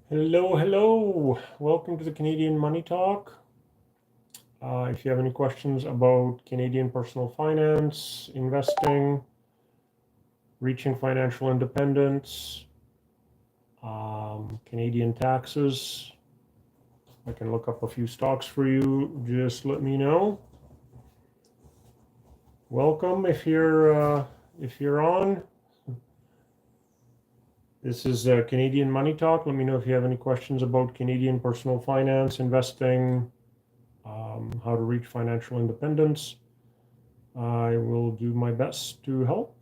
Hello, hello. Welcome to the Canadian Money Talk. If you have any questions about Canadian personal finance, investing, reaching financial independence, Canadian taxes, I can look up a few stocks for you. Just let me know. Welcome if you're on. This is Canadian Money Talk. Let me know if you have any questions about Canadian personal finance, investing, how to reach financial independence. I will do my best to help.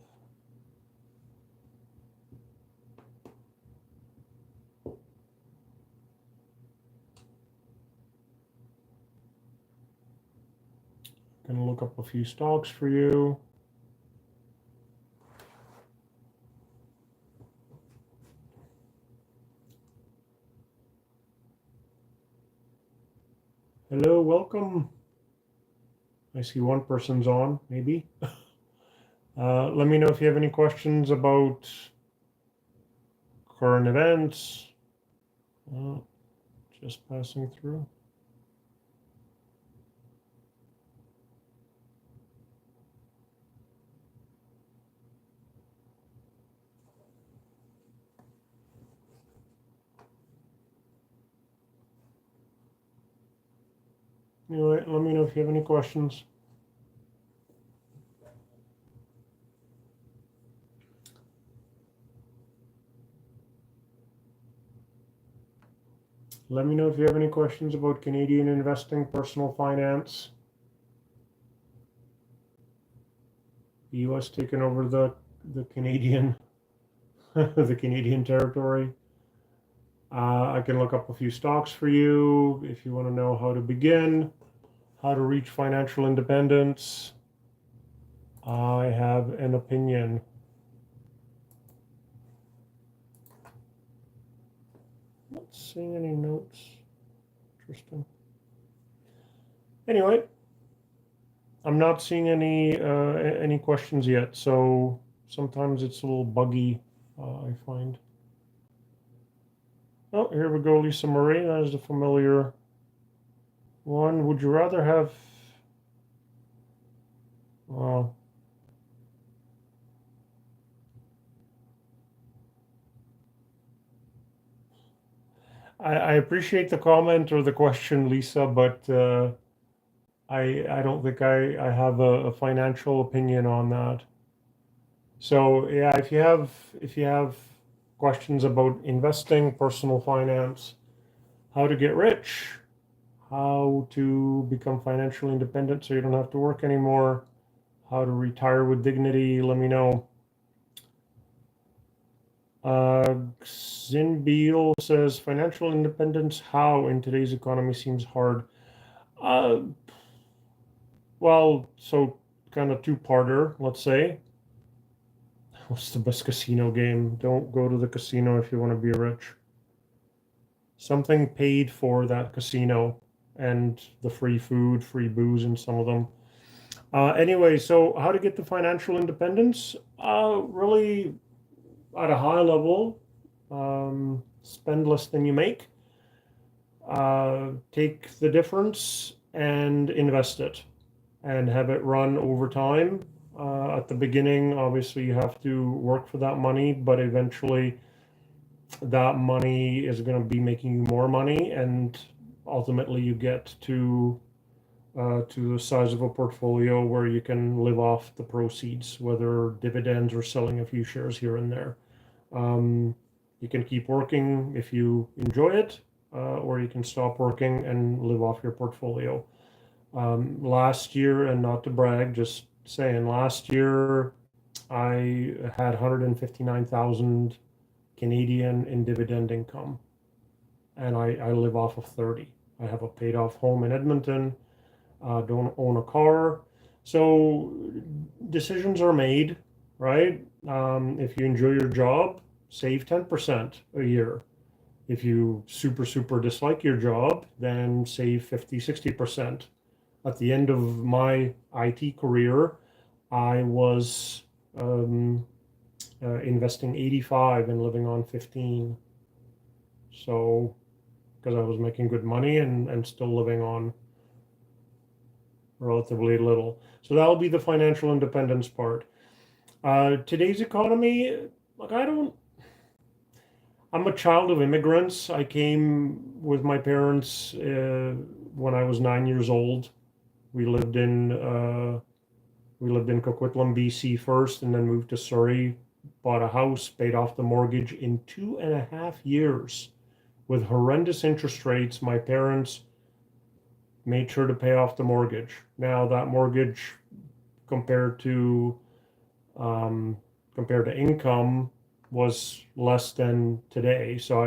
Gonna look up a few stocks for you. Hello, welcome. I see one person's on, maybe. Let me know if you have any questions about current events. Just passing through. Anyway, let me know if you have any questions. Let me know if you have any questions about Canadian investing, personal finance. The U.S. taking over the Canadian the Canadian territory. I can look up a few stocks for you if you want to know how to begin, how to reach financial independence. I have an opinion. Not seeing any notes. Interesting. Anyway, I'm not seeing any questions yet, so sometimes it's a little buggy, I find. Oh, here we go, Lisa Marie. That is the familiar one. Would you rather have... Well, I appreciate the comment or the question, Lisa, but I don't think I have a financial opinion on that. So yeah, if you have questions about investing, personal finance, how to get rich, how to become financially independent so you don't have to work anymore, how to retire with dignity, let me know. Zinbeal says financial independence, how in today's economy seems hard. Well, so kind of two-parter, let's say. What's the best casino game? Don't go to the casino if you want to be rich. Something paid for that casino and the free food, free booze in some of them. Anyway, so how to get to financial independence? Really, at a high level, spend less than you make. Take the difference and invest it and have it run over time. At the beginning, obviously, you have to work for that money, but eventually that money is going to be making you more money, and ultimately you get to the size of a portfolio where you can live off the proceeds, whether dividends or selling a few shares here and there. You can keep working if you enjoy it, or you can stop working and live off your portfolio. Last year, and not to brag, just saying, last year I had 159,000 Canadian in dividend income, and I live off of 30. I have a paid off home in Edmonton, don't own a car. So decisions are made, right? If you enjoy your job, save 10% a year. If you super dislike your job, then save 50, 60%. At the end of my IT career, I was investing 85 and living on 15. So, because I was making good money and still living on relatively little. So that'll be the financial independence part. Today's economy, like I'm a child of immigrants. I came with my parents when I was 9 years old. We lived in uh, we lived in Coquitlam, BC first, and then moved to Surrey. Bought a house, paid off the mortgage in 2.5 years with horrendous interest rates. My parents made sure to pay off the mortgage. Now that mortgage compared to um, compared to income was less than today. So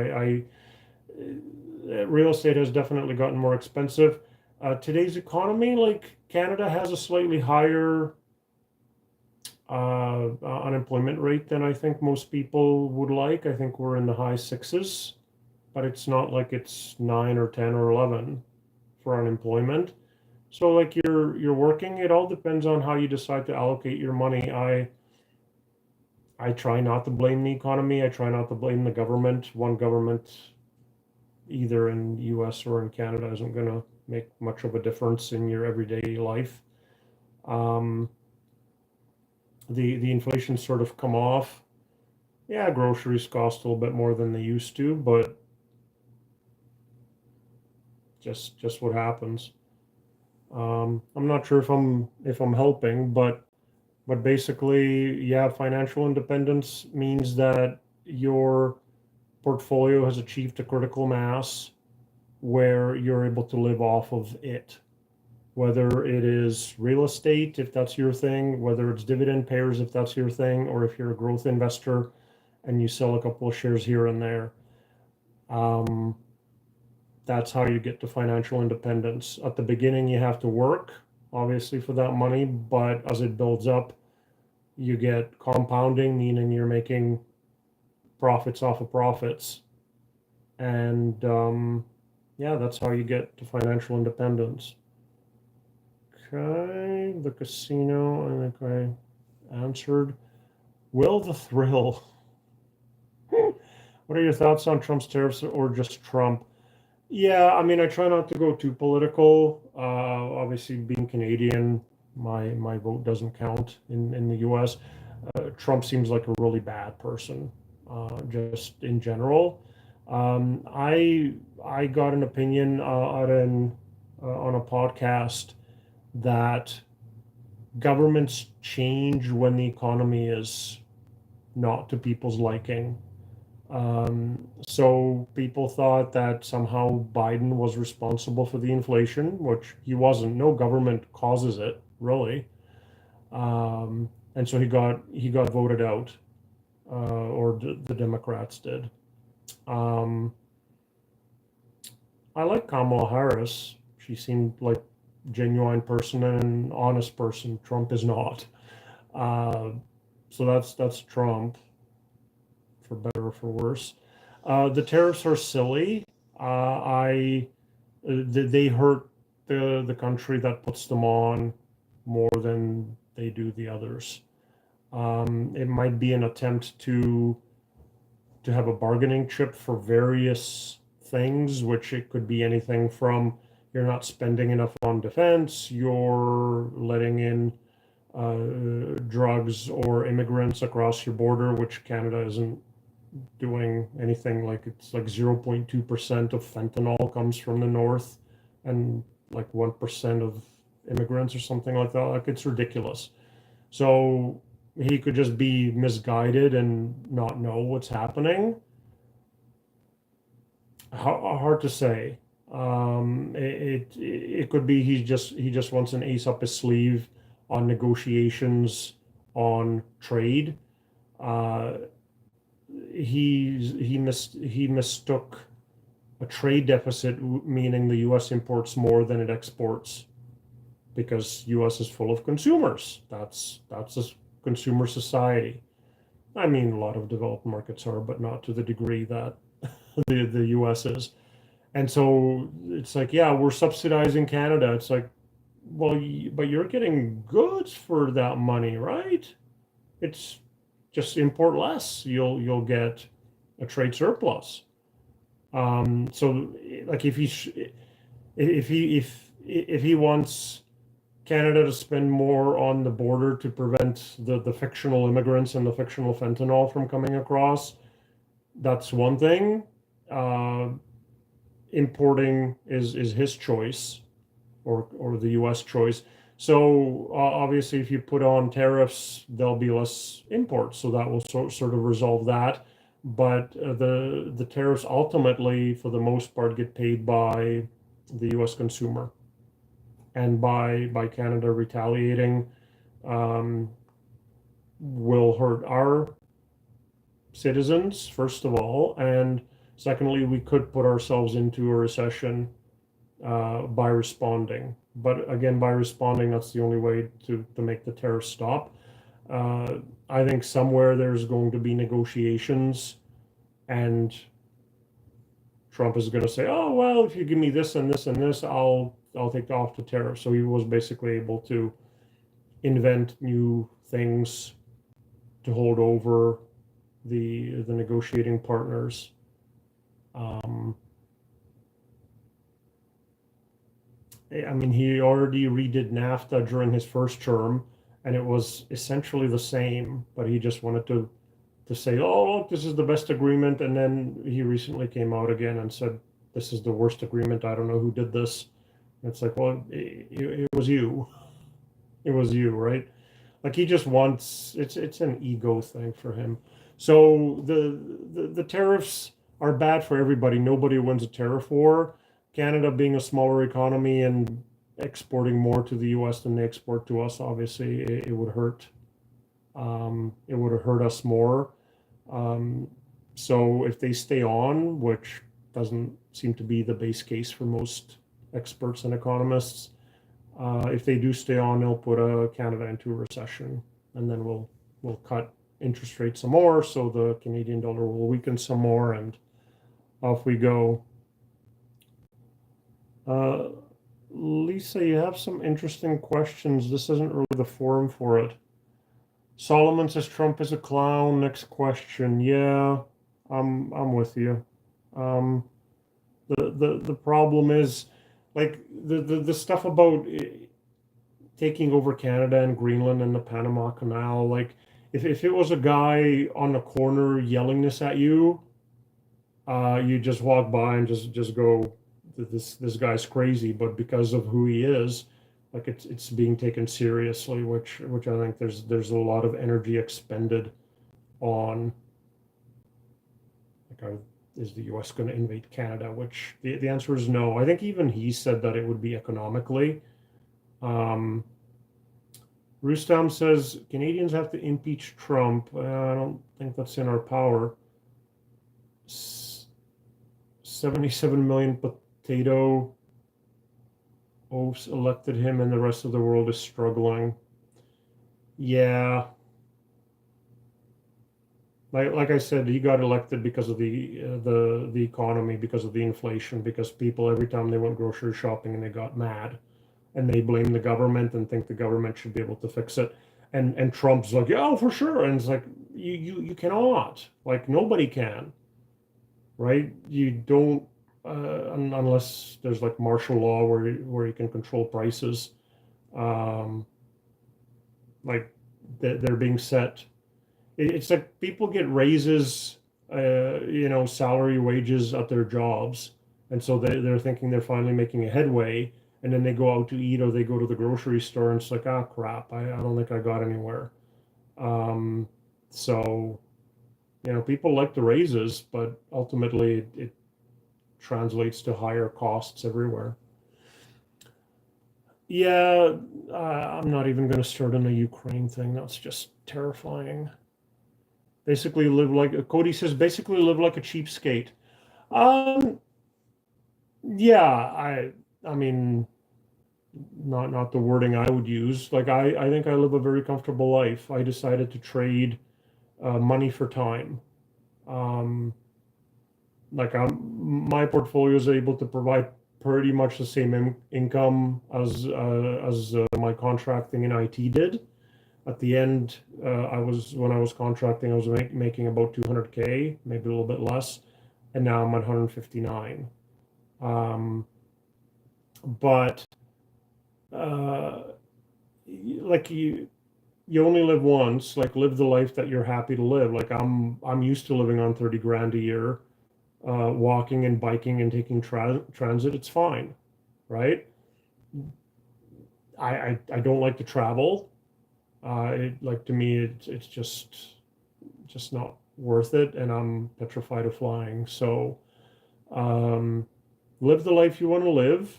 real estate has definitely gotten more expensive. Today's economy, like Canada, has a slightly higher unemployment rate than I think most people would like. I think we're in the high sixes, but it's not like it's 9 or 10 or 11 for unemployment. So like you're working, it all depends on how you decide to allocate your money. I try not to blame the economy. I try not to blame the government. One government, either in the US or in Canada, isn't going to make much of a difference in your everyday life. Um, the inflation sort of come off. Yeah, groceries cost a little bit more than they used to, but just what happens. I'm not sure if I'm helping, but basically, yeah, financial independence means that your portfolio has achieved a critical mass where you're able to live off of it. Whether it is real estate, if that's your thing, whether it's dividend payers, if that's your thing, or if you're a growth investor and you sell a couple of shares here and there. Um, that's how you get to financial independence. At the beginning, you have to work, obviously, for that money, but as it builds up, you get compounding, meaning you're making profits off of profits. And yeah, that's how you get to financial independence. Okay, the casino, I think I answered. Will the thrill? What are your thoughts on Trump's tariffs or just Trump? Yeah, I mean, I try not to go too political. Obviously, being Canadian, my vote doesn't count in the U.S. Trump seems like a really bad person, just in general. I got an opinion on a podcast that governments change when the economy is not to people's liking. So people thought that somehow Biden was responsible for the inflation, which he wasn't. No government causes it, really. And so he got voted out, or the Democrats did. Um, I like Kamala Harris. She seemed like a genuine person and an honest person. Trump is not. Uh, so that's Trump, for better or for worse. The tariffs are silly. I They hurt the country that puts them on more than they do the others. It might be an attempt to have a bargaining chip for various things, which it could be anything from you're not spending enough on defense, you're letting in drugs or immigrants across your border, which Canada isn't doing anything. Like it's like 0.2% of fentanyl comes from the north and like 1% of immigrants or something like that. Like it's ridiculous. So he could just be misguided and not know what's happening. Hard to say. It could be he just wants an ace up his sleeve on negotiations on trade. Uh, he mistook a trade deficit, meaning the U.S. imports more than it exports, because U.S. is full of consumers. That's a consumer society. I mean, a lot of developed markets are, but not to the degree that the U.S. is. And so it's like, yeah, we're subsidizing Canada. It's like, well, but you're getting goods for that money, right? It's just import less. You'll get a trade surplus. So like if he wants Canada to spend more on the border to prevent the fictional immigrants and the fictional fentanyl from coming across, that's one thing. Uh, Importing is his choice, or the U.S. choice. So obviously, if you put on tariffs, there'll be less imports. So that will sort of resolve that. But the tariffs ultimately, for the most part, get paid by the U.S. consumer, and by Canada retaliating, um, will hurt our citizens, first of all, and secondly, we could put ourselves into a recession by responding. But again, by responding, that's the only way to make the tariffs stop. Uh, I think somewhere there's going to be negotiations, and Trump is going to say, "Oh well, if you give me this and this and this, I'll take off the tariff." So he was basically able to invent new things to hold over the negotiating partners. Um, I mean, he already redid NAFTA during his first term, and it was essentially the same, but he just wanted to say, "Oh, look, this is the best agreement," and then he recently came out again and said, "This is the worst agreement. I don't know who did this." And it's like, well, it was you. It was you, right? Like he just wants it's an ego thing for him. So the tariffs are bad for everybody. Nobody wins a tariff war. Canada being a smaller economy and exporting more to the US than they export to us, obviously it would hurt. It would have hurt us more. Um, so if they stay on, which doesn't seem to be the base case for most experts and economists, if they do stay on, they'll put Canada into a recession, and then we'll cut interest rates some more, so the Canadian dollar will weaken some more, and off we go. Uh, Lisa, you have some interesting questions. This isn't really the forum for it. Solomon says Trump is a clown. Next question. Yeah, I'm with you. Um, the problem is like the stuff about taking over Canada and Greenland and the Panama Canal. Like, if it was a guy on the corner yelling this at you, you just walk by and just go, this guy's crazy. But because of who he is, like it's being taken seriously, which I think there's a lot of energy expended on. Like, is the U.S. going to invade Canada? Which the answer is no. I think even he said that it would be economically. Rustam says Canadians have to impeach Trump. I don't think that's in our power. 77 million potato oafs elected him, and the rest of the world is struggling. Yeah. Like I said, he got elected because of the economy, because of the inflation, because people every time they went grocery shopping and they got mad, and they blame the government and think the government should be able to fix it. And Trump's like, yeah, for sure. And it's like, you cannot. Like, nobody can, right? You don't, unless there's like martial law where you can control prices. Um, like they're being set. It's like people get raises, salary wages at their jobs, and so they're thinking they're finally making a headway, and then they go out to eat or they go to the grocery store, and it's like, ah, crap, I don't think I got anywhere. So, people like the raises, but ultimately it translates to higher costs everywhere. Yeah, I'm not even going to start on the Ukraine thing. That's just terrifying. Basically live like Cody says, basically live like a cheapskate. Um, yeah, I mean, not the wording I would use. Like I think I live a very comfortable life. I decided to trade money for time. Um, like my portfolio is able to provide pretty much the same income as my contracting in IT did. At the end, when I was contracting, I was making about 200K, maybe a little bit less. and now I'm at 159. But uh, like you only live once. Like, live the life that you're happy to live. Like, I'm used to living on 30 grand a year, walking and biking and taking transit. It's fine, right? I don't like to travel. Like, to me, it's just not worth it, and I'm petrified of flying. So, um, live the life you want to live,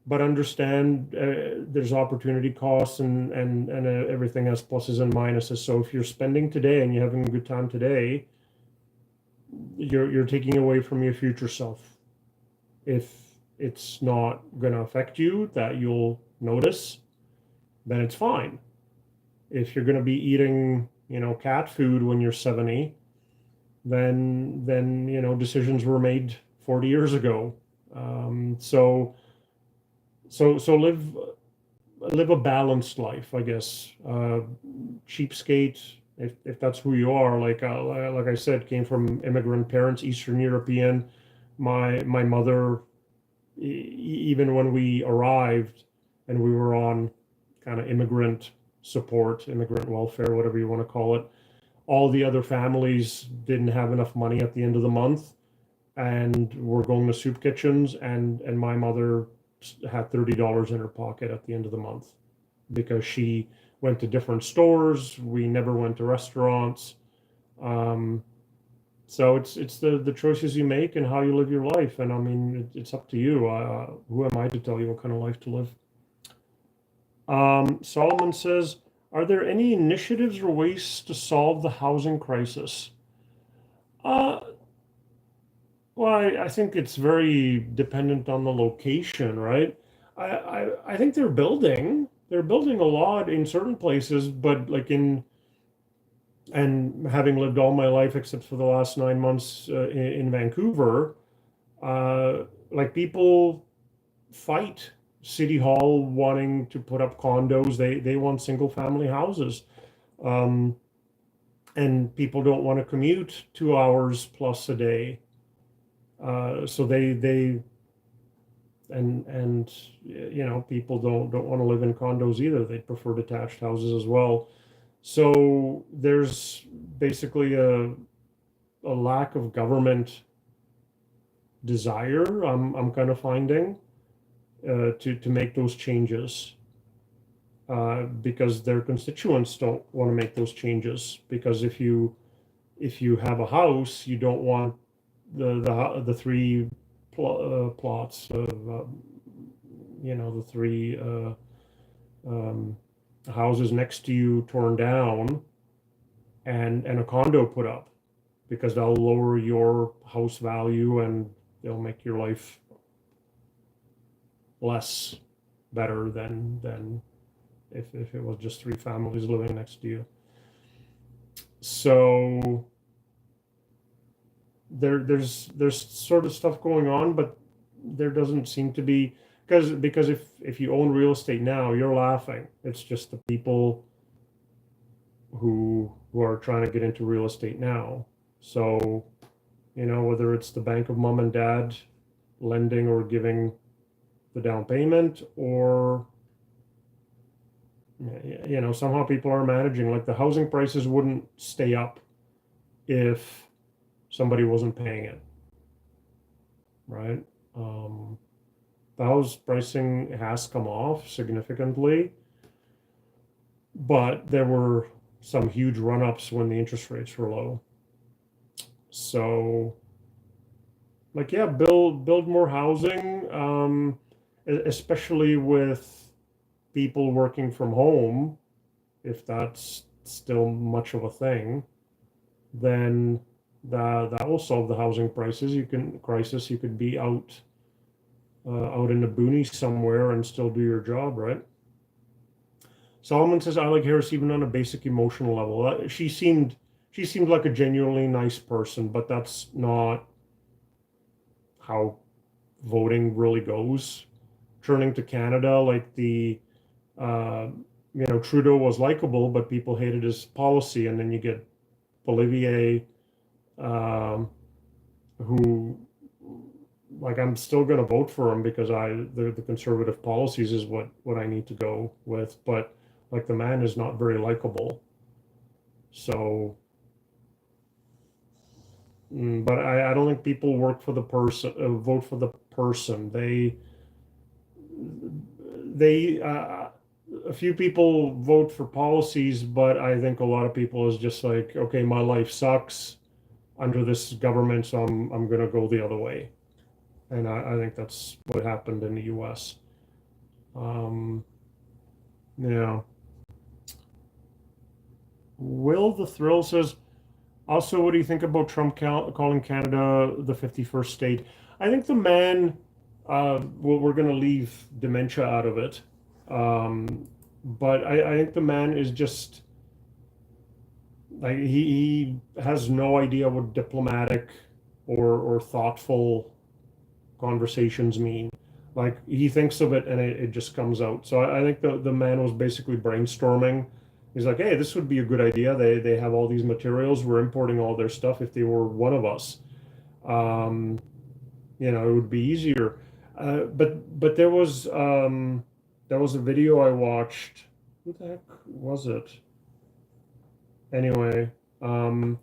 but understand there's opportunity costs, and everything has pluses and minuses. So if you're spending today and you're having a good time today, you're taking away from your future self. If it's not going to affect you, that you'll notice, then it's fine. If you're going to be eating, cat food when you're 70, then decisions were made 40 years ago. So live a balanced life, I guess. Cheapskate, if that's who you are. Like I said, came from immigrant parents, Eastern European. My mother, even when we arrived and we were on kind of immigrant support, immigrant welfare, whatever you want to call it, all the other families didn't have enough money at the end of the month, and were going to soup kitchens, and my mother had $30 in her pocket at the end of the month because she went to different stores. We never went to restaurants. Um, so it's the choices you make and how you live your life. And I mean, it's up to you. Who am I to tell you what kind of life to live? Solomon says, are there any initiatives or ways to solve the housing crisis? Uh, well, I think it's very dependent on the location, right? I think they're building a lot in certain places, but like and having lived all my life except for the last 9 months in Vancouver, like, people fight City Hall wanting to put up condos. They want single family houses. Um, and people don't want to commute 2 hours plus a day. So they and people don't want to live in condos either. They prefer detached houses as well. So there's basically a lack of government desire. I'm kind of finding to make those changes, because their constituents don't want to make those changes. Because if you have a house, you don't want the three plots of the three um, houses next to you torn down, and a condo put up, because that'll lower your house value and they'll make your life less better than if it was just three families living next to you. So there's sort of stuff going on, but there doesn't seem to be, because if you own real estate now, you're laughing. It's just the people who are trying to get into real estate now. So, whether it's the bank of mom and dad lending or giving the down payment, or somehow people are managing. Like, the housing prices wouldn't stay up if somebody wasn't paying it, right? The house pricing has come off significantly, but there were some huge run-ups when the interest rates were low. So, like, yeah, build more housing, especially with people working from home. If that's still much of a thing, then that will solve the housing crisis. You could be out in the boonies somewhere and still do your job, right? Solomon says, I like Harris even on a basic emotional level. She seemed like a genuinely nice person, but that's not how voting really goes. Turning to Canada, like, uh, Trudeau was likable, but people hated his policy, and then you get Bolivier, um, who, like, I'm still going to vote for him because the conservative policies is what I need to go with, but like the man is not very likable. So, but I don't think people work for the person, vote for the person. They a few people vote for policies, but I think a lot of people is just like, okay, my life sucks under this government, so I'm gonna go the other way. And I think that's what happened in the US. Um, yeah. Will the Thrill says, also, what do you think about Trump calling Canada the 51st state? I think the man, well, we're going to leave dementia out of it. But I think the man is just, like, he has no idea what diplomatic or thoughtful conversations mean. Like, he thinks of it and it just comes out. So I think the man was basically brainstorming. He's like, hey, this would be a good idea. They have all these materials. We're importing all their stuff. If they were one of us, um, it would be easier. But there was a video I watched. Who the heck was it? Anyway, and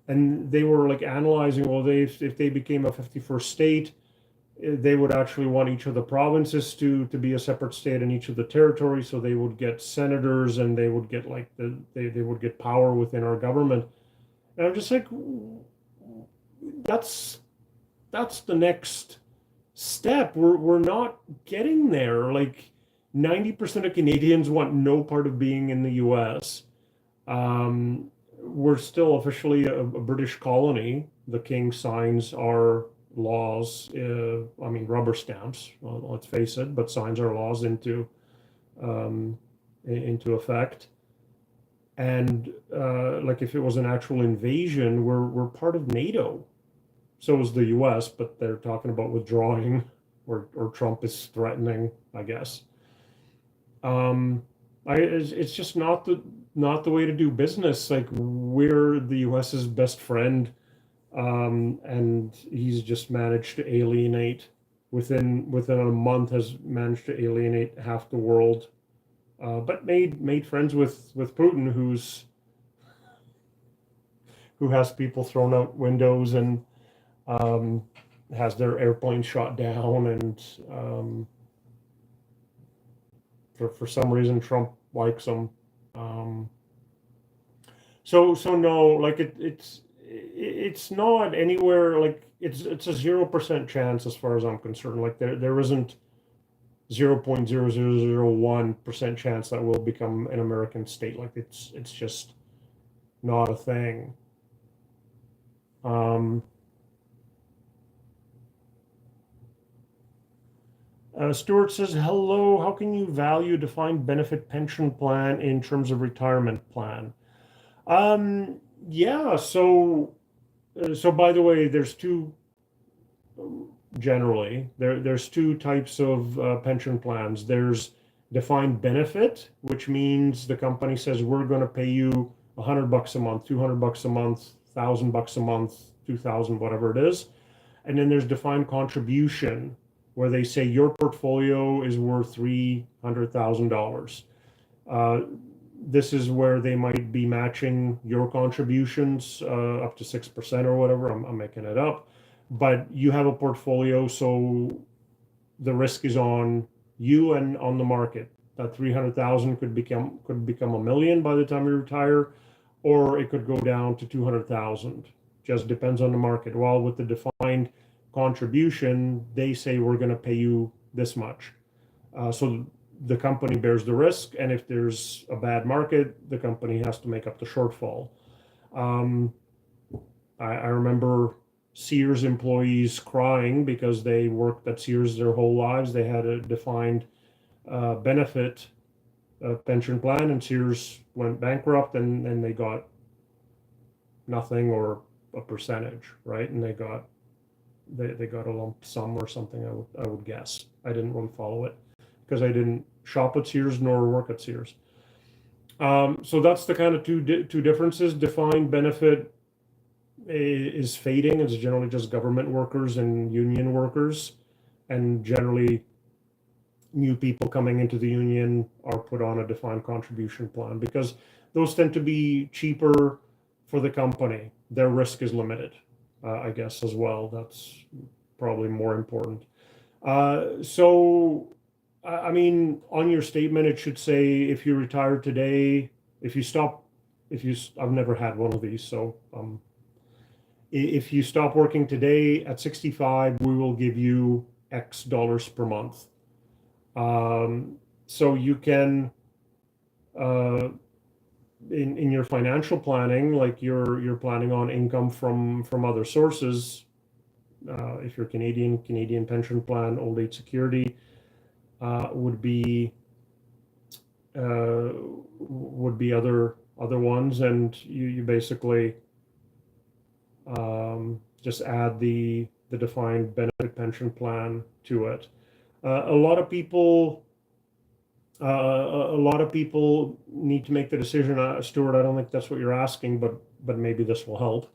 they were like analyzing, well, if they became a 51st state, they would actually want each of the provinces to be a separate state in each of the territories, so they would get senators and they would get like they would get power within our government. And I'm just like, that's the next step. We're not getting there. Like 90% of Canadians want no part of being in the US. We're still officially a British colony. The king signs our laws, I mean, rubber stamps, well, let's face it, but signs our laws um, into effect. And like if it was an actual invasion, we're part of NATO. So is the US, but they're talking about withdrawing, or Trump is threatening, I guess. It's just not the way to do business. Like, we're the US's best friend, and he's just managed to alienate within a month has managed to alienate half the world, but made friends with Putin, who has people thrown out windows and um, has their airplane shot down, and for some reason Trump likes him. Um, so no, like it's not anywhere, like it's a 0% chance as far as I'm concerned. Like there isn't 0.0001% chance that we'll become an American state. Like it's just not a thing. Um, Stuart says, hello, how can you value a defined benefit pension plan in terms of retirement plan? Yeah, so by the way, there's two, generally, there's two types of pension plans. There's defined benefit, which means the company says we're going to pay you $100 a month, $200 a month, $1,000 a month, 2,000, whatever it is. And then there's defined contribution, where they say your portfolio is worth $300,000. This is where they might be matching your contributions up to 6% or whatever. I'm making it up. But you have a portfolio, so the risk is on you and on the market. That 300,000 could become a million by the time you retire, or it could go down to 200,000. Just depends on the market. While with the defined contribution, they say we're going to pay you this much. So the company bears the risk, and if there's a bad market, the company has to make up the shortfall. I remember Sears employees crying because they worked at Sears their whole lives. They had a defined benefit pension plan, and Sears went bankrupt, and they got nothing or a percentage, right? And they got a lump sum or something, I would guess. I didn't really follow it because I didn't shop at Sears nor work at Sears. So that's the kind of two differences. Defined benefit is fading. It's generally just government workers and union workers, and generally new people coming into the union are put on a defined contribution plan because those tend to be cheaper for the company. Their risk is limited, I guess, as well. That's probably more important. So, I mean, on your statement, it should say if you retire today, if you stop, I've never had one of these, so if you stop working today at 65, we will give you X dollars per month. So you can, uh, in your financial planning, like you're planning on income from other sources. If you're Canadian pension plan, old age security would be uh, other ones, and you basically just add the defined benefit pension plan to it. A lot of people need to make the decision. Stuart, I don't think that's what you're asking, but maybe this will help.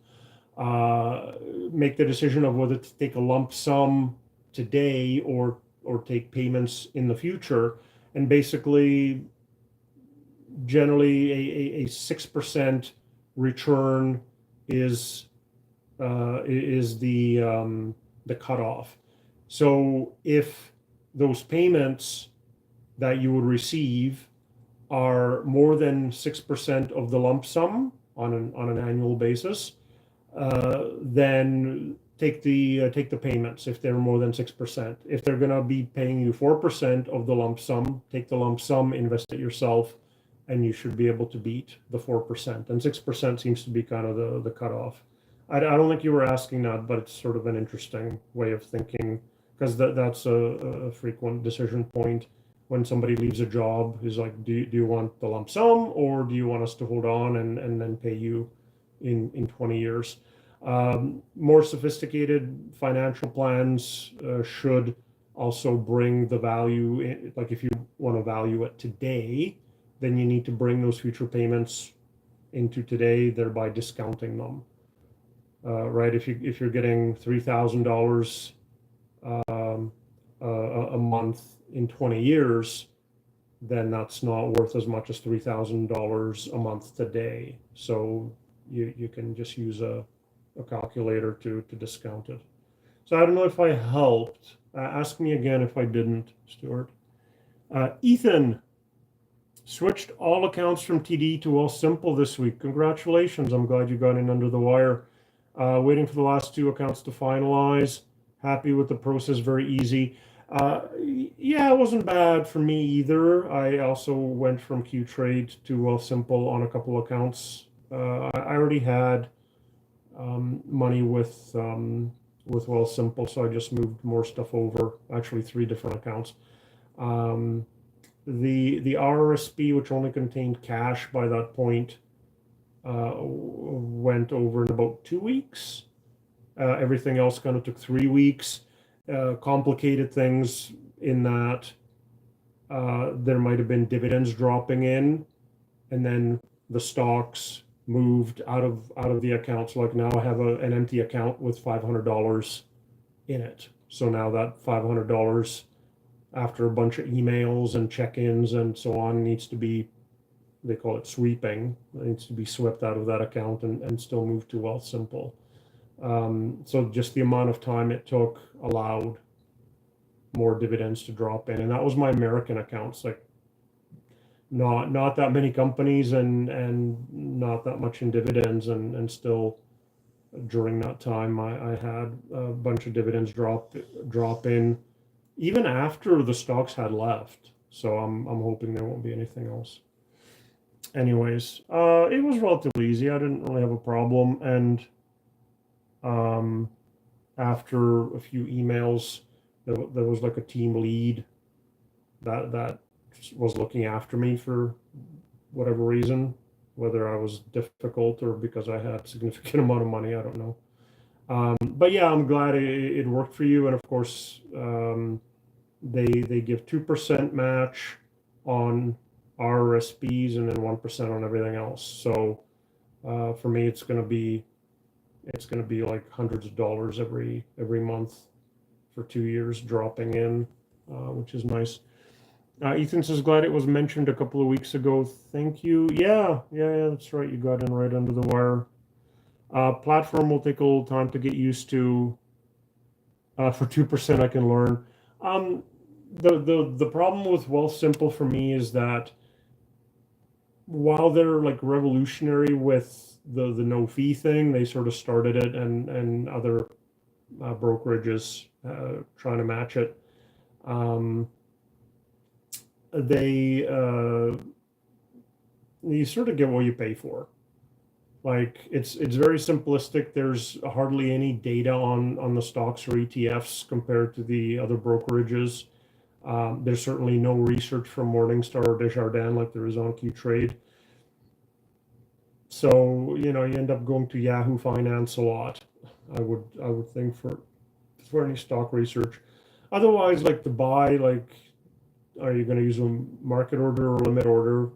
Make the decision of whether to take a lump sum today or take payments in the future, and basically, generally, a 6% return is the cutoff. So if those payments that you would receive are more than 6% of the lump sum on an annual basis, then take the payments if they're more than 6%. If they're going to be paying you 4% of the lump sum, take the lump sum, invest it yourself, and you should be able to beat the 4%. And 6% seems to be kind of the cutoff. I don't think you were asking that, but it's sort of an interesting way of thinking because that's a frequent decision point when somebody leaves a job is like, do you want the lump sum or do you want us to hold on and then pay you in 20 years? More sophisticated financial plans should also bring the value in, like if you want to value it today, then you need to bring those future payments into today, thereby discounting them. Right? If you're getting $3,000 a month in 20 years, then that's not worth as much as $3,000 a month today. So you can just use a calculator to discount it. So I don't know if I helped. Ask me again if I didn't, Stuart. Ethan switched all accounts from TD to Wealthsimple this week. Congratulations. I'm glad you got in under the wire. Waiting for the last two accounts to finalize. Happy with the process, very easy. Yeah, it wasn't bad for me either. I also went from Qtrade to Wealthsimple on a couple accounts. I already had money with Wealthsimple, so I just moved more stuff over. Actually, 3 different accounts. The RRSP, which only contained cash by that point, went over in about 2 weeks. Everything else kind of took 3 weeks. Complicated things in that there might have been dividends dropping in, and then the stocks moved out of the account. So like now I have an empty account with $500 in it. So now that $500, after a bunch of emails and check-ins and so on, needs to be, they call it sweeping. It needs to be swept out of that account and still moved to Wealthsimple. So just the amount of time it took allowed more dividends to drop in, and that was my American accounts. Like not that many companies and not that much in dividends, and still during that time I had a bunch of dividends drop in even after the stocks had left. So I'm hoping there won't be anything else. Anyways, it was relatively easy. I didn't really have a problem, and after a few emails, there was like a team lead that was looking after me for whatever reason, whether I was difficult or because I had significant amount of money, I don't know. But yeah, I'm glad it worked for you. And of course, they give 2% match on RRSPs and then 1% on everything else. So for me, it's going to be it's going to be like hundreds of dollars every month for 2 years dropping in, which is nice. Ethan says, glad it was mentioned a couple of weeks ago. Thank you. Yeah, that's right. You got in right under the wire. Platform will take a little time to get used to. For 2%, I can learn. The problem with Wealthsimple for me is that while they're like revolutionary with the no fee thing, they sort of started it, and other brokerages trying to match it. They you sort of get what you pay for. Like it's very simplistic. There's hardly any data on the stocks or ETFs compared to the other brokerages. There's certainly no research from Morningstar or Desjardins like there is on Qtrade. So you end up going to Yahoo Finance a lot. I would think for any stock research. Otherwise, like to buy, like, are you going to use a market order or limit order?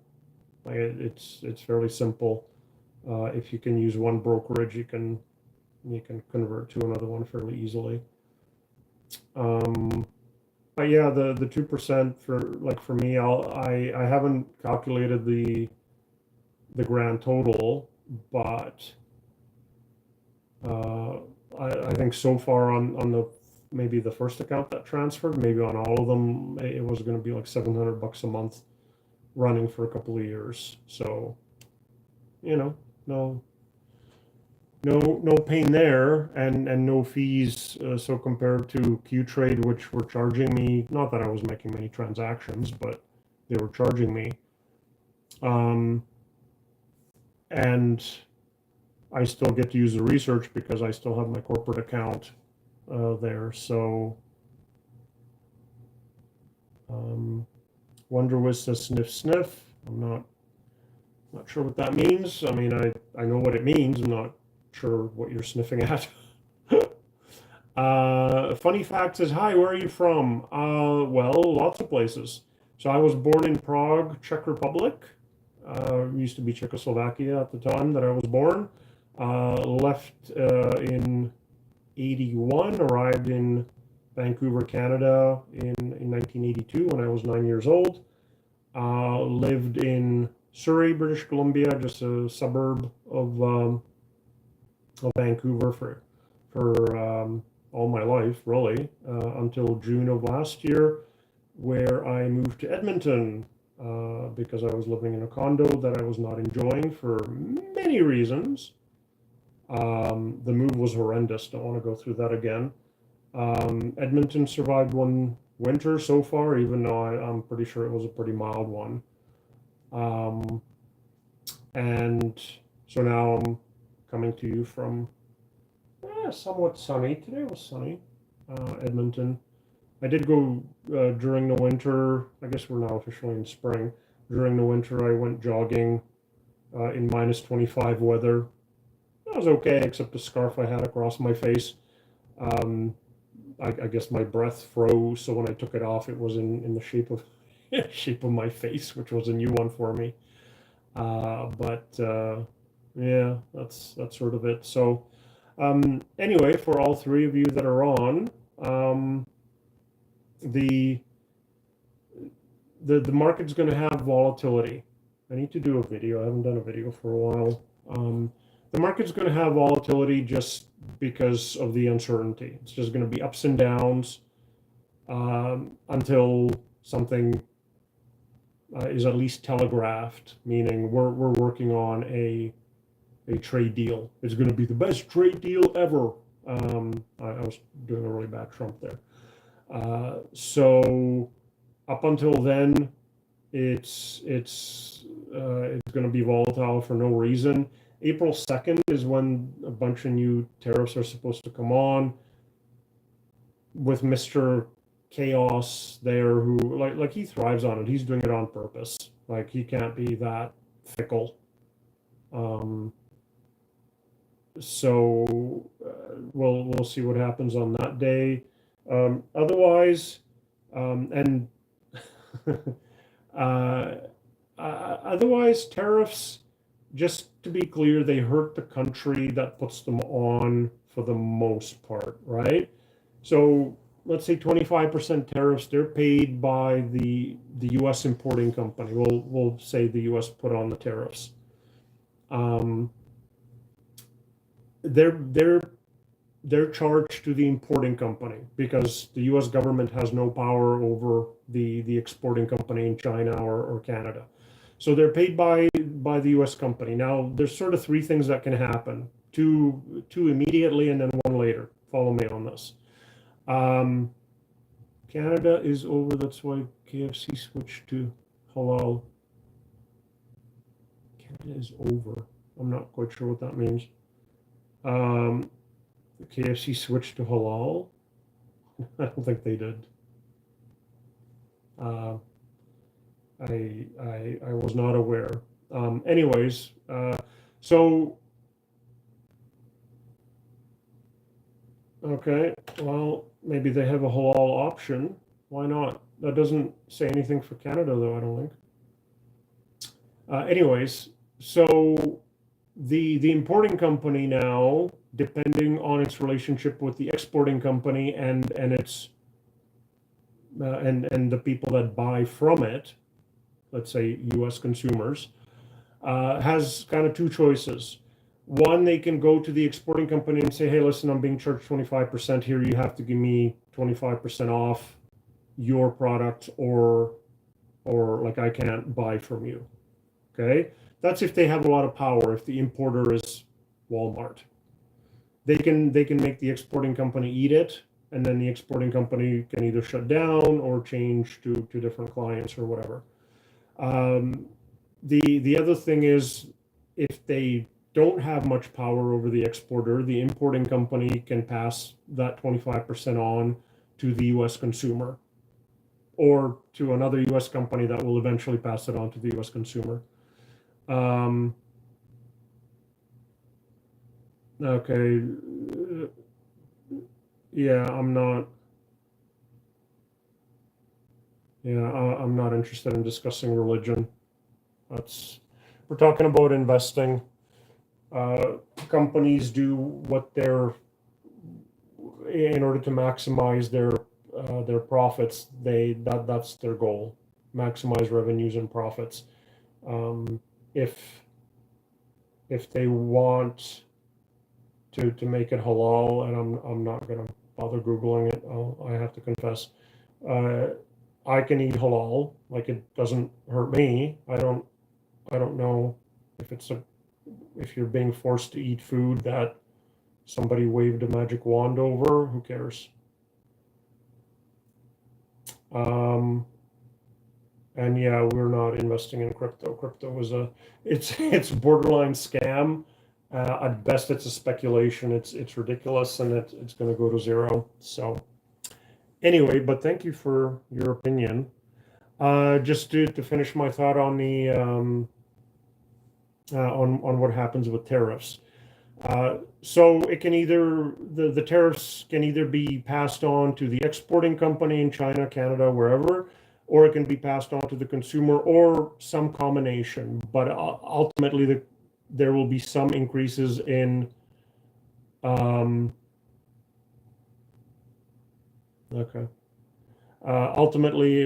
Like it's fairly simple. If you can use one brokerage, you can convert to another one fairly easily. But yeah, the 2% for me, I haven't calculated the grand total, but I think so far on the maybe the first account that transferred, maybe on all of them, it was going to be like $700 a month running for a couple of years. So, no pain there, and no fees. So compared to Qtrade, which were charging me, not that I was making many transactions, but they were charging me. And I still get to use the research because I still have my corporate account there. So Wonderwiz says sniff sniff. I'm not sure what that means. I mean, I know what it means. I'm not sure what you're sniffing at. Funny fact says, hi, where are you from? Well, lots of places. So I was born in Prague, Czech Republic. Used to be Czechoslovakia at the time that I was born. Left in 81, arrived in Vancouver, Canada in 1982 when I was 9 years old. Lived in Surrey, British Columbia, just a suburb of Vancouver for all my life, really, until June of last year, where I moved to Edmonton because I was living in a condo that I was not enjoying for many reasons. The move was horrendous. Don't want to go through that again. Edmonton survived one winter so far, even though I'm pretty sure it was a pretty mild one. And so now I'm coming to you from somewhat sunny. Today was sunny, Edmonton. I did go during the winter. I guess we're now officially in spring. During the winter, I went jogging in minus 25 weather. That was okay, except the scarf I had across my face. I guess my breath froze, so when I took it off, it was in the shape of my face, which was a new one for me. But yeah, that's sort of it. So anyway, for all three of you that are on, the market's going to have volatility. I need to do a video. I haven't done a video for a while. The market's going to have volatility just because of the uncertainty. It's just going to be ups and downs until something is at least telegraphed, meaning we're working on a trade deal. It's going to be the best trade deal ever. I was doing a really bad Trump there. So up until then, it's going to be volatile for no reason. April 2nd is when a bunch of new tariffs are supposed to come on, with Mr. Chaos there, who like he thrives on it. He's doing it on purpose. Like he can't be that fickle. So we'll see what happens on that day. Otherwise, and otherwise tariffs, just to be clear, they hurt the country that puts them on for the most part, right? So let's say 25% tariffs, they're paid by the US importing company. We'll say the US put on the tariffs. Um, they're they're charged to the importing company because the US government has no power over the exporting company in China or Canada. So they're paid by the US company. Now there's sort of three things that can happen. Two immediately and then one later. Follow me on this. Um, Canada is over, that's why KFC switched to halal. Canada is over. I'm not quite sure what that means. KFC switched to halal? I don't think they did. Uh, I was not aware. Anyways, so okay, well, maybe they have a halal option. Why not? That doesn't say anything for Canada, though, I don't think. Anyways, so the importing company now, depending on its relationship with the exporting company and its and the people that buy from it, let's say U.S. consumers, has kind of two choices. One, they can go to the exporting company and say, "Hey, listen, I'm being charged 25% here. You have to give me 25% off your product, or like I can't buy from you." Okay, that's if they have a lot of power. If the importer is Walmart, they can make the exporting company eat it, and then the exporting company can either shut down or change to different clients or whatever. Um, the other thing is, if they don't have much power over the exporter, the importing company can pass that 25% on to the US consumer or to another US company that will eventually pass it on to the US consumer. Um, okay. Yeah, I'm not. Yeah, I'm not interested in discussing religion. That's We're talking about investing. Companies do what they're in order to maximize their profits. That's their goal: maximize revenues and profits. Um, if if they want to make it halal, and I'm not gonna bother googling it. I have to confess. Uh, I can eat halal, like it doesn't hurt me. I don't know if if you're being forced to eat food that somebody waved a magic wand over. Who cares? Um, and yeah, we're not investing in crypto. Crypto is it's borderline scam. At best, it's a speculation. It's ridiculous, and it's going to go to zero. So anyway, but thank you for your opinion. Just to finish my thought on the on what happens with tariffs. So it can either the tariffs can either be passed on to the exporting company in China, Canada, wherever, or it can be passed on to the consumer, or some combination. But ultimately, there will be some increases in. Okay. Ultimately,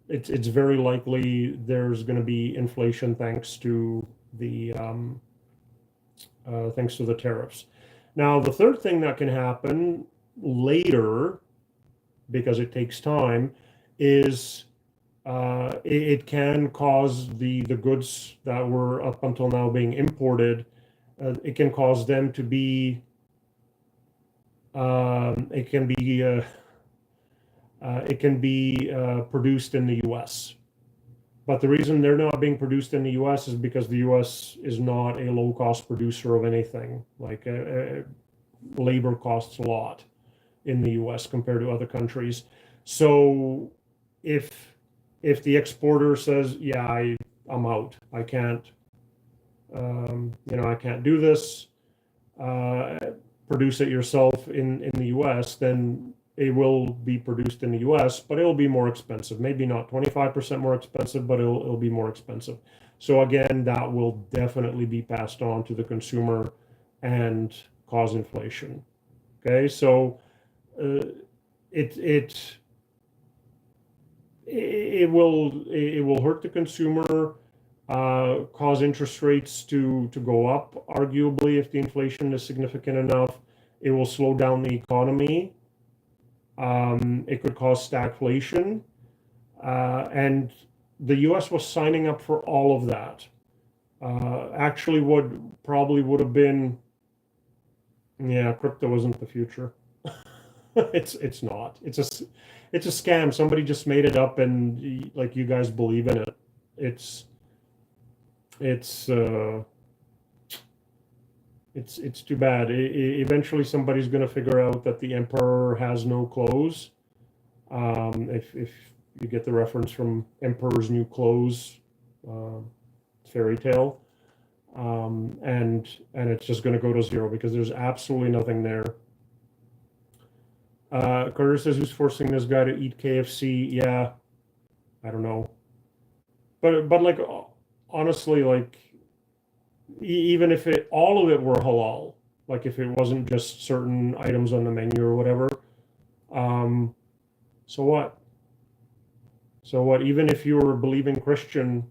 it's very likely there's going to be inflation thanks to the tariffs. Now, the third thing that can happen later, because it takes time, is it can cause the goods that were up until now being imported. It can cause them to be. It can be. It can be produced in the U.S. But the reason they're not being produced in the U.S. is because the U.S. is not a low-cost producer of anything. Like labor costs a lot in the U.S. compared to other countries. So if the exporter says, "Yeah, I'm out. I can't, I can't do this. Produce it yourself in the U.S.," then it will be produced in the US, but it'll be more expensive. Maybe not 25% more expensive, but it'll be more expensive. So again, that will definitely be passed on to the consumer and cause inflation. Okay, so uh, it it it will hurt the consumer, cause interest rates to go up. Arguably, if the inflation is significant enough, it will slow down the economy. It could cause stagflation, and the U.S. was signing up for all of that. Actually, what probably would have been, yeah, crypto isn't the future. It's not. It's a scam. Somebody just made it up, and like you guys believe in it. It's it's uh, it's too bad. Eventually, somebody's going to figure out that the emperor has no clothes. If you get the reference from Emperor's New Clothes uh, fairy tale, and it's just going to go to zero because there's absolutely nothing there. Carter says, "Who's forcing this guy to eat KFC?" Yeah, I don't know, but like honestly, like even if it all of it were halal, like if it wasn't just certain items on the menu or whatever, um, so what? So what? Even if you're a believing Christian,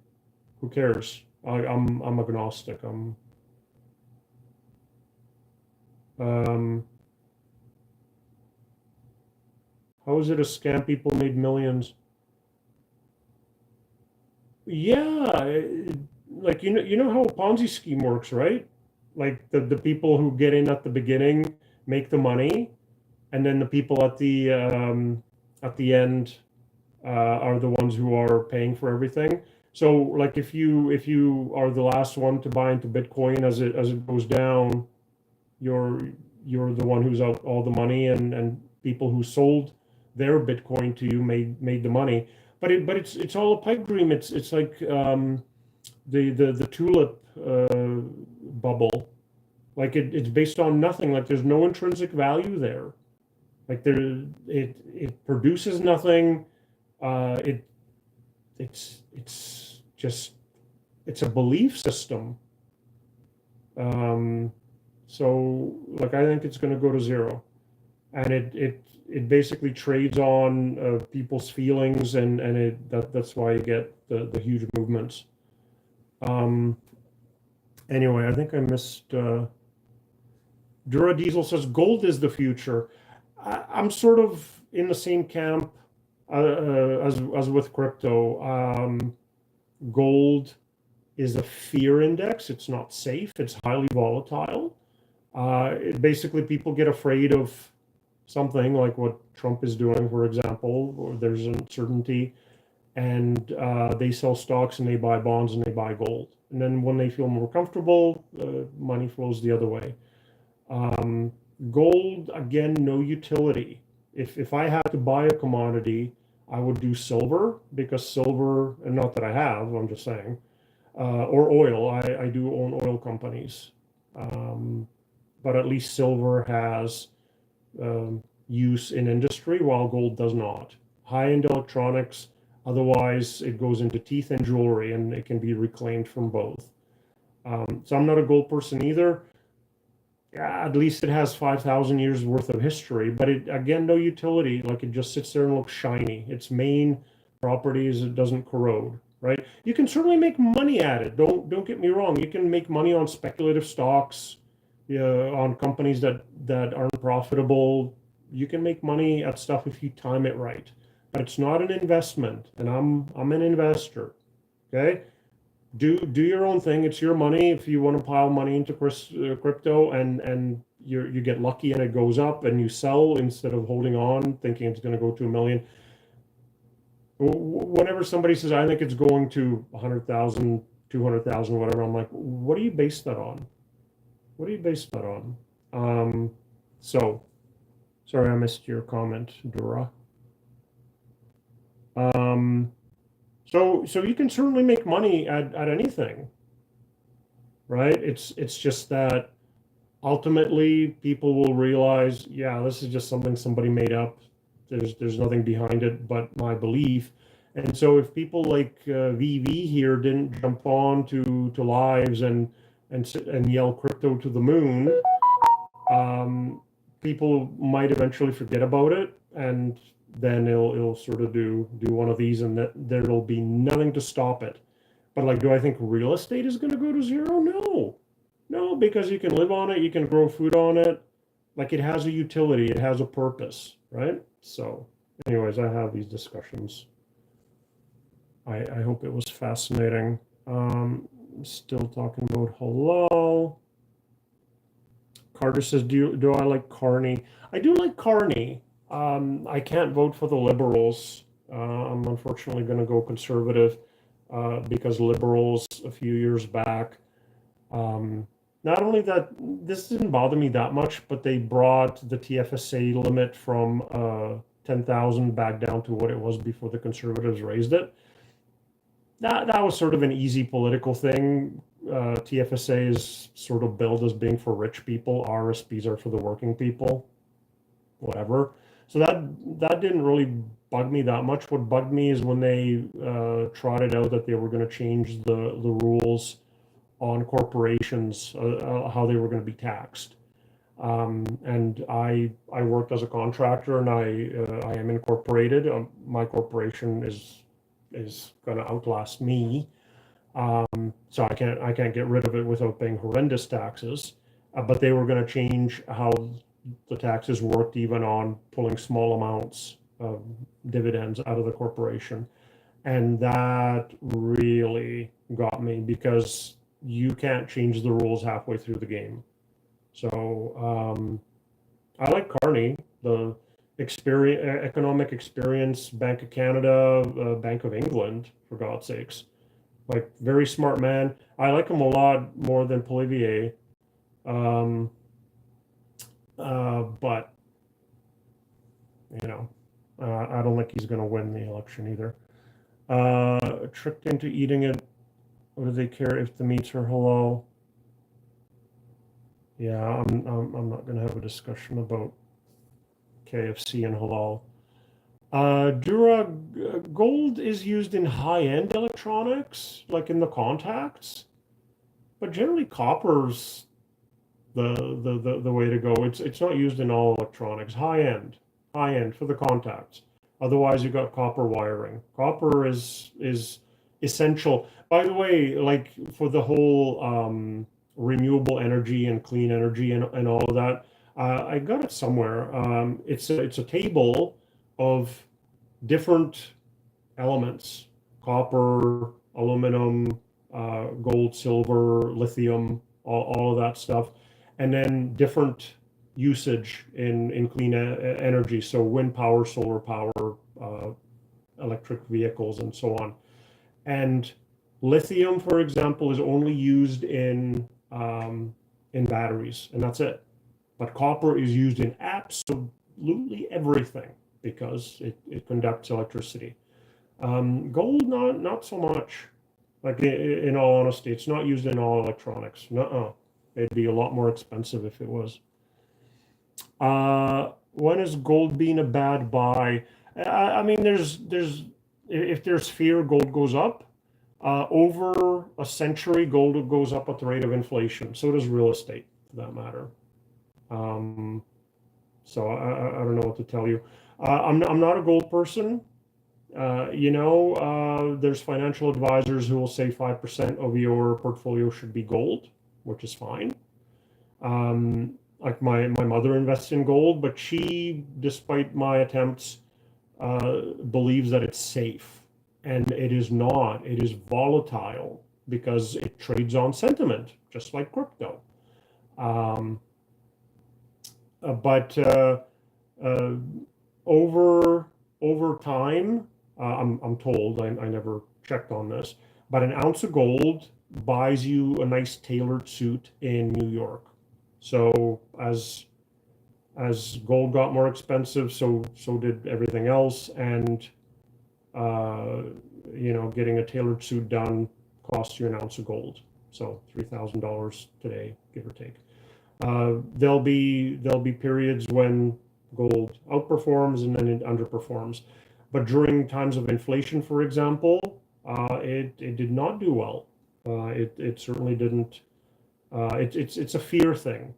who cares? I'm agnostic. Um, how is it a scam? People made millions. Yeah, like you know how a Ponzi scheme works, right? Like the people who get in at the beginning make the money, and then the people at the end are the ones who are paying for everything. So like if you are the last one to buy into Bitcoin as it goes down, you're you're the one who's out all the money, and people who sold their Bitcoin to you made the money. But it's all a pipe dream. It's like the tulip bubble. Like it's based on nothing. Like there's no intrinsic value there. Like it produces nothing. It it's just it's a belief system. Um, so like I think it's going to go to zero, and it basically trades on people's feelings, and that's why you get the huge movements. Um, anyway, I think I missed. Dura Diesel says gold is the future. I'm sort of in the same camp as with crypto. Gold is a fear index. It's not safe. It's highly volatile. Basically, people get afraid of something like what Trump is doing, for example, or there's uncertainty, and they sell stocks and they buy bonds and they buy gold. And then when they feel more comfortable, money flows the other way. Um, Gold, again, no utility. If I had to buy a commodity, I would do silver because silver, and not that I have, I'm just saying, or oil. I do own oil companies. Um, but at least silver has use in industry while gold does not. High-end electronics, otherwise it goes into teeth and jewelry and it can be reclaimed from both. So I'm not a gold person either. Yeah, at least it has 5,000 years worth of history, but it again, no utility. Like it just sits there and looks shiny. Its main property is it doesn't corrode, right? You can certainly make money at it. Don't get me wrong. You can make money on speculative stocks, yeah, on companies that aren't profitable. You can make money at stuff if you time it right, but it's not an investment, and I'm an investor. Okay, do your own thing. It's your money. If you want to pile money into crypto and you get lucky and it goes up and you sell instead of holding on thinking it's going to go to 1 million. Whenever somebody says I think it's going to 100,000, 200,000, whatever, I'm like, what do you base that on? What do you base that on? So sorry, I missed your comment, Dora. Um, so you can certainly make money at anything, right? It's just that ultimately people will realize, yeah, this is just something somebody made up. There's nothing behind it but my belief. And so if people like VV here didn't jump on to lives and yell crypto to the moon, people might eventually forget about it, and then it'll sort of do one of these, and that there'll be nothing to stop it. But like, do I think real estate is going to go to zero? No, no, because you can live on it, you can grow food on it. Like, it has a utility, it has a purpose, right? So, anyways, I have these discussions. I hope it was fascinating. Still talking about halal. Carter says, do I like Carney? I do like Carney. I can't vote for the Liberals. I'm unfortunately going to go conservative because Liberals a few years back. Not only that, this didn't bother me that much, but they brought the TFSA limit from 10,000 back down to what it was before the Conservatives raised it. That was sort of an easy political thing. TFSA is sort of billed as being for rich people. RSPs are for the working people, whatever. So that didn't really bug me that much. What bugged me is when they trotted out that they were going to change the rules on corporations, how they were going to be taxed. And I worked as a contractor, and I am incorporated. My corporation is going to outlast me. So I can't get rid of it without paying horrendous taxes. But they were going to change how the taxes worked, even on pulling small amounts of dividends out of the corporation. And that really got me, because you can't change the rules halfway through the game. So I like Carney, the economic experience, Bank of Canada, Bank of England, for God's sakes. Like, very smart man. I like him a lot more than Polivier. But I don't think he's going to win the election either. Tricked into eating it. What do they care if the meats are halal? Yeah, I'm not going to have a discussion about KFC and halal. Dura gold is used in high-end electronics, like in the contacts, but generally copper's the way to go. It's not used in all electronics. High end for the contacts. Otherwise, you got copper wiring. Copper is essential. By the way, like, for the whole renewable energy and clean energy and all of that, I got it somewhere. It's a table of different elements: copper, aluminum, gold, silver, lithium, all of that stuff, and then different usage in clean energy. So wind power, solar power, electric vehicles, and so on. And lithium, for example, is only used in batteries, and that's it. But copper is used in absolutely everything, because it conducts electricity. Gold, not so much. Like, in all honesty, it's not used in all electronics. Nuh-uh. It'd be a lot more expensive if it was. When has gold been a bad buy? I mean, if there's fear, gold goes up. Over a century, gold goes up at the rate of inflation. So does real estate, for that matter. So I don't know what to tell you. I'm not a gold person. There's financial advisors who will say 5% of your portfolio should be gold, which is fine. Like, my mother invests in gold, but she, despite my attempts, believes that it's safe. And it is not. It is volatile, because it trades on sentiment, just like crypto. But over time, I'm told, I never checked on this, but an ounce of gold buys you a nice tailored suit in New York. So as gold got more expensive, so did everything else, and getting a tailored suit done costs you an ounce of gold. So $3,000 today, give or take. There'll be periods when gold outperforms and then it underperforms. But during times of inflation, for example, it did not do well. It certainly didn't. It's a fear thing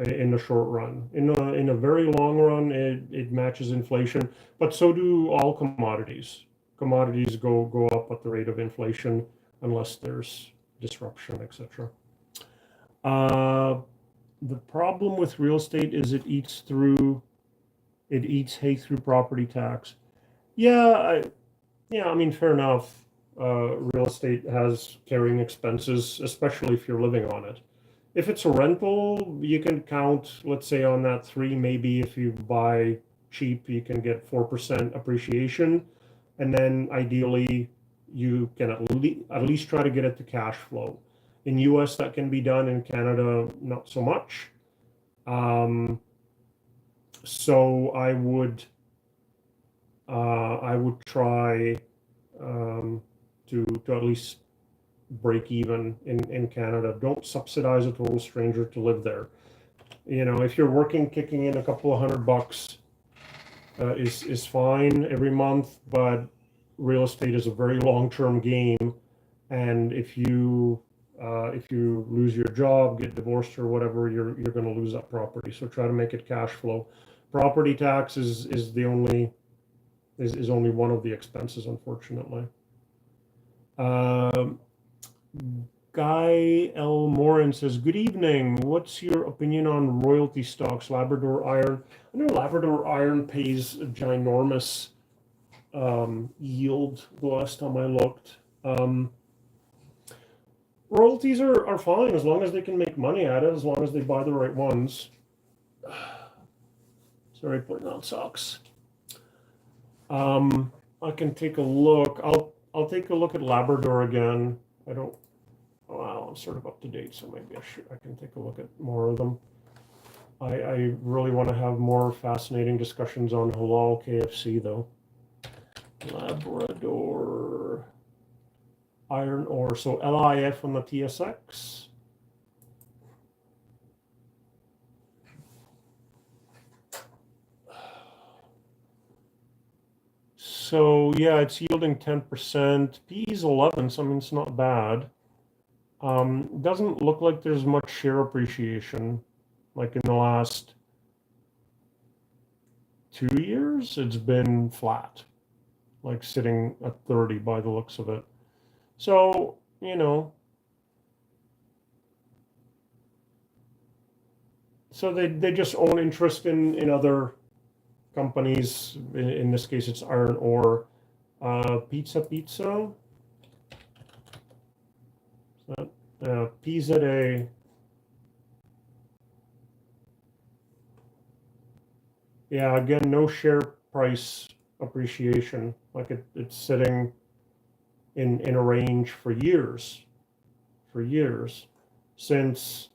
in the short run. In a very long run, it matches inflation, but so do all commodities. Commodities go up at the rate of inflation unless there's disruption, etc. The problem with real estate is it eats hay through property tax. Yeah, I mean, fair enough. Real estate has carrying expenses, especially if you're living on it. If it's a rental, you can count, let's say, on that three. Maybe if you buy cheap, you can get 4% appreciation. And then ideally, you can at least try to get it to cash flow. In US, that can be done. In Canada, not so much. So I would try to at least break even in Canada. Don't subsidize a total stranger to live there. If you're working, kicking in a couple of $100 is fine every month, but real estate is a very long-term game, and if you lose your job, get divorced or whatever, you're going to lose that property. So try to make it cash flow. Property tax is only one of the expenses, unfortunately. Guy L. Morin says, good evening. What's your opinion on royalty stocks, Labrador Iron? I know Labrador Iron pays a ginormous yield the last time I looked. Royalties are fine as long as they can make money at it, as long as they buy the right ones. Sorry, putting on socks. I can take a look. I'll take a look at Labrador again. Wow, I'm sort of up to date, so maybe I can take a look at more of them. I really want to have more fascinating discussions on halal KFC though. Labrador iron ore, so LIF on the TSX. So yeah, it's yielding 10%. PE is 11, so I mean it's not bad. Doesn't look like there's much share appreciation. Like in the last 2 years, it's been flat, like sitting at 30 by the looks of it. So, so they just own interest in other companies. In this case, it's iron ore. Pizza. PZA. Yeah, again, no share price appreciation. Like it's sitting in a range for years. Since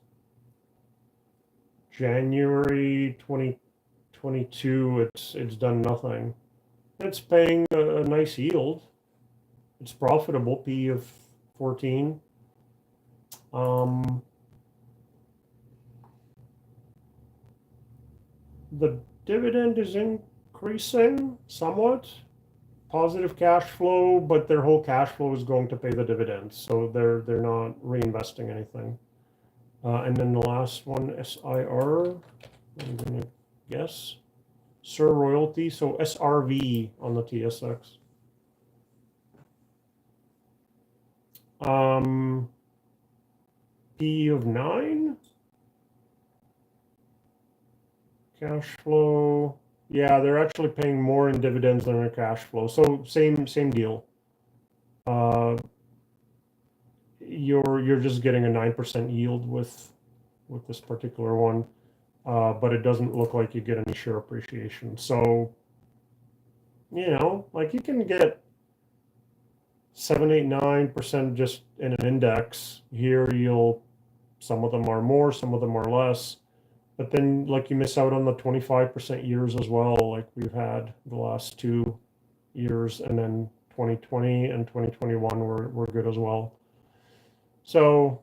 January 2022, it's done nothing. It's paying a nice yield. It's profitable, P of 14. The dividend is increasing somewhat. Positive cash flow, but their whole cash flow is going to pay the dividends, so they're not reinvesting anything. And then the last one, SIR, I'm gonna guess, Sir Royalty, so SRV on the TSX. P of 9. Cash flow. Yeah, they're actually paying more in dividends than their cash flow. So same deal. You're just getting a 9% yield with this particular one, but it doesn't look like you get any share appreciation. So, like you can get 7, 8, 9% just in an index. Here, some of them are more, some of them are less. But then, like, you miss out on the 25% years as well, like we've had the last 2 years, and then 2020 and 2021 were good as well. So,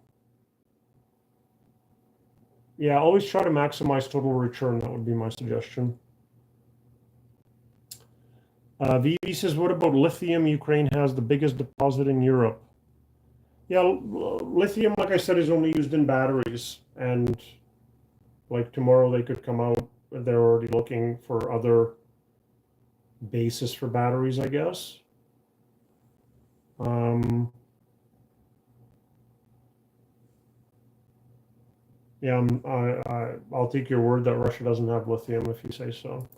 yeah, always try to maximize total return. That would be my suggestion. VV says, what about lithium? Ukraine has the biggest deposit in Europe. Yeah, lithium, like I said, is only used in batteries. And like tomorrow they could come out, they're already looking for other bases for batteries, I guess. Yeah, I'll take your word that Russia doesn't have lithium if you say so.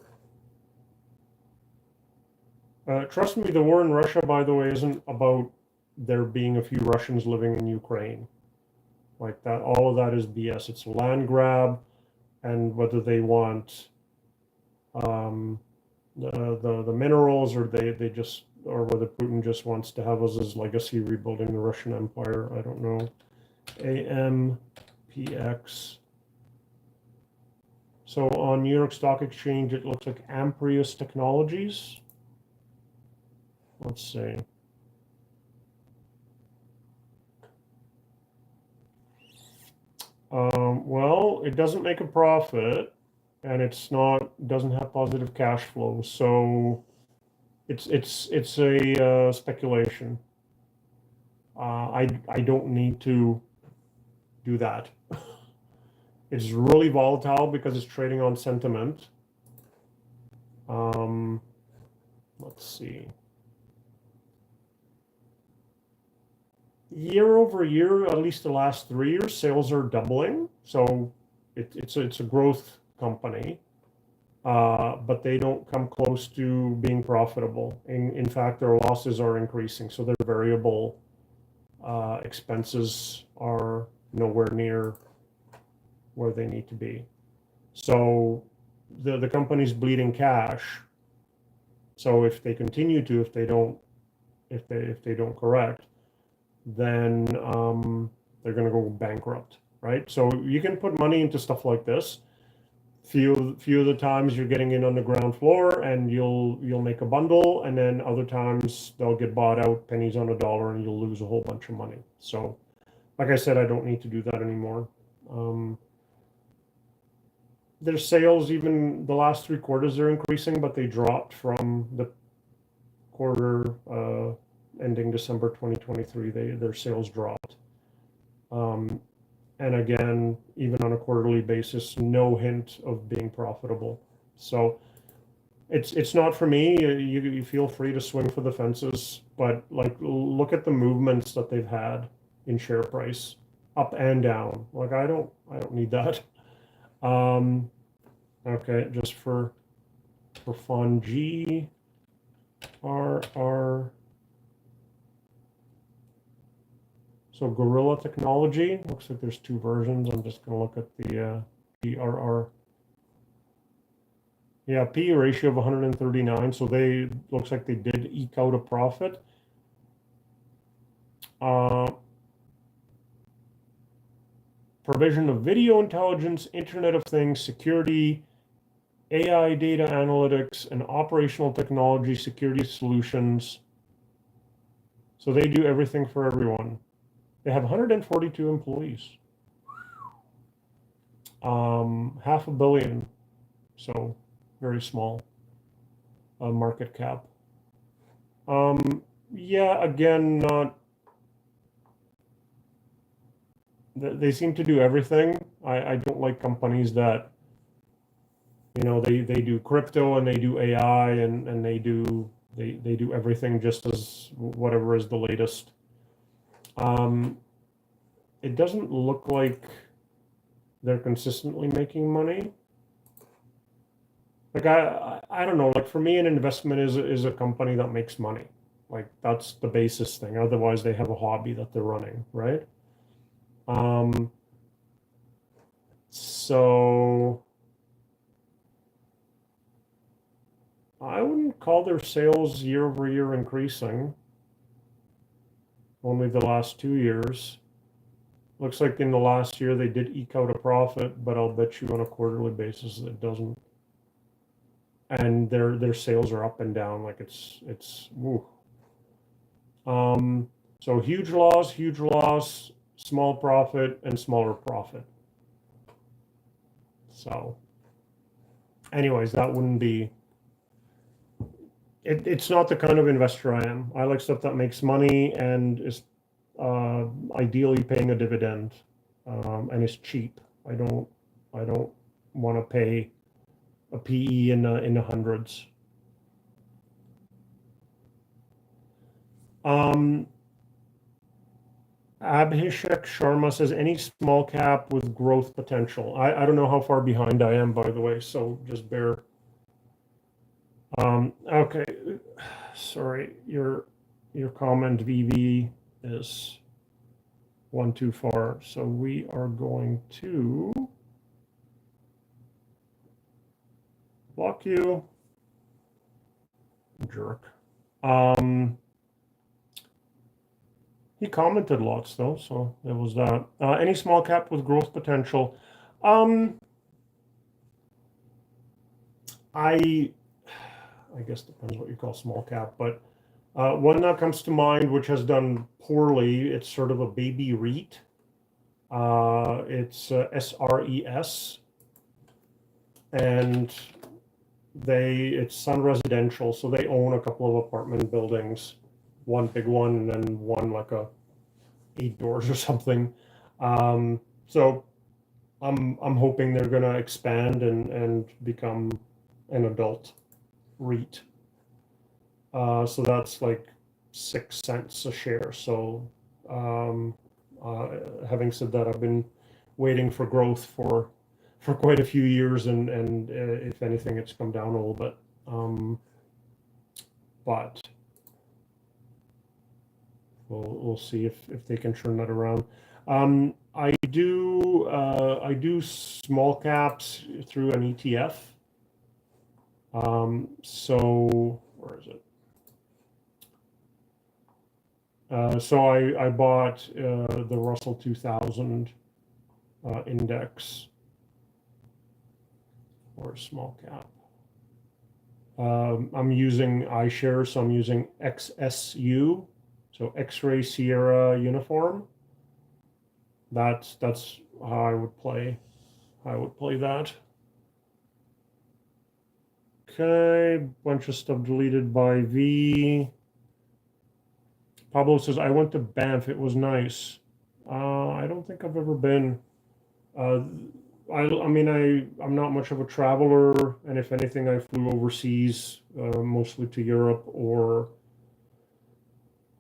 Trust me, the war in Russia, by the way, isn't about there being a few Russians living in Ukraine. Like that, all of that is BS. It's a land grab, and whether they want the minerals or they just, or whether Putin just wants to have us as legacy rebuilding the Russian Empire, I don't know. AMPX. So on New York Stock Exchange, it looks like Amprius Technologies. Let's see. Well, it doesn't make a profit, and doesn't have positive cash flow, so it's a speculation. I don't need to do that. It's really volatile because it's trading on sentiment. Let's see. Year over year, at least the last 3 years, sales are doubling. So it's a growth company, but they don't come close to being profitable. In fact, their losses are increasing. So their variable expenses are nowhere near where they need to be. So the company's bleeding cash. So if they continue to, if they don't correct, then they're going to go bankrupt, right? So you can put money into stuff like this. Few of the times you're getting in on the ground floor and you'll make a bundle, and then other times they'll get bought out pennies on a dollar and you'll lose a whole bunch of money. So like I said, I don't need to do that anymore. Their sales, even the last 3 quarters, are increasing, but they dropped from the quarter ending December 2023. Their sales dropped. And again, even on a quarterly basis, no hint of being profitable. So it's not for me. You feel free to swing for the fences, but like look at the movements that they've had in share price, up and down. Like I don't need that. Okay, just for fun, GRR. So Gorilla Technology, looks like there's 2 versions. I'm just going to look at the GRR. Yeah, PE ratio of 139. So looks like they did eke out a profit. Provision of video intelligence, Internet of Things, security, AI data analytics, and operational technology security solutions. So they do everything for everyone. They have 142 employees. $500 million. So very small market cap. Yeah, again, not. They seem to do everything. I don't like companies that, they do crypto and they do AI and they do everything just as whatever is the latest. It doesn't look like they're consistently making money. Like I don't know. Like for me, an investment is a company that makes money. Like that's the basis thing. Otherwise, they have a hobby that they're running, right? So I wouldn't call their sales year over year increasing. Only the last 2 years. Looks like in the last year they did eke out a profit, but I'll bet you on a quarterly basis it doesn't. And their sales are up and down, like it's woo. So huge loss, small profit, and smaller profit. So anyways, that wouldn't be It's not the kind of investor I am. I like stuff that makes money and is ideally paying a dividend, and is cheap. I don't want to pay a PE in the hundreds. Abhishek Sharma says any small cap with growth potential. I don't know how far behind I am, by the way, so just bear. Okay, sorry, your comment VV is one too far, so we are going to block you, jerk. He commented lots though, so there was that. Any small cap with growth potential? I guess depends what you call small cap, but one that comes to mind which has done poorly, it's sort of a baby REIT. It's SRES, and it's Sun Residential, so they own a couple of apartment buildings, one big one and then one like a 8 doors or something. So I'm hoping they're gonna expand and become an adult REIT. So that's like 6 cents a share. So having said that, I've been waiting for growth for quite a few years, and if anything, it's come down a little bit. But we'll see if they can turn that around. I do small caps through an ETF. So where is it? So I bought the Russell 2000 index or small cap. I'm using iShares, so I'm using XSU, so X-Ray Sierra Uniform. That's how I would play. That. Okay, bunch of stuff deleted by V. Pablo says, I went to Banff. It was nice. I don't think I've ever been. I mean, I'm not much of a traveler, and if anything, I flew overseas, mostly to Europe, or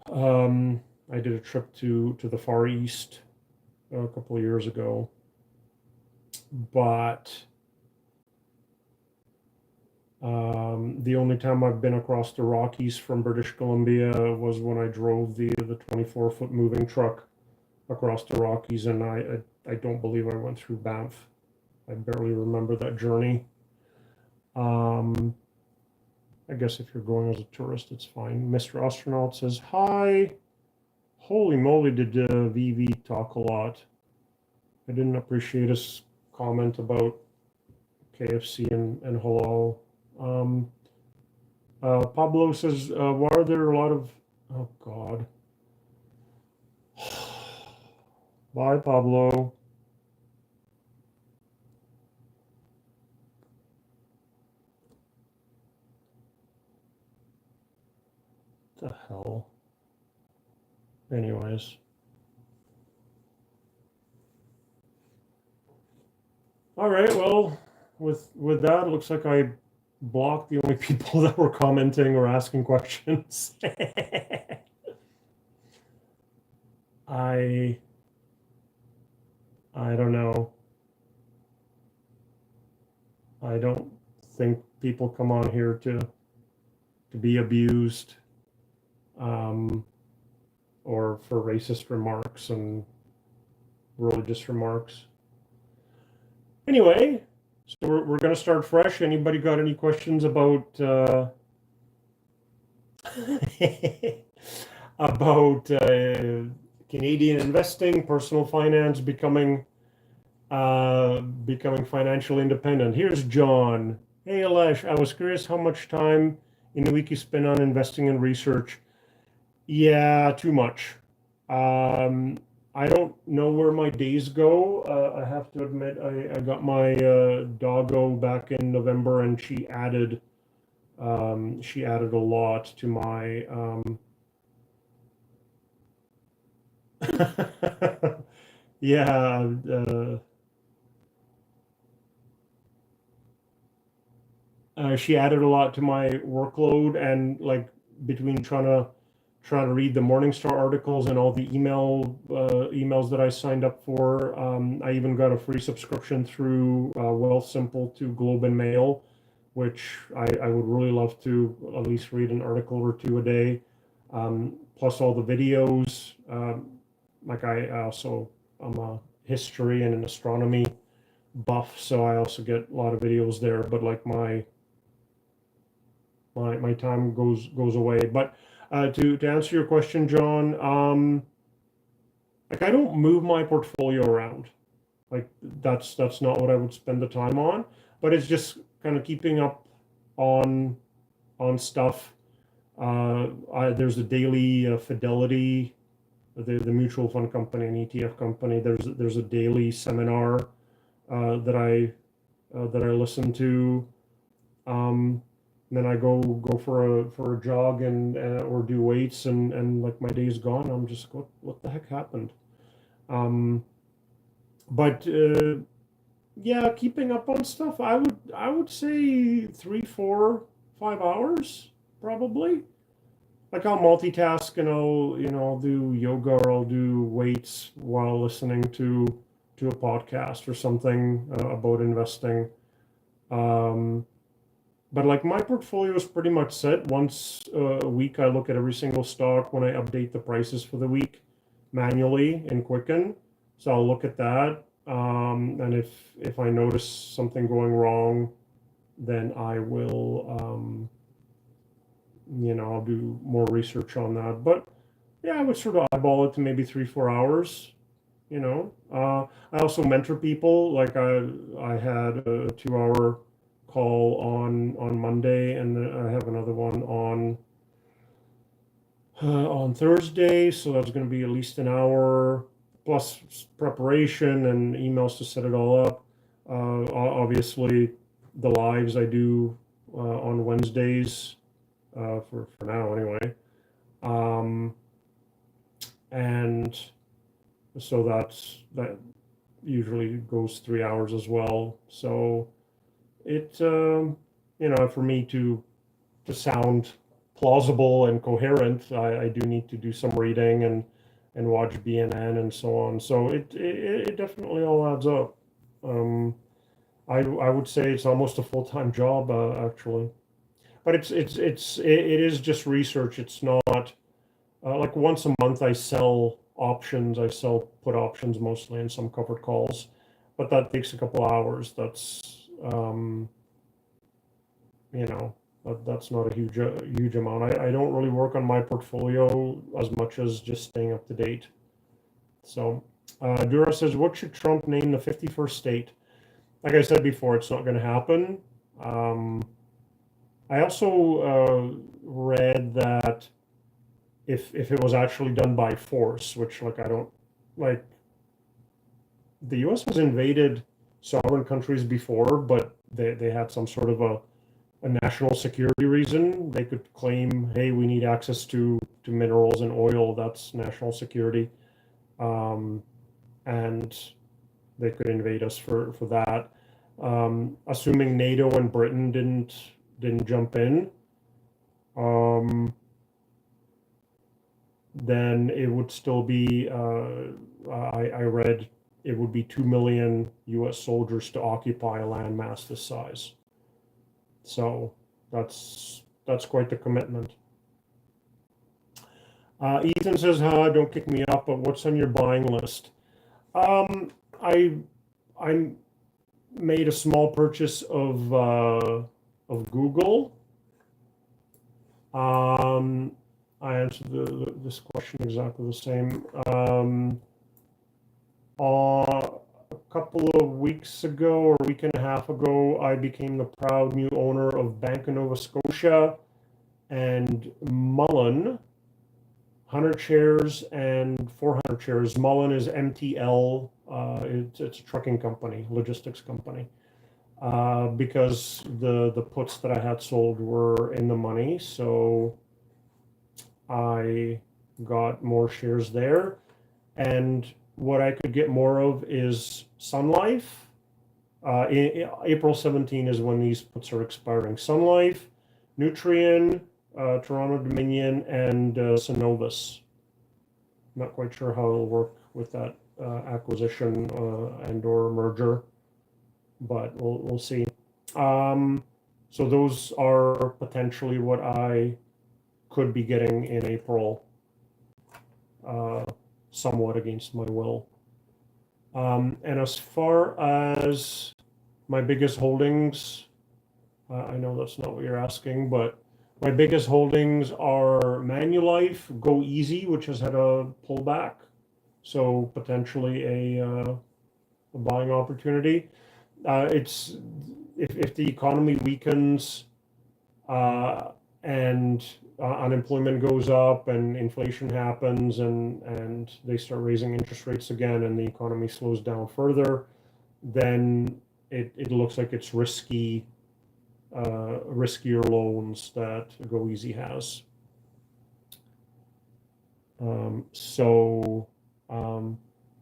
I did a trip to the Far East a couple of years ago. But the only time I've been across the Rockies from British Columbia was when I drove the 24-foot moving truck across the Rockies, and I don't believe I went through Banff. I barely remember that journey. I guess if you're going as a tourist, it's fine. Mr. Astronaut says, hi. Holy moly, did VV talk a lot. I didn't appreciate his comment about KFC and halal. Pablo says, why are there a lot of... Oh, God. Bye, Pablo. What the hell? Anyways. All right, well, with that, it looks like I blocked the only people that were commenting or asking questions. I don't know. I don't think people come on here to be abused, or for racist remarks and religious remarks. Anyway, so we're going to start fresh. Anybody got any questions about about Canadian investing, personal finance, becoming financially independent? Here's John. Hey, Alesh, I was curious how much time in a week you spend on investing and research. Yeah, too much. I don't know where my days go. I have to admit, I got my doggo back in November, and she added She added a lot to my yeah, she added a lot to my workload, and like between trying to read the Morningstar articles and all the emails that I signed up for. I even got a free subscription through Wealthsimple to Globe and Mail, which I would really love to at least read an article or two a day. Plus all the videos. Like I'm a history and an astronomy buff, so I also get a lot of videos there. But like my time goes away. But to answer your question, John, like I don't move my portfolio around. Like that's not what I would spend the time on. But it's just kind of keeping up on stuff. There's a daily Fidelity, the mutual fund company, an ETF company. There's a daily seminar that I listen to. Then I go for a jog and or do weights, and like my day's gone. I'm just like, what the heck happened? Um, but yeah, keeping up on stuff. I would say 3, 4, 5 hours probably. Like I'll multitask and I'll do yoga or I'll do weights while listening to a podcast or something about investing. Um, But like my portfolio is pretty much set. Once a week, I look at every single stock when I update the prices for the week manually in Quicken. So I'll look at that. And if I notice something going wrong, then I will, I'll do more research on that. But yeah, I would sort of eyeball it to maybe 3, 4 hours. I also mentor people. Like I had a 2 hour call on Monday, and I have another one on Thursday. So that's going to be at least an hour plus preparation and emails to set it all up. Obviously, the lives I do on Wednesdays for now anyway, um, and so that usually goes 3 hours as well. So it for me to sound plausible and coherent, I do need to do some reading and watch BNN and so on. So it definitely all adds up. Um, I would say it's almost a full-time job actually, but it is just research. It's not like once a month I sell options. I sell put options mostly and some covered calls, but that takes a couple hours. That's you know that's not a huge amount. I don't really work on my portfolio as much as just staying up to date. So Dura says, what should Trump name the 51st state? Like I said before, it's not going to happen. I also read that if it was actually done by force, which like I don't like, the US has invaded sovereign countries before, but they had some sort of a national security reason. They could claim, hey, we need access to minerals and oil. That's national security. And they could invade us for that. Assuming NATO and Britain didn't jump in, then it would still be, I read, it would be 2 million US soldiers to occupy a landmass this size. So that's quite the commitment. Ethan says, don't kick me up, but what's on your buying list? I made a small purchase of Google. I answered this question exactly the same. A couple of weeks ago or a week and a half ago, I became the proud new owner of Bank of Nova Scotia and Mullen, 100 shares and 400 shares. Mullen is MTL. It's a trucking company, logistics company. because the puts that I had sold were in the money, so I got more shares there. And what I could get more of is Sun Life. April 17 is when these puts are expiring. Sun Life, Nutrien, Toronto Dominion, and Synovus. Not quite sure how it'll work with that acquisition and or merger, but we'll see. So those are potentially what I could be getting in April, somewhat against my will. And as far as my biggest holdings, I know that's not what you're asking, but my biggest holdings are Manulife, Go Easy, which has had a pullback, so potentially a buying opportunity. It's if the economy weakens and unemployment goes up and inflation happens and they start raising interest rates again and the economy slows down further, then it looks like it's riskier loans that Go Easy has. So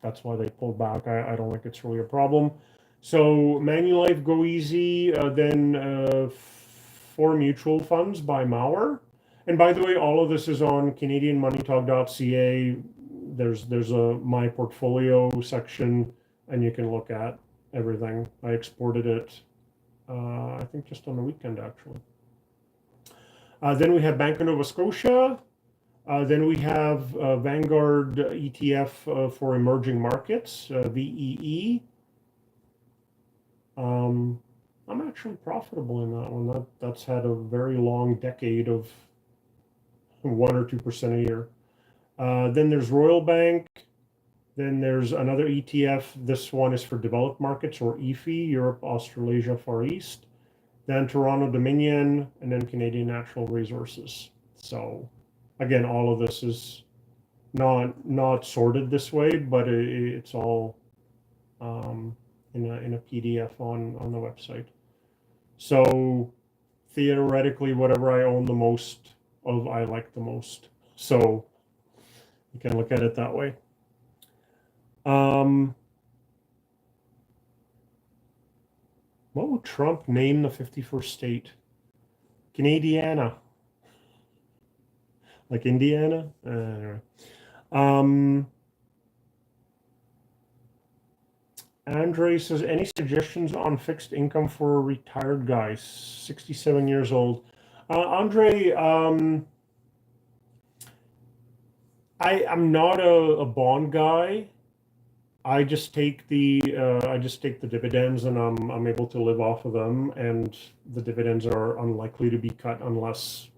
that's why they pulled back. I don't think it's really a problem. So Manulife, Go Easy, then 4 mutual funds by Mauer. And by the way, all of this is on CanadianMoneyTalk.ca. There's a My Portfolio section, and you can look at everything. I exported it, I think just on the weekend, actually. Then we have Bank of Nova Scotia. Then we have Vanguard ETF for emerging markets, VEE. I'm actually profitable in that one. That's had a very long decade of 1 or 2% a year. Then there's Royal Bank. Then there's another ETF. This one is for developed markets, or EFI, Europe, Australasia, Far East. Then Toronto Dominion, and then Canadian Natural Resources. So again, all of this is not sorted this way, but it's all in a PDF on the website. So theoretically, whatever I own the most of, I like the most. So you can look at it that way. What would Trump name the 51st state? Canadiana. Like Indiana? Anyway. Andre says, any suggestions on fixed income for a retired guy, 67 years old? Andre, I'm not a bond guy. I just take the dividends, and I'm able to live off of them, and the dividends are unlikely to be cut unless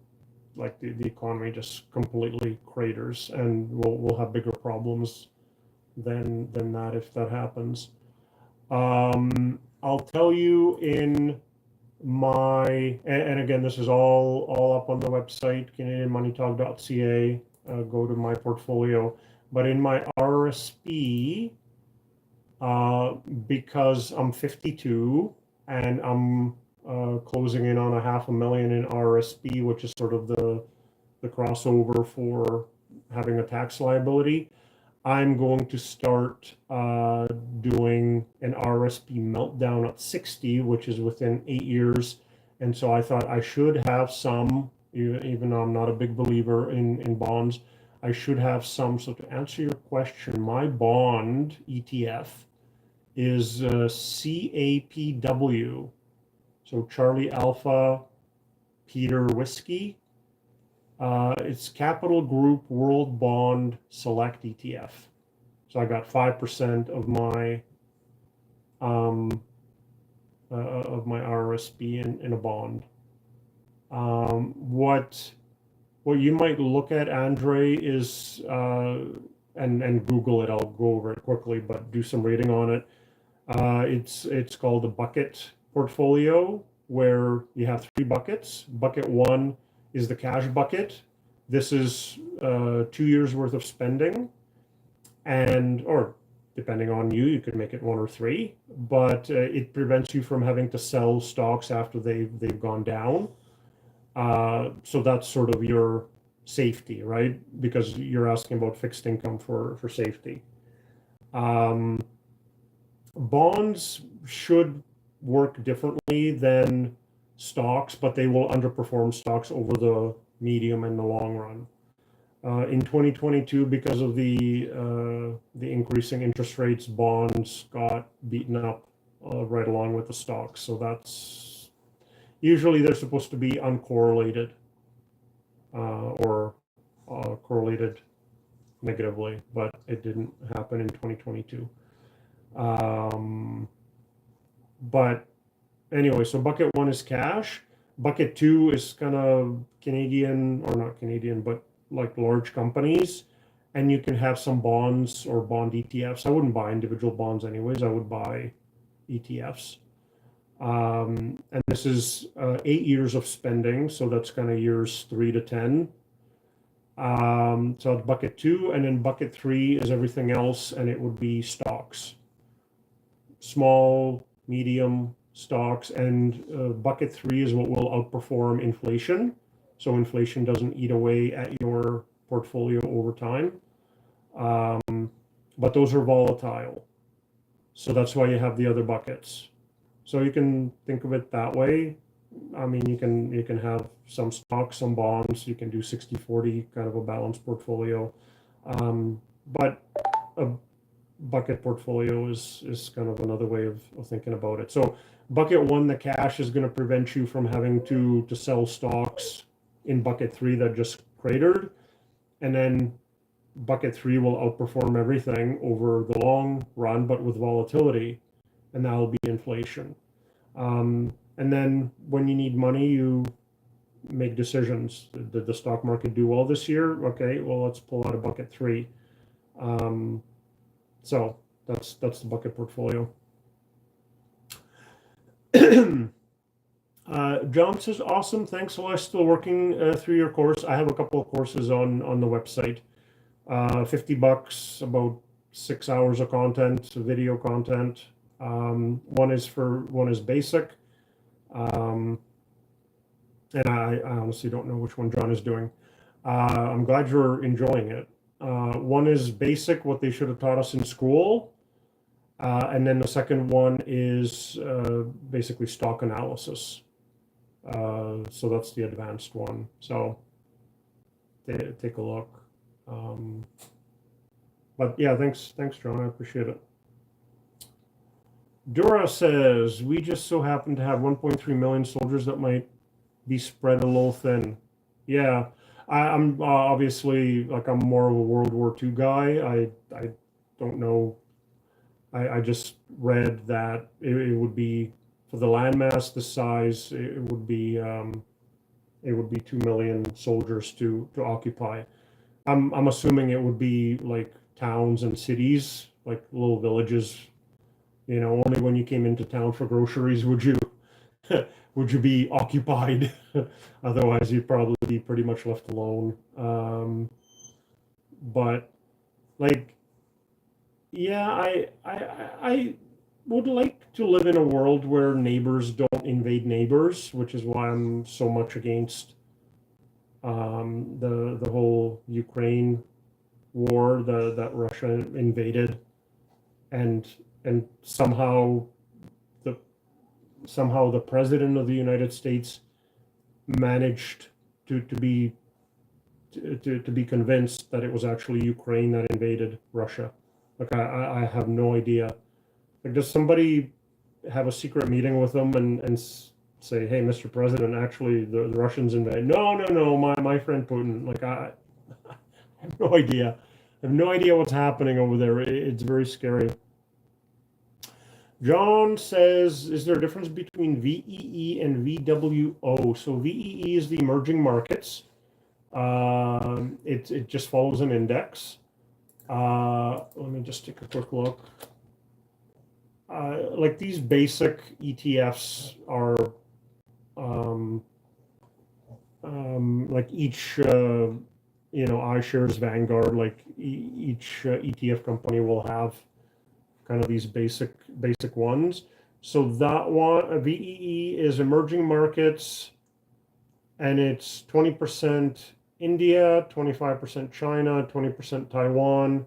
like the economy just completely craters, and we'll have bigger problems than that if that happens. I'll tell you in my, and again, this is all up on the website, CanadianMoneyTalk.ca. Go to my portfolio, but in my RSP, because I'm 52 and I'm closing in on $500,000 in RSP, which is sort of the crossover for having a tax liability, I'm going to start doing an RSP meltdown at 60, which is within 8 years. And so I thought I should have some, even though I'm not a big believer in bonds, I should have some. So to answer your question, my bond ETF is CAPW. So Charlie Alpha, Peter Whiskey. It's Capital Group World Bond Select ETF. So I got 5% of my RSP in a bond. What you might look at, Andre, is and Google it. I'll go over it quickly, but do some reading on it. It's called a bucket portfolio, where you have 3 buckets. Bucket 1 is the cash bucket. This is 2 years worth of spending, or depending on you, you could make it 1 or 3, but it prevents you from having to sell stocks after they've gone down. So that's sort of your safety, right? Because you're asking about fixed income for safety. Bonds should work differently than stocks, but they will underperform stocks over the medium and the long run. In 2022, because of the increasing interest rates, bonds got beaten up right along with the stocks. So that's usually they're supposed to be uncorrelated or correlated negatively, but it didn't happen in 2022. But anyway, so bucket 1 is cash. Bucket 2 is kind of Canadian, or not Canadian, but like large companies. And you can have some bonds or bond ETFs. I wouldn't buy individual bonds anyways. I would buy ETFs. And this is 8 years of spending. So that's kind of years 3 to 10. So it's bucket 2. And then bucket 3 is everything else. And it would be stocks. Small, medium stocks, and bucket 3 is what will outperform inflation. So inflation doesn't eat away at your portfolio over time. But those are volatile. So that's why you have the other buckets. So you can think of it that way. I mean, you can have some stocks, some bonds. You can do 60-40, kind of a balanced portfolio. But a bucket portfolio is kind of another way of thinking about it. So bucket 1, the cash, is going to prevent you from having to sell stocks in bucket 3 that just cratered. And then bucket 3 will outperform everything over the long run, but with volatility, and that'll be inflation. And then when you need money, you make decisions. Did the stock market do well this year? Okay, well, let's pull out a bucket 3. So that's the bucket portfolio. John says, awesome, thanks. Well, I'm still working through your course. I have a couple of courses on the website. $50, about 6 hours of content, video content. One is basic. And I honestly don't know which one John is doing. I'm glad you're enjoying it. One is basic, what they should have taught us in school. And then the second one is basically stock analysis. So that's the advanced one. So take a look. But yeah, thanks, John. I appreciate it. Dura says, we just so happen to have 1.3 million soldiers that might be spread a little thin. Yeah, I'm obviously, like, I'm more of a World War II guy. I don't know. I just read that it would be, for the landmass this size, it would be 2 million soldiers to occupy. I'm assuming it would be like towns and cities, like little villages. You know, only when you came into town for groceries would you be occupied. Otherwise, you'd probably be pretty much left alone. But like, yeah, I would like to live in a world where neighbors don't invade neighbors, which is why I'm so much against the whole Ukraine war that Russia invaded, and somehow the president of the United States managed to be convinced that it was actually Ukraine that invaded Russia. Like, I have no idea. Like, does somebody have a secret meeting with them and say, hey, Mr. President, actually the Russians invaded? No, my friend Putin. Like, I have no idea. I have no idea what's happening over there. It's very scary. John says, is there a difference between VEE and VWO? So VEE is the emerging markets. It just follows an index. Let me just take a quick look. Like, these basic ETFs are like each iShares Vanguard, like each ETF company will have kind of these basic ones. So that one, VEE is emerging markets, and it's 20% India, 25% China, 20% Taiwan.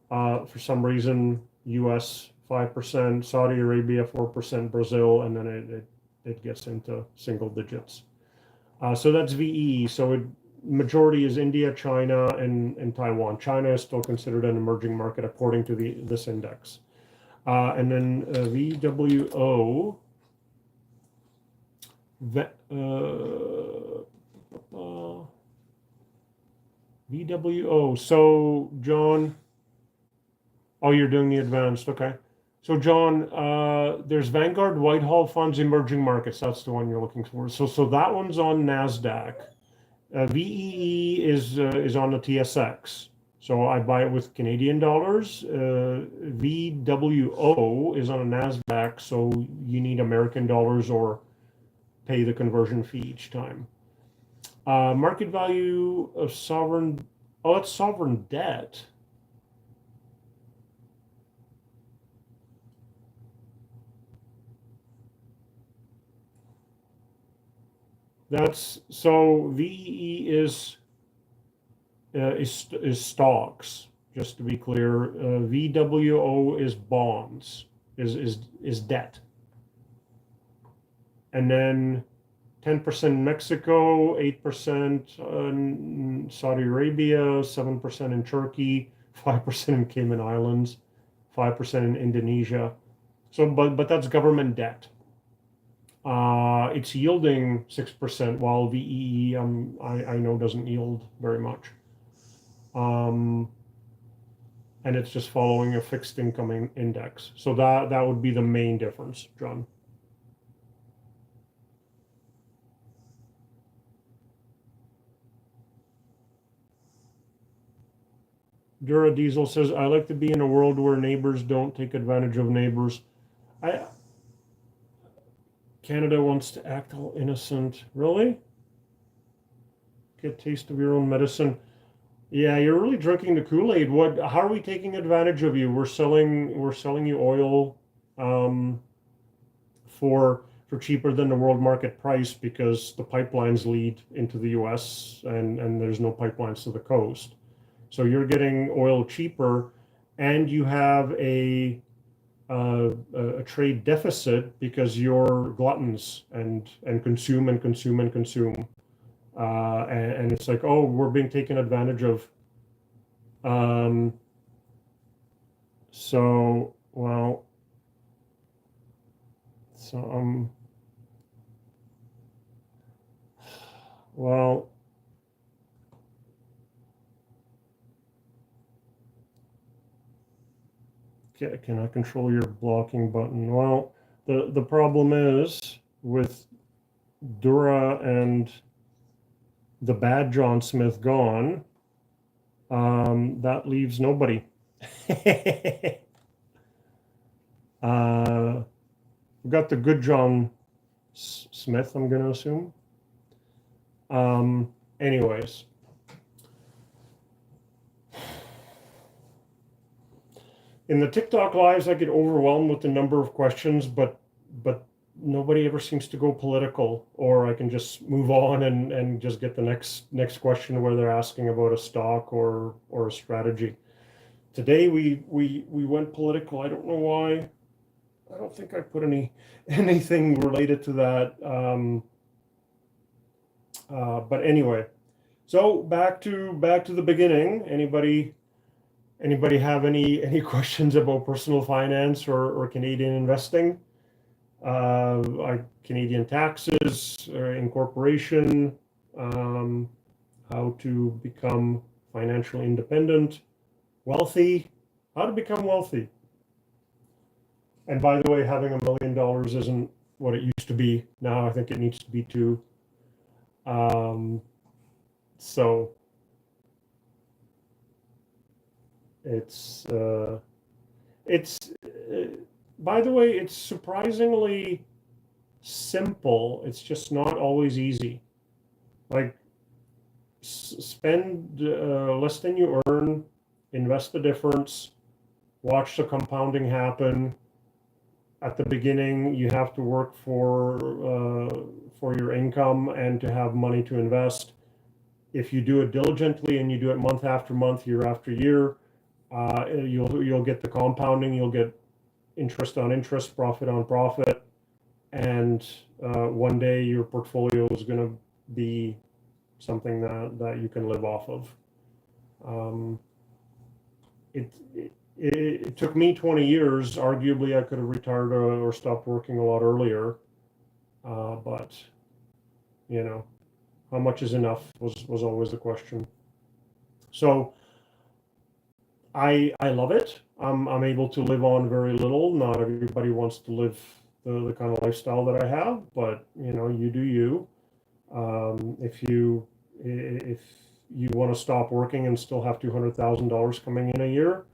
For some reason, US 5%, Saudi Arabia 4%, Brazil, and then it gets into single digits. So that's VEE. So majority is India, China, and Taiwan. China is still considered an emerging market according to this index. And then VWO. VWO. So John, oh, you're doing the advanced. Okay. So John, there's Vanguard Whitehall Funds Emerging Markets. That's the one you're looking for. So that one's on NASDAQ. VEE is on the TSX. So I buy it with Canadian dollars. VWO is on a NASDAQ, so you need American dollars or pay the conversion fee each time. Market value of sovereign, oh, it's sovereign debt. That's so VEE is stocks, just to be clear. VWO is bonds, is debt. And then 10% Mexico, 8% in Saudi Arabia, 7% in Turkey, 5% in Cayman Islands, 5% in Indonesia. So, but that's government debt. It's yielding 6%, while VEE, I know, doesn't yield very much. And it's just following a fixed income index. So that would be the main difference, John. Dura Diesel says, I like to be in a world where neighbors don't take advantage of neighbors. Canada wants to act all innocent. Really? Get a taste of your own medicine. Yeah, you're really drinking the Kool-Aid. How are we taking advantage of you? We're selling you oil for cheaper than the world market price because the pipelines lead into the US and there's no pipelines to the coast. So you're getting oil cheaper, and you have a trade deficit because you're gluttons and consume and consume and consume. And it's like, oh, we're being taken advantage of. So, well, so well, can I control your blocking button? Well, the problem is with Dura and the bad John Smith gone, that leaves nobody. We've got the good John Smith, I'm going to assume. Anyways. In the TikTok lives, I get overwhelmed with the number of questions, but nobody ever seems to go political, or I can just move on and just get the next question where they're asking about a stock or a strategy. Today we went political. I don't know why. I don't think I put anything related to that. But anyway, so back to the beginning. Anybody have any questions about personal finance or Canadian investing? Canadian taxes, incorporation, how to become financially independent, wealthy, how to become wealthy. And by the way, having $1 million isn't what it used to be. Now I think it needs to be $2. So it's by the way, it's surprisingly simple. It's just not always easy. Like, spend less than you earn, invest the difference, watch the compounding happen. At the beginning, you have to work for your income and to have money to invest. If you do it diligently and you do it month after month, year after year, you'll get the compounding. You'll get interest on interest, profit on profit, and one day your portfolio is going to be something that you can live off of. It took me 20 years. Arguably, I could have retired or stopped working a lot earlier. But, you know, how much is enough was always the question. So I love it. I'm able to live on very little. Not everybody wants to live the kind of lifestyle that I have, but, you know, you do you. If you want to stop working and still have $200,000 coming in a year,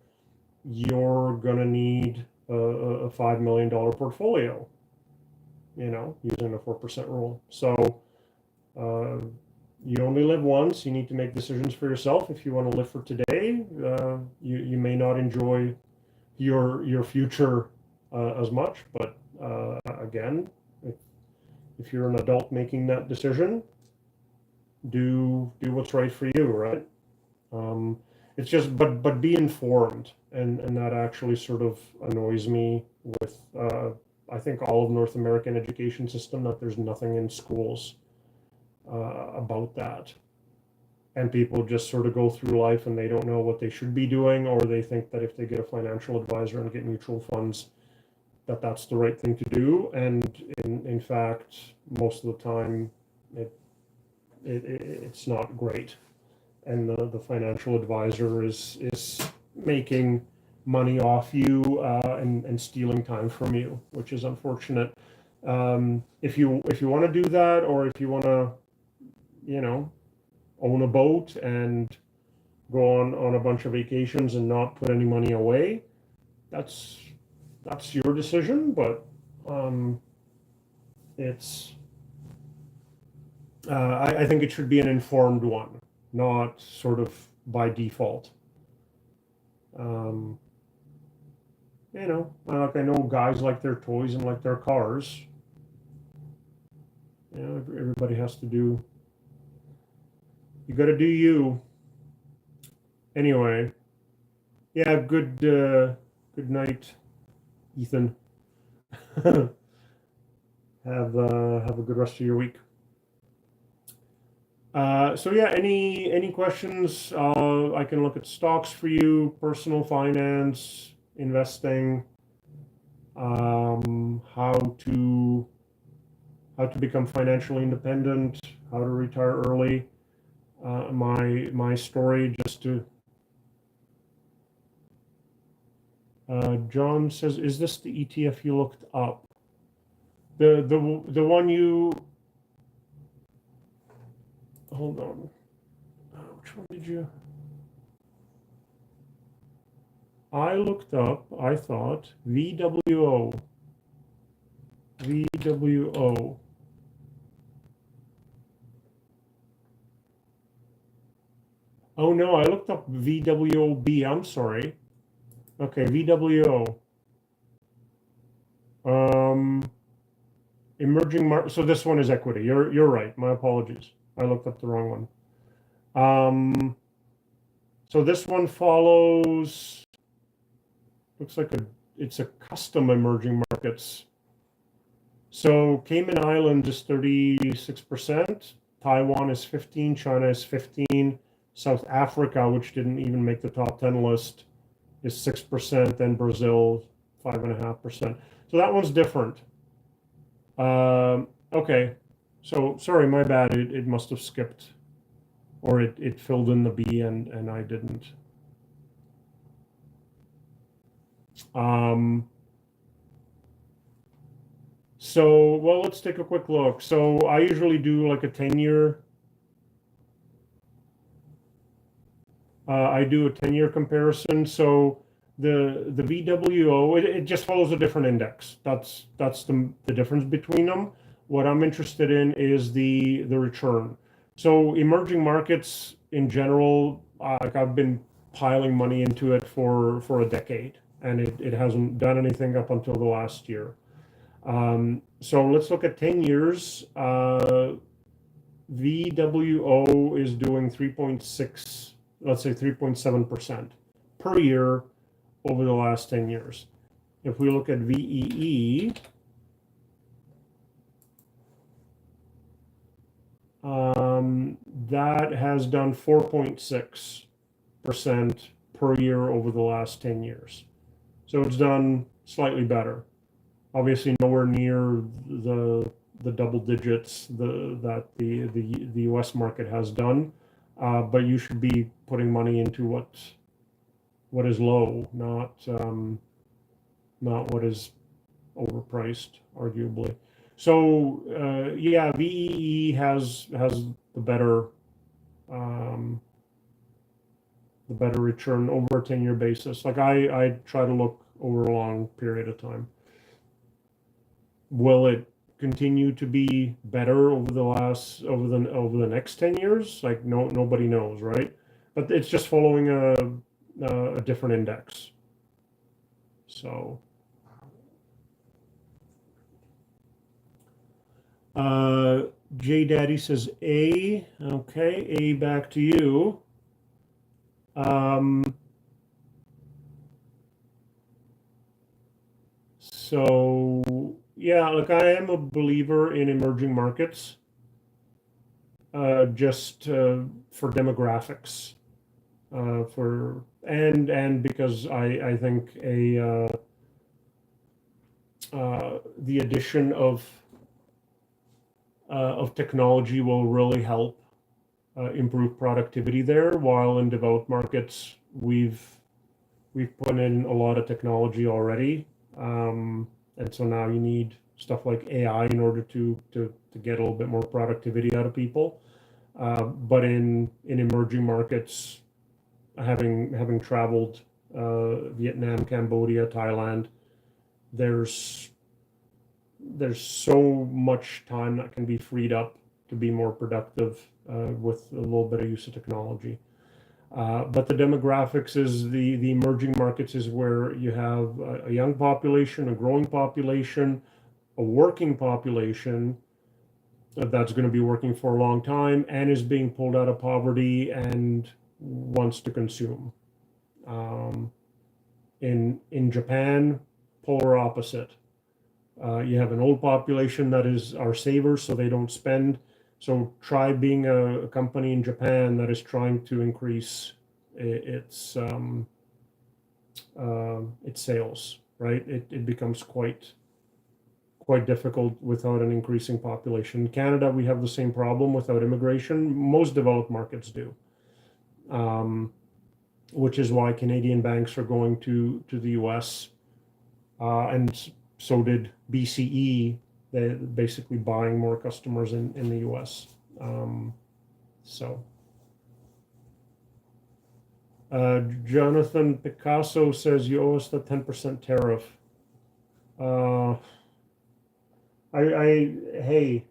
you're going to need a $5 million portfolio, you know, using the 4% rule. So you only live once. You need to make decisions for yourself. If you want to live for today, you may not enjoy your future as much. But again, if you're an adult making that decision, do what's right for you, right? It's just, but be informed, and that actually sort of annoys me with I think all of North American education system, that there's nothing in schools about that, and people just sort of go through life and they don't know what they should be doing, or they think that if they get a financial advisor and get mutual funds, that's the right thing to do, and in fact, most of the time, it's not great. And the financial advisor is making money off you and stealing time from you, which is unfortunate. If you want to do that, or if you want to, you know, own a boat and go on a bunch of vacations and not put any money away, that's your decision. But it's I think it should be an informed one, not sort of by default. You know, like I know guys like their toys and like their cars. You know, everybody has to do. You got to do you. Anyway, yeah. Good night, Ethan. Have a good rest of your week. So yeah, any questions? I can look at stocks for you, personal finance, investing, how to become financially independent, how to retire early. My story, just to John says, is this the ETF you looked up? The one you. Hold on. Which one did you? I looked up, I thought, VWO. VWO. Oh no, I looked up VWOB. I'm sorry. Okay, VWO. Emerging market. So this one is equity. You're right. My apologies. I looked up the wrong one. So this one follows, looks like it's a custom emerging markets. So Cayman Island is 36%, Taiwan is 15%, China is 15%, South Africa, which didn't even make the top 10 list, is 6%, and Brazil 5.5%. So that one's different. Okay. So sorry, my bad. It must have skipped, or it filled in the B and I didn't. So well, let's take a quick look. So I usually do like a 10-year. I do a 10-year comparison. So the VWO, it just follows a different index. That's the difference between them. What I'm interested in is the return. So emerging markets in general, like I've been piling money into it for a decade. and it hasn't done anything up until the last year. So let's look at 10 years. VWO is doing 3.6, let's say 3.7% per year over the last 10 years. If we look at VEE, that has done 4.6% per year over the last 10 years. So it's done slightly better. Obviously nowhere near the double digits that the US market has done, but you should be putting money into what is low, not what is overpriced, arguably. So yeah, VEE has the better return over a 10-year basis. Like I try to look over a long period of time. Will it continue to be better over the next 10 years? Like nobody knows, right? But it's just following a different index. So J Daddy says A. Okay, A, back to you. So yeah, look, I am a believer in emerging markets, just for demographics, and because I think the addition of technology will really help improve productivity there. While in developed markets, we've put in a lot of technology already. And so now you need stuff like AI in order to get a little bit more productivity out of people. But in emerging markets, having traveled Vietnam, Cambodia, Thailand, there's so much time that can be freed up to be more productive with a little bit of use of technology. But the demographics is the emerging markets is where you have a young population, a growing population, a working population that's going to be working for a long time and is being pulled out of poverty and wants to consume. In Japan, polar opposite. You have an old population that are savers, so they don't spend. So try being a company in Japan that is trying to increase its sales, right? It becomes quite difficult without an increasing population. In Canada, we have the same problem without immigration. Most developed markets do, which is why Canadian banks are going to the US, and so did BCE. They're basically buying more customers in the US. Jonathan Picasso says you owe us the 10% tariff. Hey,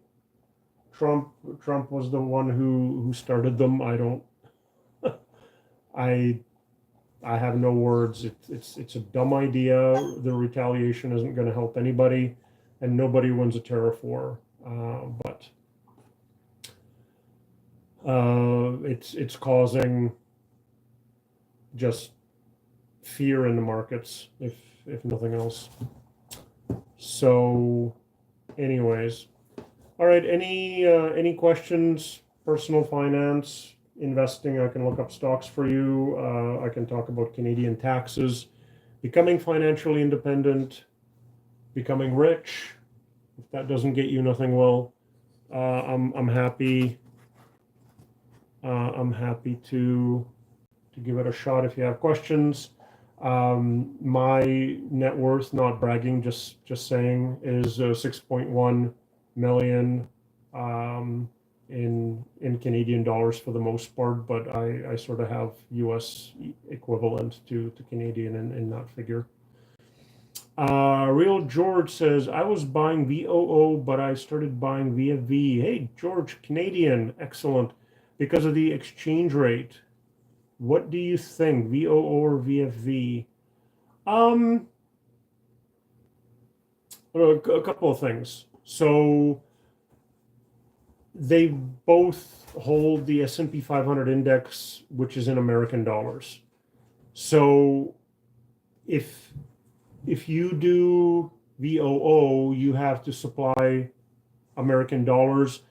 Trump was the one who started them. I have no words. It's a dumb idea. The retaliation isn't going to help anybody, and nobody wins a tariff war. But it's causing just fear in the markets, if nothing else. So, anyways, all right. Any questions? Personal finance, investing. I can look up stocks for you. I can talk about Canadian taxes, becoming financially independent, becoming rich. If that doesn't get you, nothing will. I'm happy. I'm happy to give it a shot if you have questions. My net worth, not bragging, just saying, is 6.1 million in Canadian dollars for the most part, but I sort of have US equivalent to Canadian in that figure. Real George says, I was buying VOO, but I started buying VFV. Hey, George, Canadian, excellent. Because of the exchange rate, what do you think, VOO or VFV? Um, a couple of things. So they both hold the S&P 500 index, which is in American dollars. So if you do VOO, you have to supply American dollars,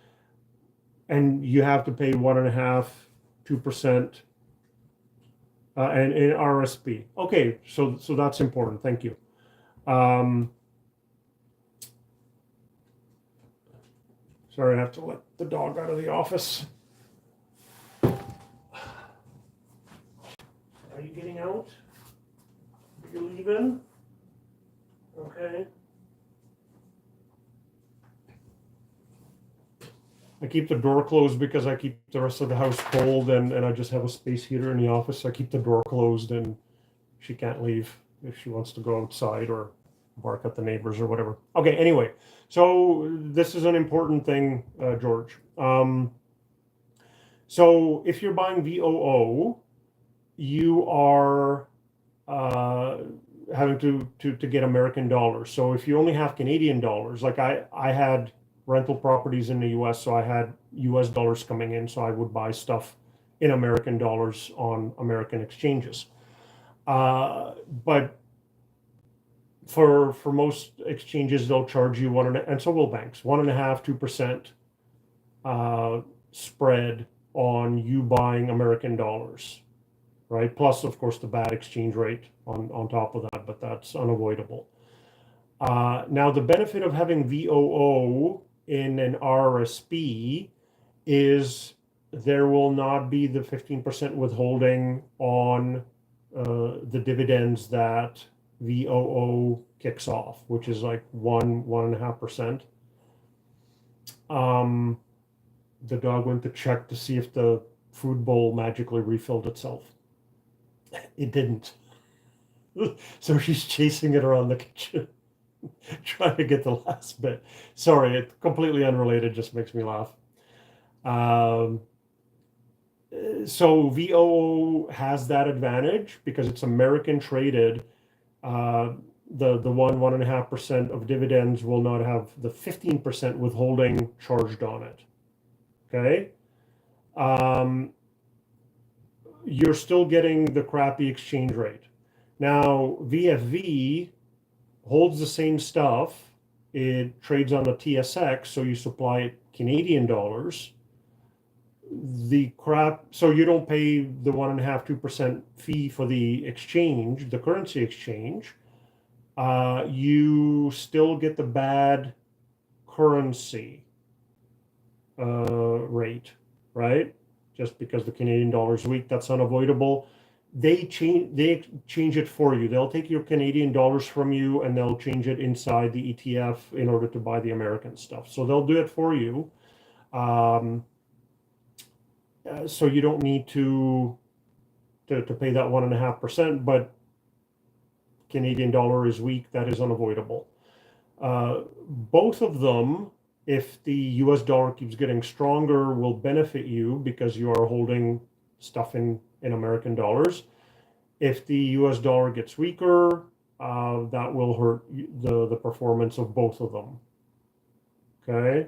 and you have to pay 1.5–2%, and in RSP. Okay, so that's important. Thank you. Sorry, I have to let the dog out of the office. Are you getting out? Are you leaving? Okay. I keep the door closed because I keep the rest of the house cold, and I just have a space heater in the office. So I keep the door closed, and she can't leave if she wants to go outside or bark at the neighbors or whatever. Okay, anyway, so this is an important thing, George. So if you're buying VOO, you are having to get American dollars. So if you only have Canadian dollars, like I had rental properties in the US, so I had US dollars coming in, so I would buy stuff in American dollars on American exchanges. But for most exchanges, they'll charge you and so will banks, 1.5–2% spread on you buying American dollars, right? Plus, of course, the bad exchange rate on top of that, but that's unavoidable. Now, the benefit of having VOO in an RSP is there will not be the 15% withholding on the dividends that VOO kicks off, which is like 1–1.5%. The dog went to check to see if the food bowl magically refilled itself. It didn't. So she's chasing it around the kitchen, trying to get the last bit. Sorry, it's completely unrelated, just makes me laugh. So VOO has that advantage because it's American traded. The 1–1.5% of dividends will not have the 15% withholding charged on it. Okay. You're still getting the crappy exchange rate. Now, VFV holds the same stuff. It trades on the TSX, so you supply it Canadian dollars. So you don't pay the 1.5–2% fee for the exchange, the currency exchange. You still get the bad currency rate, right? Just because the Canadian dollar is weak, that's unavoidable. They change it for you. They'll take your Canadian dollars from you and they'll change it inside the ETF in order to buy the American stuff. So they'll do it for you. So you don't need to pay that 1.5%, but Canadian dollar is weak, that is unavoidable. Both of them, if the US dollar keeps getting stronger, will benefit you because you are holding stuff in American dollars. If the US dollar gets weaker, that will hurt the performance of both of them. Okay.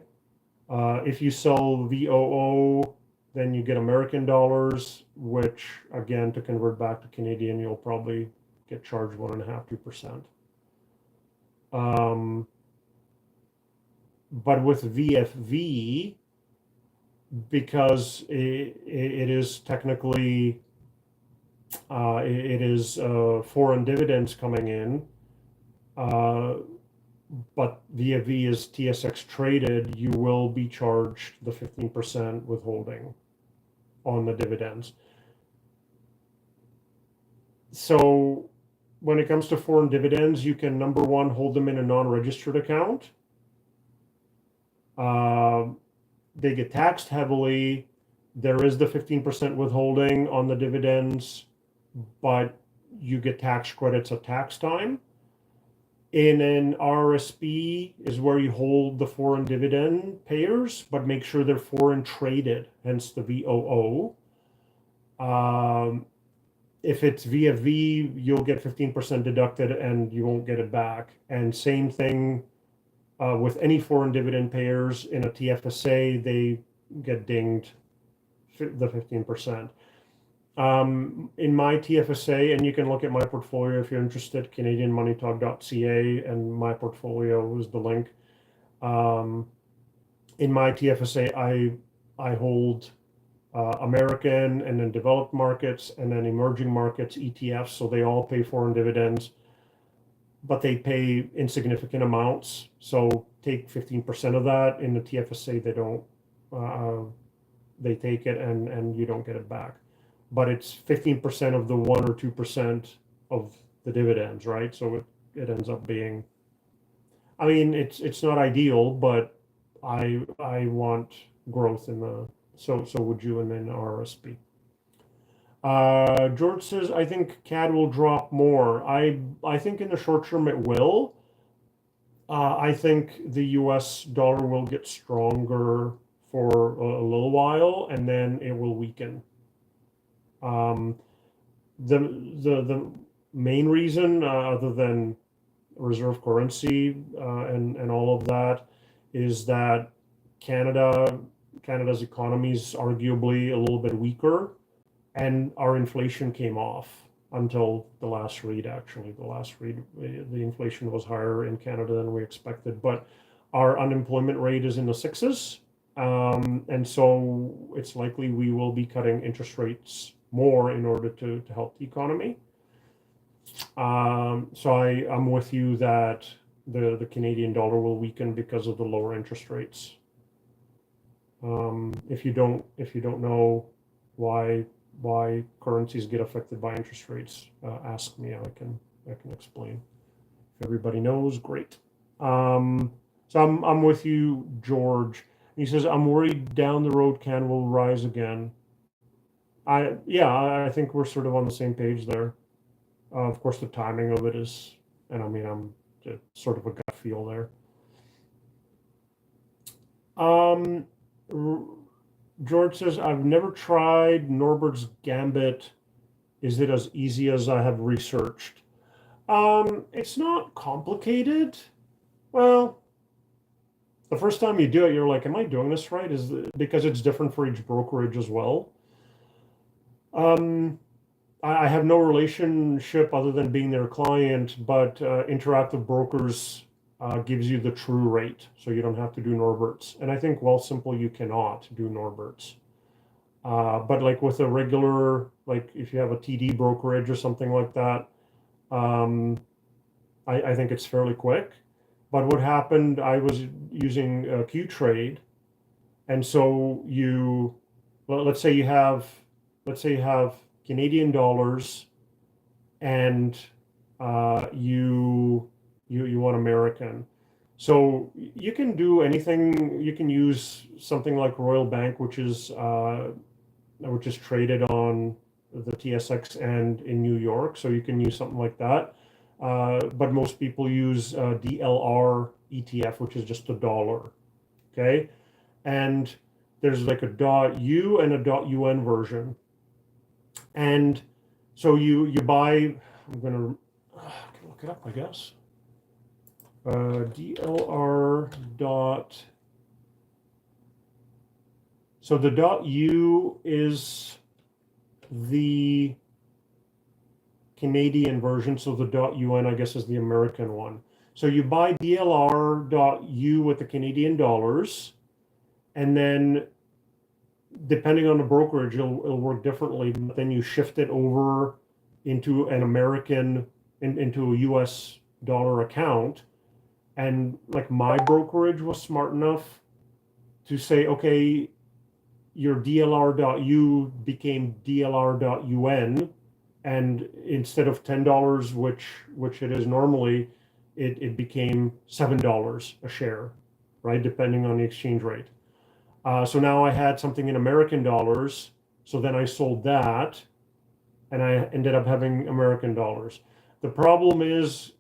If you sell VOO, then you get American dollars, which again, to convert back to Canadian, you'll probably get charged 1.5–2%. But with VFV, because it is technically foreign dividends coming in, but VFV is TSX traded, you will be charged the 15% withholding on the dividends. So when it comes to foreign dividends, you can, number one, hold them in a non-registered account. They get taxed heavily. There is the 15% withholding on the dividends, but you get tax credits at tax time. In an RSP is where you hold the foreign dividend payers, but make sure they're foreign traded, hence the VOO. if it's VFV, you'll get 15% deducted and you won't get it back. And same thing with any foreign dividend payers in a TFSA, they get dinged the 15%. In my TFSA, and you can look at my portfolio if you're interested, CanadianMoneyTalk.ca, and my portfolio is the link. In my TFSA, I hold American and then developed markets and then emerging markets ETFs, so they all pay foreign dividends, but they pay insignificant amounts. So take 15% of that. In the TFSA, they don't. They take it and you don't get it back. But it's 15% of the 1 or 2% of the dividends, right? So it ends up being. I mean, it's not ideal, but I want growth in the. So would you and then RSP. George says, I think CAD will drop more. I think in the short term it will. I think the US dollar will get stronger for a little while and then it will weaken. The main reason, other than reserve currency and all of that, is that Canada's economy is arguably a little bit weaker, and our inflation came off until the last read. Actually, the last read, the inflation was higher in Canada than we expected, but our unemployment rate is in the sixes, and so it's likely we will be cutting interest rates more in order to help the economy. So I'm with you that the Canadian dollar will weaken because of the lower interest rates. If you don't know why currencies get affected by interest rates, ask me. I can explain. If everybody knows, great. So I'm with you, George. He says, I'm worried down the road CAN will rise again. I think we're sort of on the same page there. Of course, the timing of it is, and I mean, I'm just sort of a gut feel there. George says, I've never tried Norbert's Gambit. Is it as easy as I have researched? It's not complicated. Well, the first time you do it, you're like, am I doing this right? Because it's different for each brokerage as well. I have no relationship other than being their client, but Interactive Brokers gives you the true rate, so you don't have to do Norbert's. And I think Wealthsimple you cannot do Norbert's. But like with a regular, like if you have a TD brokerage or something like that, I think it's fairly quick. But what happened, I was using Qtrade, and so let's say you have Canadian dollars, and you want American. So you can do anything. You can use something like Royal Bank, which is traded on the TSX and in New York. So you can use something like that. But most people use DLR ETF, which is just a dollar. Okay, and there's like a .u and a .un version. And so you buy, I'm going to look it up, I guess. DLR dot. So the .u is the Canadian version. So the .un, I guess, is the American one. So you buy DLR.U with the Canadian dollars, and then depending on the brokerage, it'll work differently. But then you shift it over into an American, into a US dollar account. And like my brokerage was smart enough to say, okay, your DLR.U became DLR.UN. And instead of $10, which it is normally, it became $7 a share, right? Depending on the exchange rate. So now I had something in American dollars. So then I sold that, and I ended up having American dollars. The problem is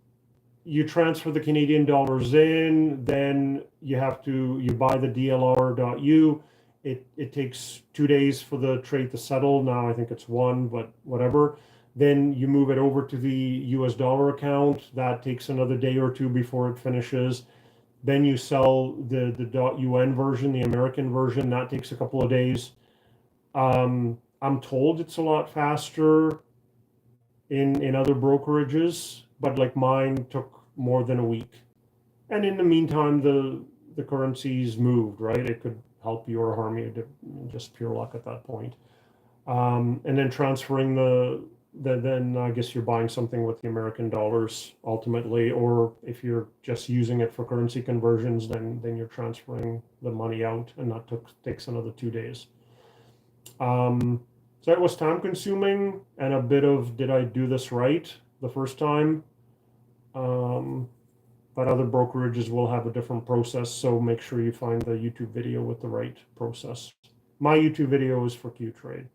you transfer the Canadian dollars in, then you buy the DLR.U. It takes 2 days for the trade to settle. Now I think it's one, but whatever. Then you move it over to the US dollar account. That takes another day or two before it finishes. Then you sell the .UN version, the American version. That takes a couple of days. I'm told it's a lot faster in other brokerages, but like mine took more than a week. And in the meantime, the currencies moved, right? It could help you or harm you, just pure luck at that point. And then transferring then I guess you're buying something with the American dollars ultimately, or if you're just using it for currency conversions, then you're transferring the money out, and that takes another 2 days. So it was time consuming and a bit of, did I do this right the first time? But other brokerages will have a different process, so make sure you find the YouTube video with the right process. My YouTube video is for Qtrade.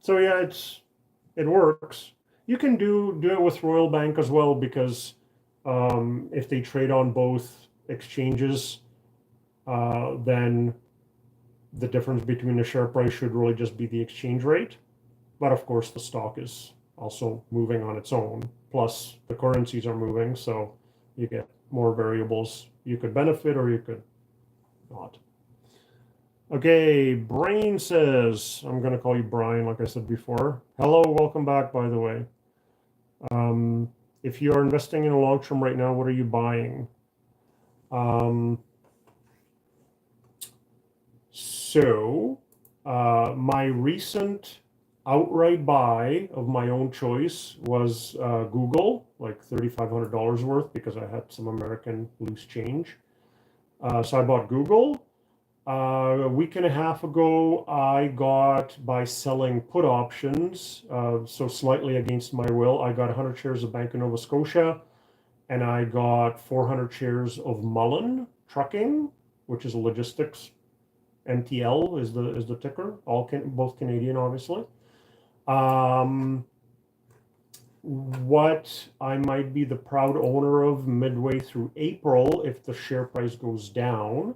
So yeah, it works. You can do it with Royal Bank as well, because if they trade on both exchanges, then the difference between the share price should really just be the exchange rate. But of course, the stock is also moving on its own. Plus, the currencies are moving, so you get more variables. You could benefit or you could not. Okay, Brain says, I'm going to call you Brian, like I said before. Hello, welcome back, by the way. If you are investing in a long term right now, what are you buying? My recent outright buy of my own choice was Google, like $3,500 worth, because I had some American loose change. So I bought Google. A week and a half ago, I got, by selling put options, so slightly against my will, I got 100 shares of Bank of Nova Scotia, and I got 400 shares of Mullen Trucking, which is a logistics. MTL is the ticker, both Canadian, obviously. What I might be the proud owner of midway through April, if the share price goes down,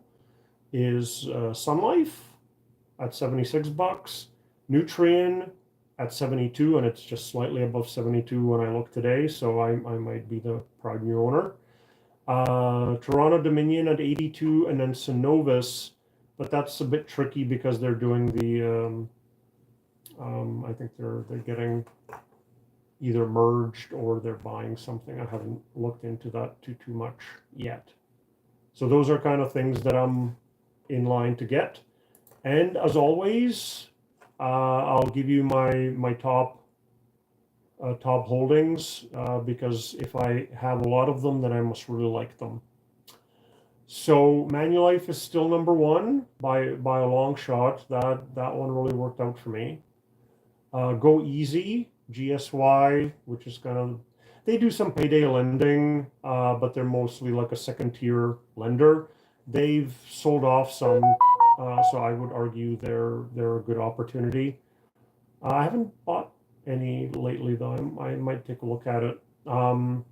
is Sun Life at $76, Nutrien at 72, and it's just slightly above 72 when I look today, so I might be the proud new owner. Toronto Dominion at 82, and then Synovus, but that's a bit tricky because they're doing the I think they're getting either merged or they're buying something. I haven't looked into that too much yet. So those are kind of things that I'm in line to get. And as always, I'll give you my top holdings, because if I have a lot of them, then I must really like them. So Manulife is still number one by a long shot. That one really worked out for me. Go Easy, GSY, which is kind of, they do some payday lending, but they're mostly like a second tier lender. They've sold off some, so I would argue they're a good opportunity. I haven't bought any lately though. I might take a look at it. I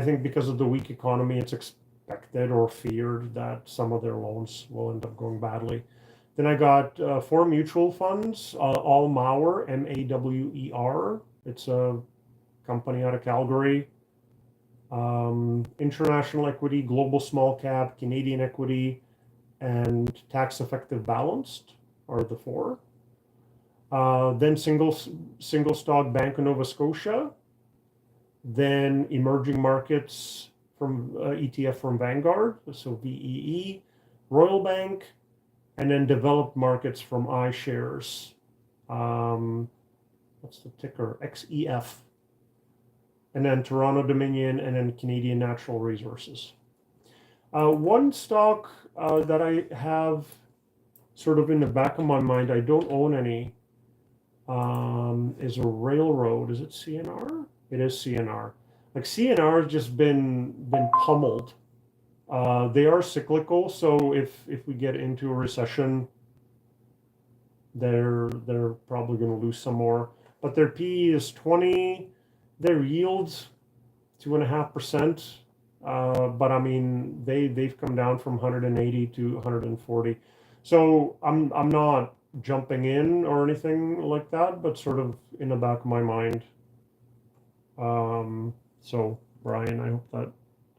think because of the weak economy, it's expected or feared that some of their loans will end up going badly. Then I got 4 mutual funds, all Mauer, Mawer. It's a company out of Calgary. International Equity, Global Small Cap, Canadian Equity, and Tax Effective Balanced are the 4. Then single stock Bank of Nova Scotia. Then emerging markets from ETF from Vanguard, so VEE, Royal Bank, and then developed markets from iShares. What's the ticker? XEF. And then Toronto Dominion, and then Canadian Natural Resources. One stock that I have sort of in the back of my mind, I don't own any, is a railroad. Is it CNR? It is CNR. Like CNR has just been pummeled. They are cyclical, so if we get into a recession, they're probably going to lose some more. But their PE is 20. Their yields 2.5%. But I mean, they've come down from 180 to 140. So I'm not jumping in or anything like that, but sort of in the back of my mind. So Brian, I hope that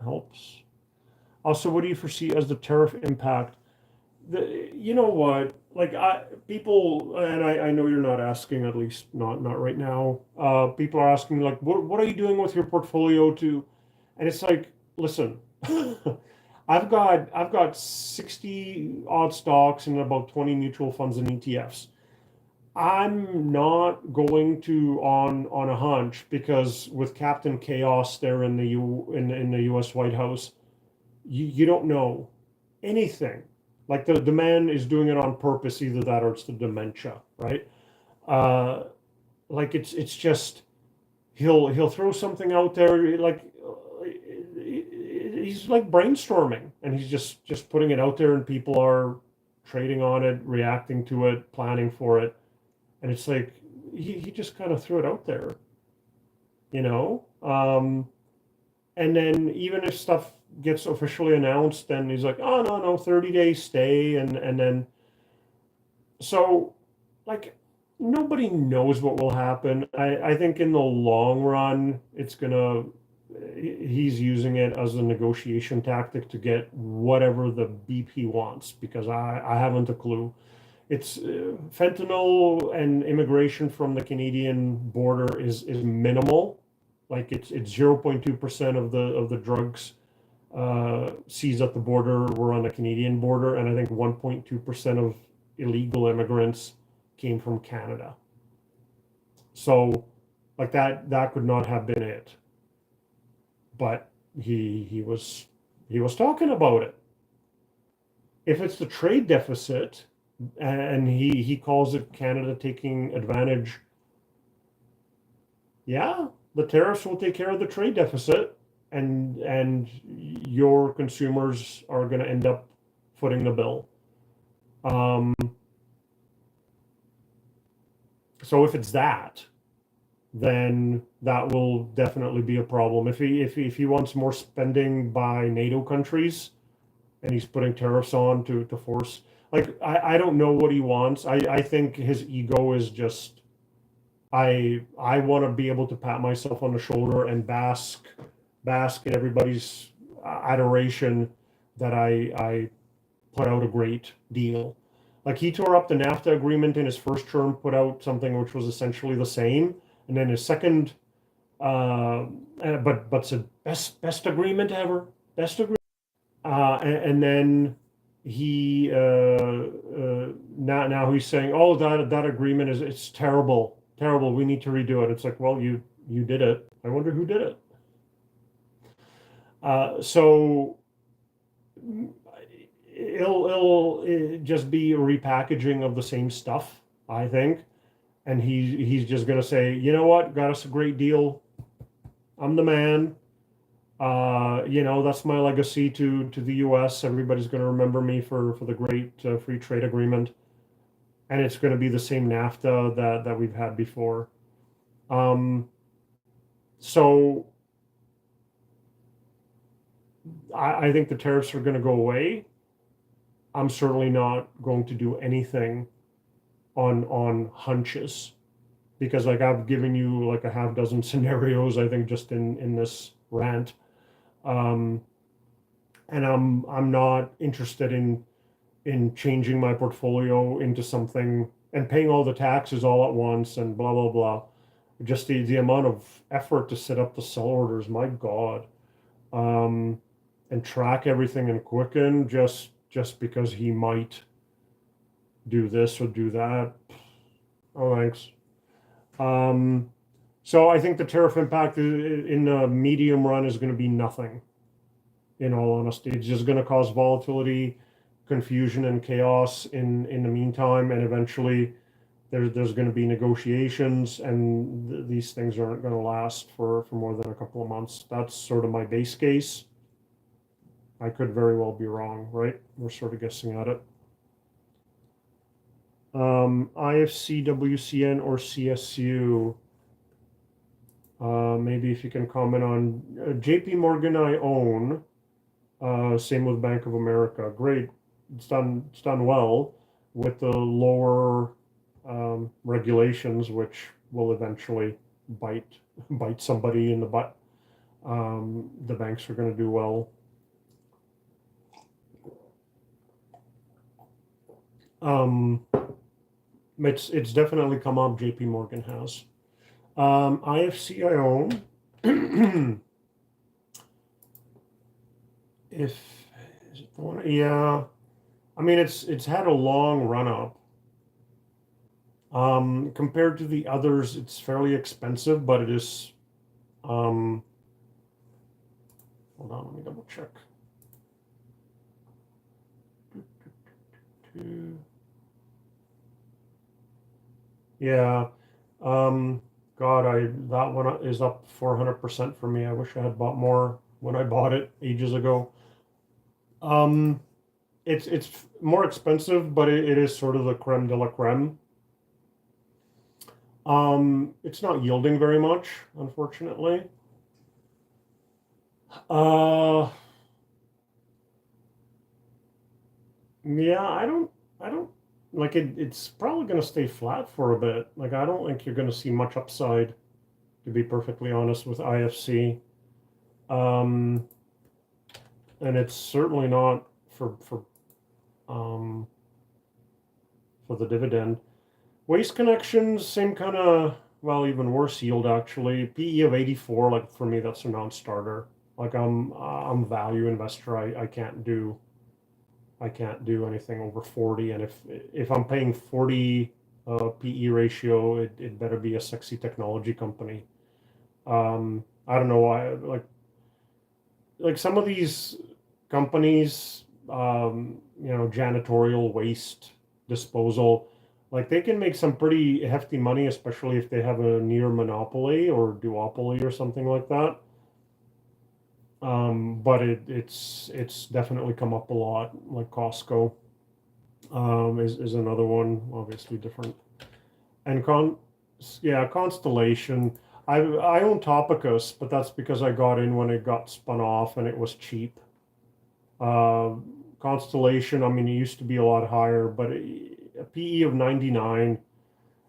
helps. Also, what do you foresee as the tariff impact? You know what? Like people, and I know you're not asking, at least not right now. People are asking me like, what are you doing with your portfolio to? And it's like, listen, I've got 60 odd stocks and about 20 mutual funds and ETFs. I'm not going to on a hunch because with Captain Chaos there in the in the U.S. White House, you don't know anything. Like the man is doing it on purpose, either that or it's the dementia, right? Uh, like it's just he'll throw something out there like he's like brainstorming and he's just putting it out there and people are trading on it, reacting to it, planning for it, and it's like he just kind of threw it out there, you know. And then even if stuff gets officially announced, then he's like, oh no, 30 days stay, and then so like nobody knows what will happen. I think in the long run, it's gonna he's using it as a negotiation tactic to get whatever the BP wants because I haven't a clue. It's fentanyl and immigration from the Canadian border is minimal. Like it's 0.2% of the drugs seized at the border were on the Canadian border, and I think 1.2% of illegal immigrants came from Canada. So, like that could not have been it. But he was talking about it. If it's the trade deficit, and he calls it Canada taking advantage, yeah, the tariffs will take care of the trade deficit, and your consumers are going to end up footing the bill. Um, so if it's that, then that will definitely be a problem. If he wants more spending by NATO countries and he's putting tariffs on to force, like I don't know what he wants. I think his ego is just I want to be able to pat myself on the shoulder and bask in everybody's adoration that I put out a great deal. Like he tore up the NAFTA agreement in his first term, put out something which was essentially the same, and then his second, but said best agreement ever, best agreement, and then he now he's saying, oh that agreement is it's terrible, we need to redo it. It's like, well, you did it. I wonder who did it. So it'll just be a repackaging of the same stuff, I think. And he's just gonna say, you know what, got us a great deal. I'm the man. That's my legacy to the U.S. Everybody's gonna remember me for the great free trade agreement, and it's gonna be the same NAFTA that we've had before. So I think the tariffs are gonna go away. I'm certainly not going to do anything on hunches because like I've given you like a half dozen scenarios, I think, just in this rant. Um, and I'm not interested in changing my portfolio into something and paying all the taxes all at once and blah blah blah. Just the amount of effort to set up the sell orders, my God. Um, and track everything in Quicken just because he might do this or do that. Oh, thanks. Um, so I think the tariff impact in the medium run is going to be nothing. In all honesty, it's just going to cause volatility, confusion, and chaos in the meantime, and eventually there's going to be negotiations, and these things aren't going to last for more than a couple of months. That's sort of my base case. I could very well be wrong, right? We're sort of guessing at it. IFC, WCN, or CSU. Maybe if you can comment on JP Morgan I own. Same with Bank of America. Great. It's done well with the lower regulations, which will eventually bite bite somebody in the butt. The banks are going to do well. It's definitely come up. JP Morgan has. IFC I own. If is it the one? Yeah. I mean, it's had a long run up. Compared to the others, it's fairly expensive, but it is. Hold on, let me double check. Yeah. God, that one is up 400% for me. I wish I had bought more when I bought it ages ago. Um, it's more expensive, but it is sort of the creme de la creme. It's not yielding very much, unfortunately. Uh, yeah, I don't like it. It's probably going to stay flat for a bit. Like, I don't think you're going to see much upside, to be perfectly honest, with IFC. Um, and it's certainly not um, for the dividend. Waste Connections, same kind of, well, even worse yield actually. PE of 84, like for me, that's a non-starter. Like I'm a value investor. I can't do anything over 40. And if I'm paying 40 PE ratio, it better be a sexy technology company. I don't know why, like some of these companies, janitorial waste disposal, like they can make some pretty hefty money, especially if they have a near monopoly or duopoly or something like that. But it's definitely come up a lot. Like Costco is another one, obviously different. And yeah, Constellation. I own Topicus, but that's because I got in when it got spun off and it was cheap. Uh, Constellation, I mean, it used to be a lot higher, but a PE of 99.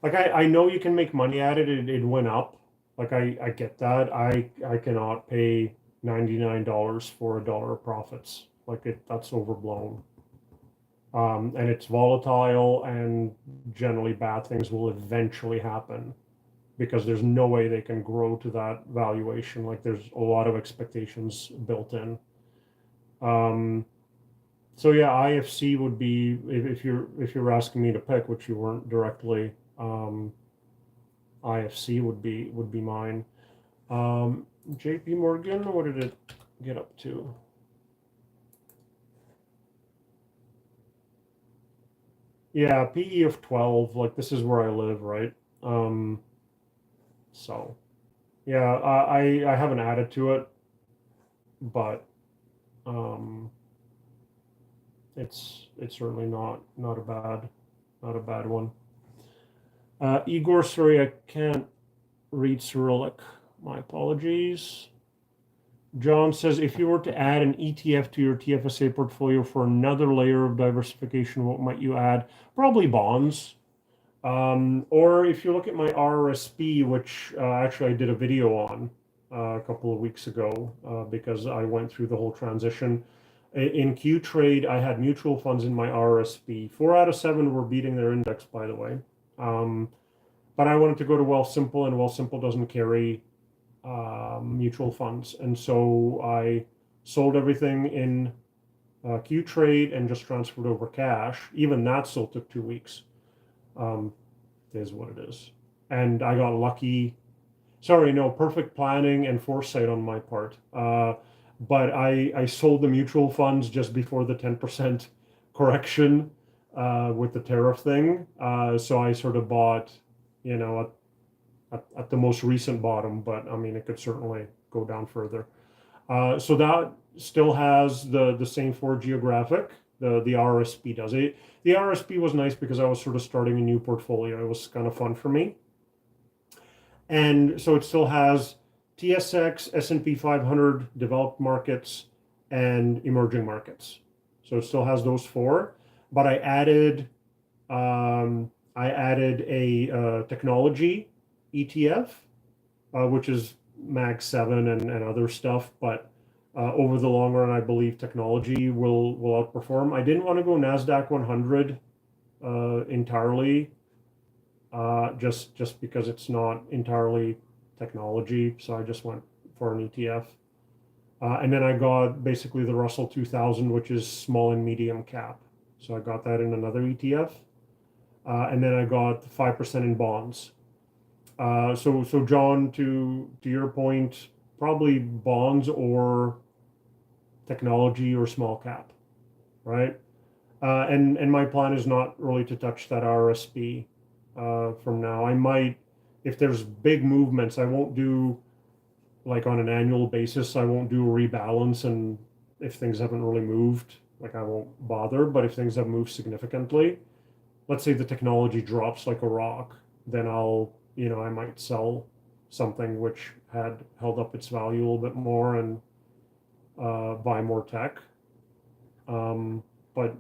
Like I know you can make money at it. It went up. Like I get that. I cannot pay $99 for a dollar of profits. Like that's overblown. And it's volatile, and generally bad things will eventually happen because there's no way they can grow to that valuation. Like there's a lot of expectations built in. Um, so yeah, IFC would be if you're asking me to pick, which you weren't directly. IFC would be mine. JP Morgan, what did it get up to? Yeah, PE of 12. Like this is where I live, right? So yeah, I haven't added to it, but um, it's certainly not a bad one. Igor, sorry, I can't read Cyrillic. My apologies. John says, if you were to add an ETF to your TFSA portfolio for another layer of diversification, what might you add? Probably bonds. Or if you look at my RRSP, which actually I did a video on a couple of weeks ago because I went through the whole transition. In Q Trade, I had mutual funds in my RRSP. 4 out of 7 were beating their index, by the way. But I wanted to go to Wealthsimple, and Wealthsimple doesn't carry mutual funds. And so I sold everything in Q Trade and just transferred over cash. Even that still took 2 weeks. Is what it is. And I got lucky. Sorry, no, perfect planning and foresight on my part. But I sold the mutual funds just before the 10% correction with the tariff thing. So I sort of bought, you know, at the most recent bottom, but I mean, it could certainly go down further. So that still has the same 4 geographic. The RSP does it. The RSP was nice because I was sort of starting a new portfolio. It was kind of fun for me. And so it still has TSX, S&P 500, developed markets, and emerging markets. So it still has those four, but I added a technology ETF, which is Mag 7 and other stuff, but over the long run, I believe technology will outperform. I didn't want to go NASDAQ 100 entirely, just because it's not entirely technology, so I just went for an ETF. And then I got basically the Russell 2000, which is small and medium cap. So I got that in another ETF. And then I got 5% in bonds. So John, to your point, probably bonds or technology or small cap, right? And my plan is not really to touch that RSP from now. I might, if there's big movements, I won't do like on an annual basis. I won't do a rebalance, and if things haven't really moved, like I won't bother. But if things have moved significantly, let's say the technology drops like a rock, then I might sell something which had held up its value a little bit more and buy more tech. But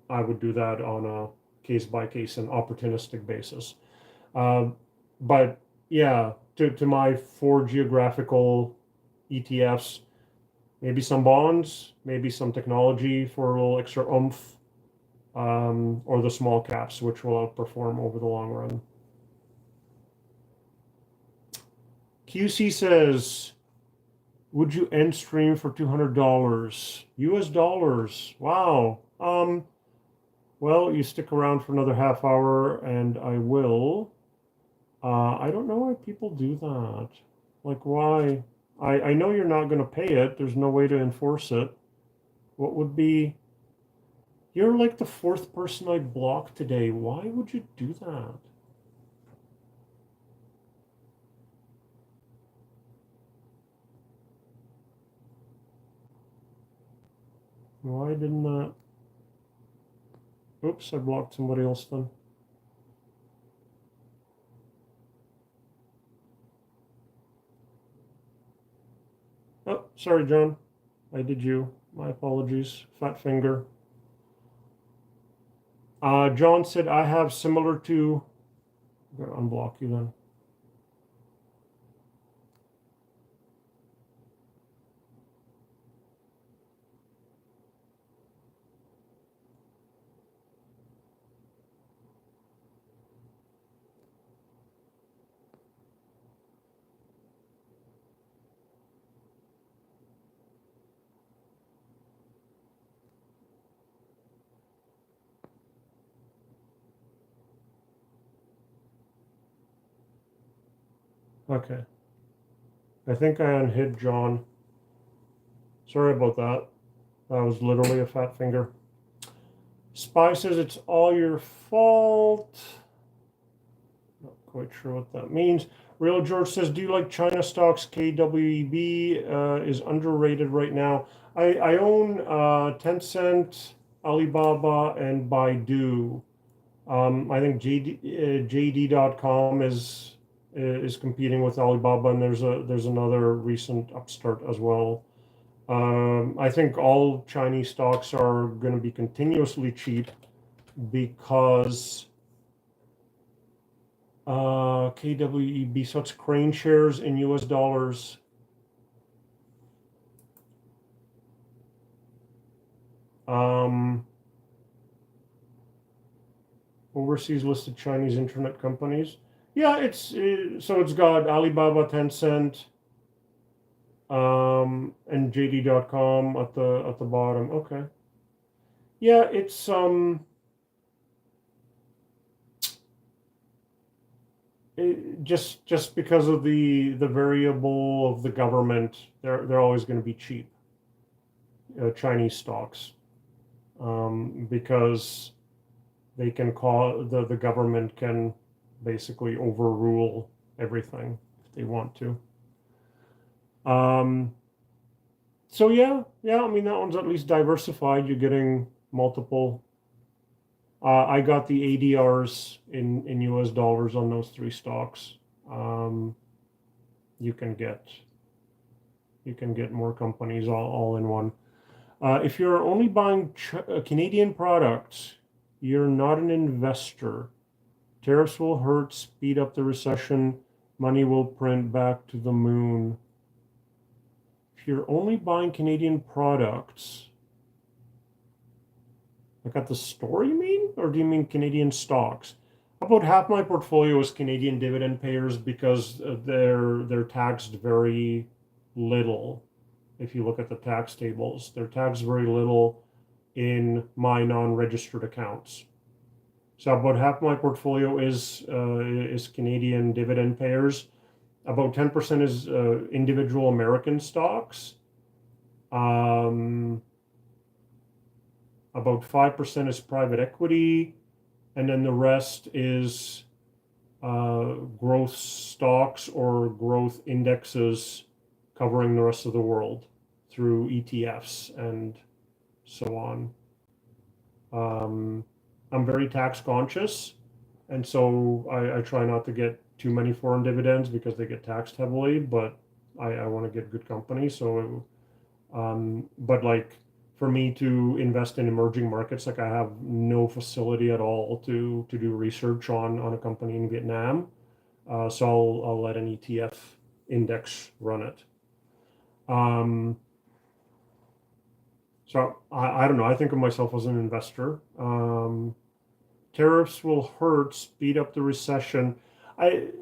I would do that on a case by case and opportunistic basis. But yeah, to my four geographical ETFs, maybe some bonds, maybe some technology for a little extra oomph, or the small caps, which will outperform over the long run. QC says, would you end stream for $200 US dollars? Wow. Well, you stick around for another half hour and I will. I don't know why people do that. Like, why? I know you're not going to pay it. There's no way to enforce it. What would be... You're like the fourth person I blocked today. Why would you do that? Why didn't that... Oops, I blocked somebody else then. Oh, sorry, John. I did you. My apologies. Fat finger. John said, I have similar to... I'm going to unblock you then. Okay. I think I unhid John. Sorry about that. That was literally a fat finger. Spy says it's all your fault. Not quite sure what that means. Real George says, do you like China stocks? KWEB is underrated right now. I own Tencent, Alibaba, and Baidu. I think JD.com is competing with Alibaba, and there's another recent upstart as well. I think all Chinese stocks are going to be continuously cheap because KWEB, so it's Crane shares in US dollars. Overseas listed Chinese internet companies. Yeah, so it's got Alibaba, Tencent, and JD.com at the bottom. Okay. Yeah, it's just because of the variable of the government, they're always going to be cheap. Chinese stocks, because they can call the government can basically overrule everything if they want to. So yeah, I mean that one's at least diversified. You're getting multiple. I got the ADRs in US dollars on those three stocks. You can get You can get more companies all in one. If you're only buying Canadian products, you're not an investor. Tariffs will hurt, speed up the recession, money will print back to the moon. If you're only buying Canadian products, like at the store, you mean? Or do you mean Canadian stocks? About half my portfolio is Canadian dividend payers because they're taxed very little. If you look at the tax tables, they're taxed very little in my non-registered accounts. So about half my portfolio is Canadian dividend payers. About 10% is individual American stocks. About 5% is private equity, and then the rest is growth stocks or growth indexes covering the rest of the world through ETFs and so on. I'm very tax conscious, and so I try not to get too many foreign dividends because they get taxed heavily, but I want to get good company. So, but like for me to invest in emerging markets, like I have no facility at all to do research on a company in Vietnam. So I'll let an ETF index run it. So I don't know. I think of myself as an investor. Tariffs will hurt, speed up the recession. The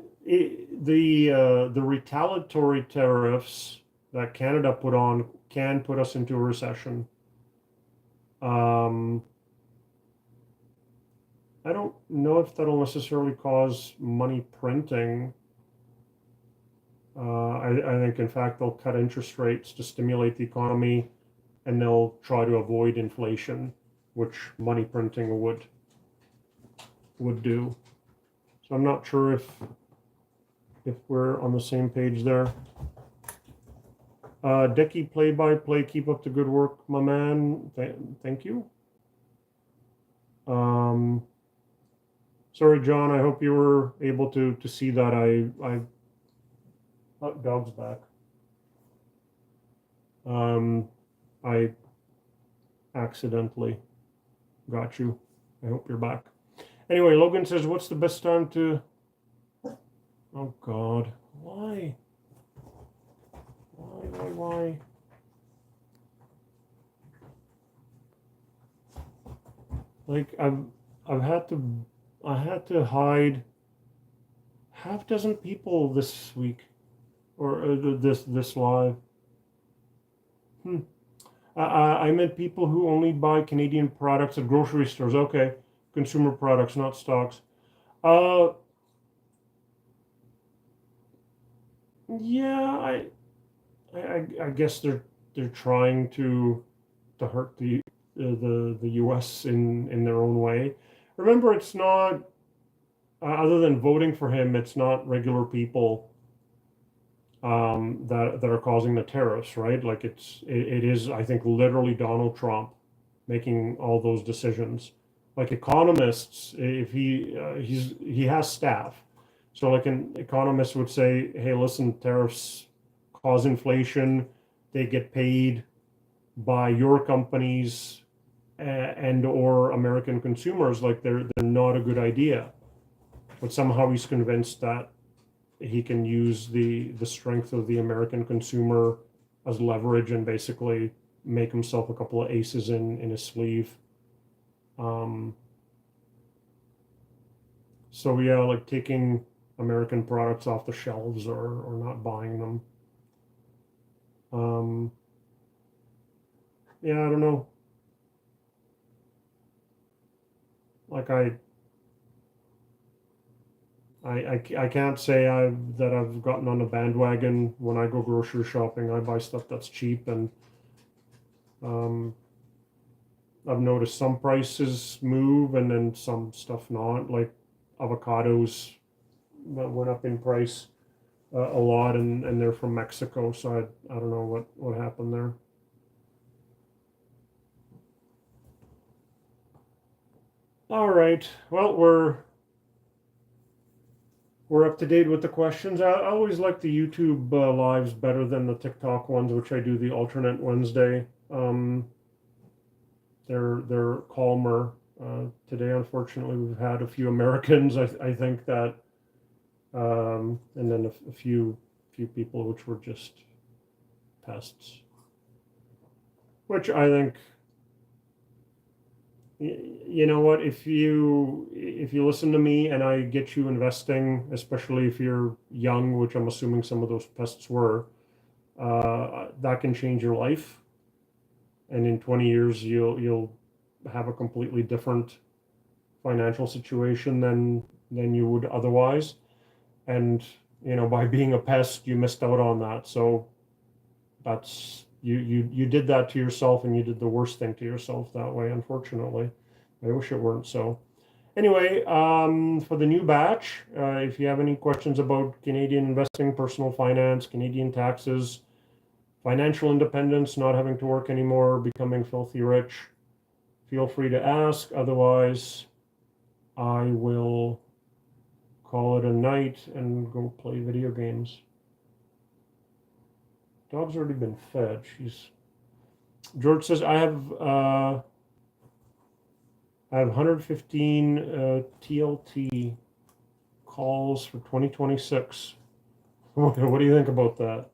retaliatory tariffs that Canada put on can put us into a recession. I don't know if that'll necessarily cause money printing. I think, in fact, they'll cut interest rates to stimulate the economy, and they'll try to avoid inflation, which money printing would do. So I'm not sure if we're on the same page there. Dicky, play-by-play, keep up the good work, my man. Thank you. Sorry, John, I hope you were able to see that. Oh, dog's back. I accidentally got you. I hope you're back. Anyway, Logan says, what's the best time to... Oh, God. Why? Why? Like, I had to hide half dozen people this week, or this live. I meant people who only buy Canadian products at grocery stores. Okay, consumer products, not stocks. Yeah, I guess they're trying to hurt the U.S. in their own way. Remember, it's not other than voting for him, it's not regular people that are causing the tariffs, right? Like it is, I think, literally Donald Trump making all those decisions. Like economists, if he has staff, so like an economist would say, hey, listen, tariffs cause inflation. They get paid by your companies and or American consumers. Like they're not a good idea. But somehow he's convinced that he can use the strength of the American consumer as leverage and basically make himself a couple of aces in his sleeve. So yeah, like taking American products off the shelves or not buying them. Yeah, I don't know. Like I can't say that I've gotten on a bandwagon. When I go grocery shopping, I buy stuff that's cheap, and I've noticed some prices move and then some stuff not. Like avocados went up in price a lot, and they're from Mexico, so I don't know what happened there. All right. Well, we're up to date with the questions. I always like the YouTube lives better than the TikTok ones, which I do the alternate Wednesday. They're calmer. Today, unfortunately, we've had a few Americans. I think that, and then a few people which were just pests. Which I think, you know what, if you listen to me and I get you investing, especially if you're young, which I'm assuming some of those pests were, that can change your life. And in 20 years, you'll have a completely different financial situation than you would otherwise. And by being a pest, you missed out on that. So that's you did that to yourself, and you did the worst thing to yourself that way, unfortunately. I wish it weren't so. Anyway, for the new batch, if you have any questions about Canadian investing, personal finance, Canadian taxes, financial independence, not having to work anymore, becoming filthy rich, feel free to ask. Otherwise, I will call it a night and go play video games. Dog's already been fed. George says, I have 115 TLT calls for 2026. What do you think about that?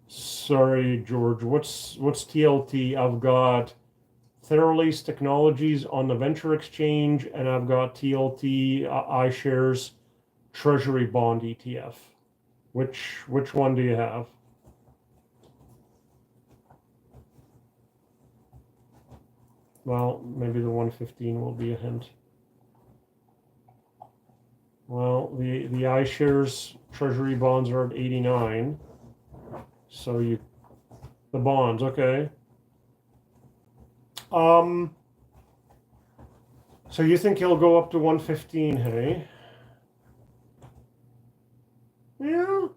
Sorry, George. What's TLT? I've got Tariff Technologies on the Venture Exchange, and I've got TLT iShares Treasury Bond ETF. Which one do you have? Well, maybe the 115 will be a hint. Well, the iShares Treasury bonds are at 89. So the bonds, okay. So you think he'll go up to 115, hey? Yeah.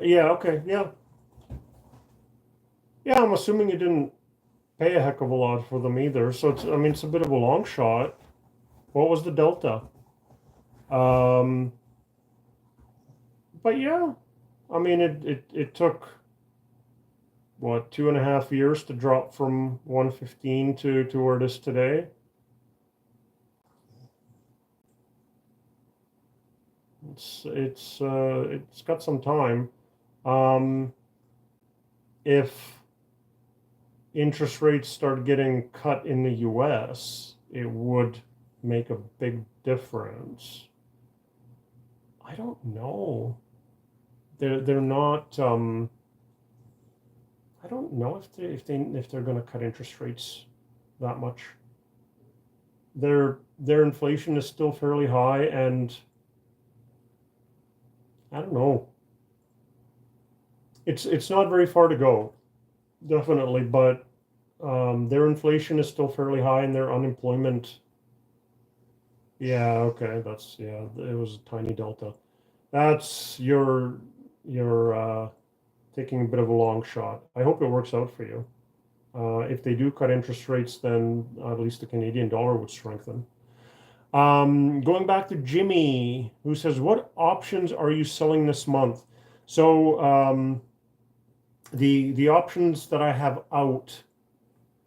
Yeah, okay, yeah. Yeah, I'm assuming you didn't pay a heck of a lot for them either. So it's a bit of a long shot. What was the delta? But yeah, I mean, it took, what, 2.5 years to drop from 115 to where it is today. It's got some time. If interest rates start getting cut in the US, it would make a big difference. I don't know. They're not. I don't know if they're going to cut interest rates that much. Their inflation is still fairly high, and I don't know. It's not very far to go, definitely, but their inflation is still fairly high, and their unemployment. Yeah, okay, it was a tiny delta. That's you're taking a bit of a long shot. I hope it works out for you. If they do cut interest rates, then at least the Canadian dollar would strengthen. Going back to Jimmy, who says, what options are you selling this month? So the options that I have out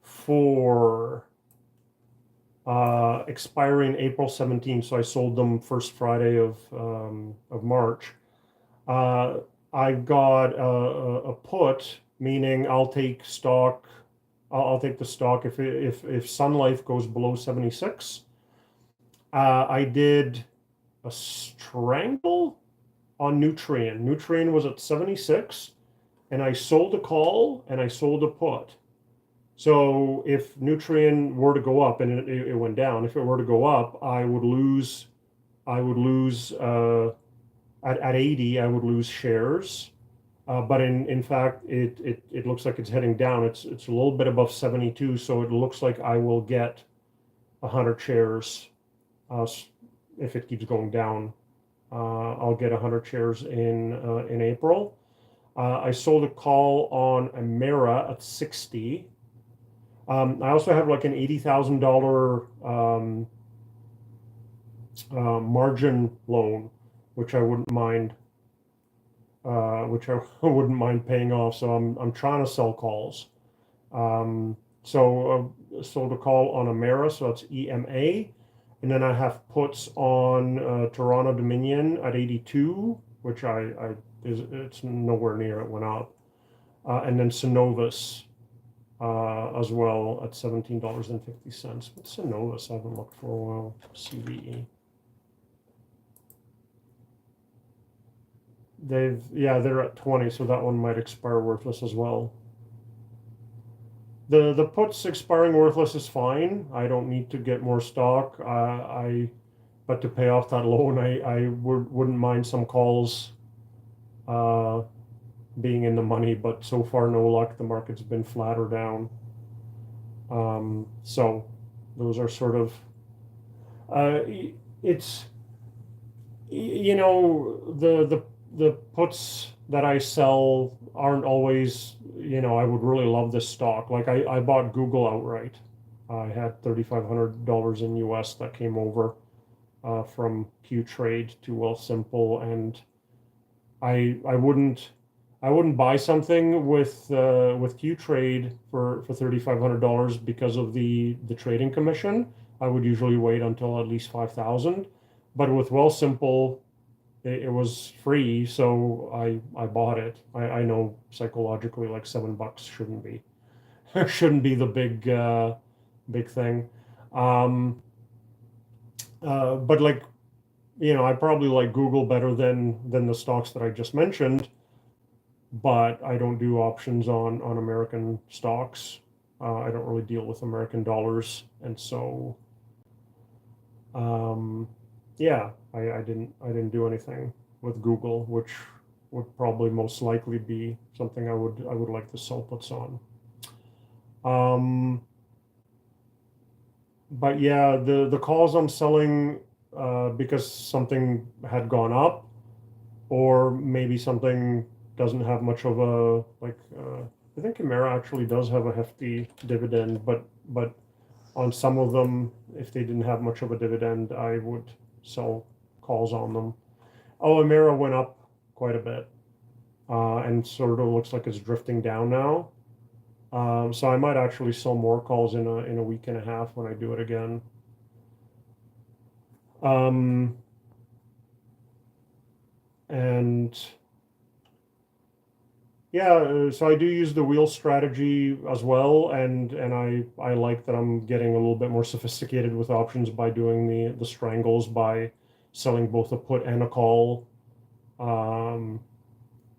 for expiring April 17th, so I sold them first Friday of March. I've got a put, meaning I'll take stock. I'll take the stock if Sun Life goes below 76. I did a strangle on Nutrien. Nutrien was at 76, and I sold a call and I sold a put. So if Nutrien were to go up, and it went down, if it were to go up, I would lose at 80, I would lose shares. But in fact, it looks like it's heading down. It's a little bit above 72, so it looks like I will get 100 shares if it keeps going down. I'll get 100 shares in April. I sold a call on Emera at 60. I also have like an $80,000 margin loan, which I wouldn't mind, wouldn't mind paying off. So I'm trying to sell calls. So sold a call on Emera, so that's EMA, and then I have puts on Toronto Dominion at 82, which it's nowhere near it went up, and then Synovus as well at $17.50. What's Synovus? I haven't looked for a while. CVE. They're at 20, so that one might expire worthless as well. The puts expiring worthless is fine. I don't need to get more stock. But to pay off that loan, I wouldn't mind some calls being in the money, but so far no luck. The market's been flat or down. So those are sort of it's the puts that I sell aren't always, I would really love this stock. Like I bought Google outright. I had $3,500 in US that came over from Qtrade to Wealthsimple, and I wouldn't buy something with Qtrade for $3,500 because of the trading commission. I would usually wait until at least 5,000, but with Wealthsimple, it was free, so I bought it. I know psychologically like $7 shouldn't be shouldn't be the big thing. But like, I probably like Google better than the stocks that I just mentioned, but I don't do options on American stocks. I don't really deal with American dollars, and so I didn't do anything with Google, which would probably most likely be something I would like to sell puts on. But yeah, the calls I'm selling because something had gone up, or maybe something doesn't have much of a I think Emera actually does have a hefty dividend, but on some of them, if they didn't have much of a dividend, I would sell calls on them. Oh, Emera went up quite a bit, and sort of looks like it's drifting down now. So I might actually sell more calls in a week and a half when I do it again. And yeah, so I do use the wheel strategy as well, and I like that I'm getting a little bit more sophisticated with options by doing the strangles, by selling both a put and a call.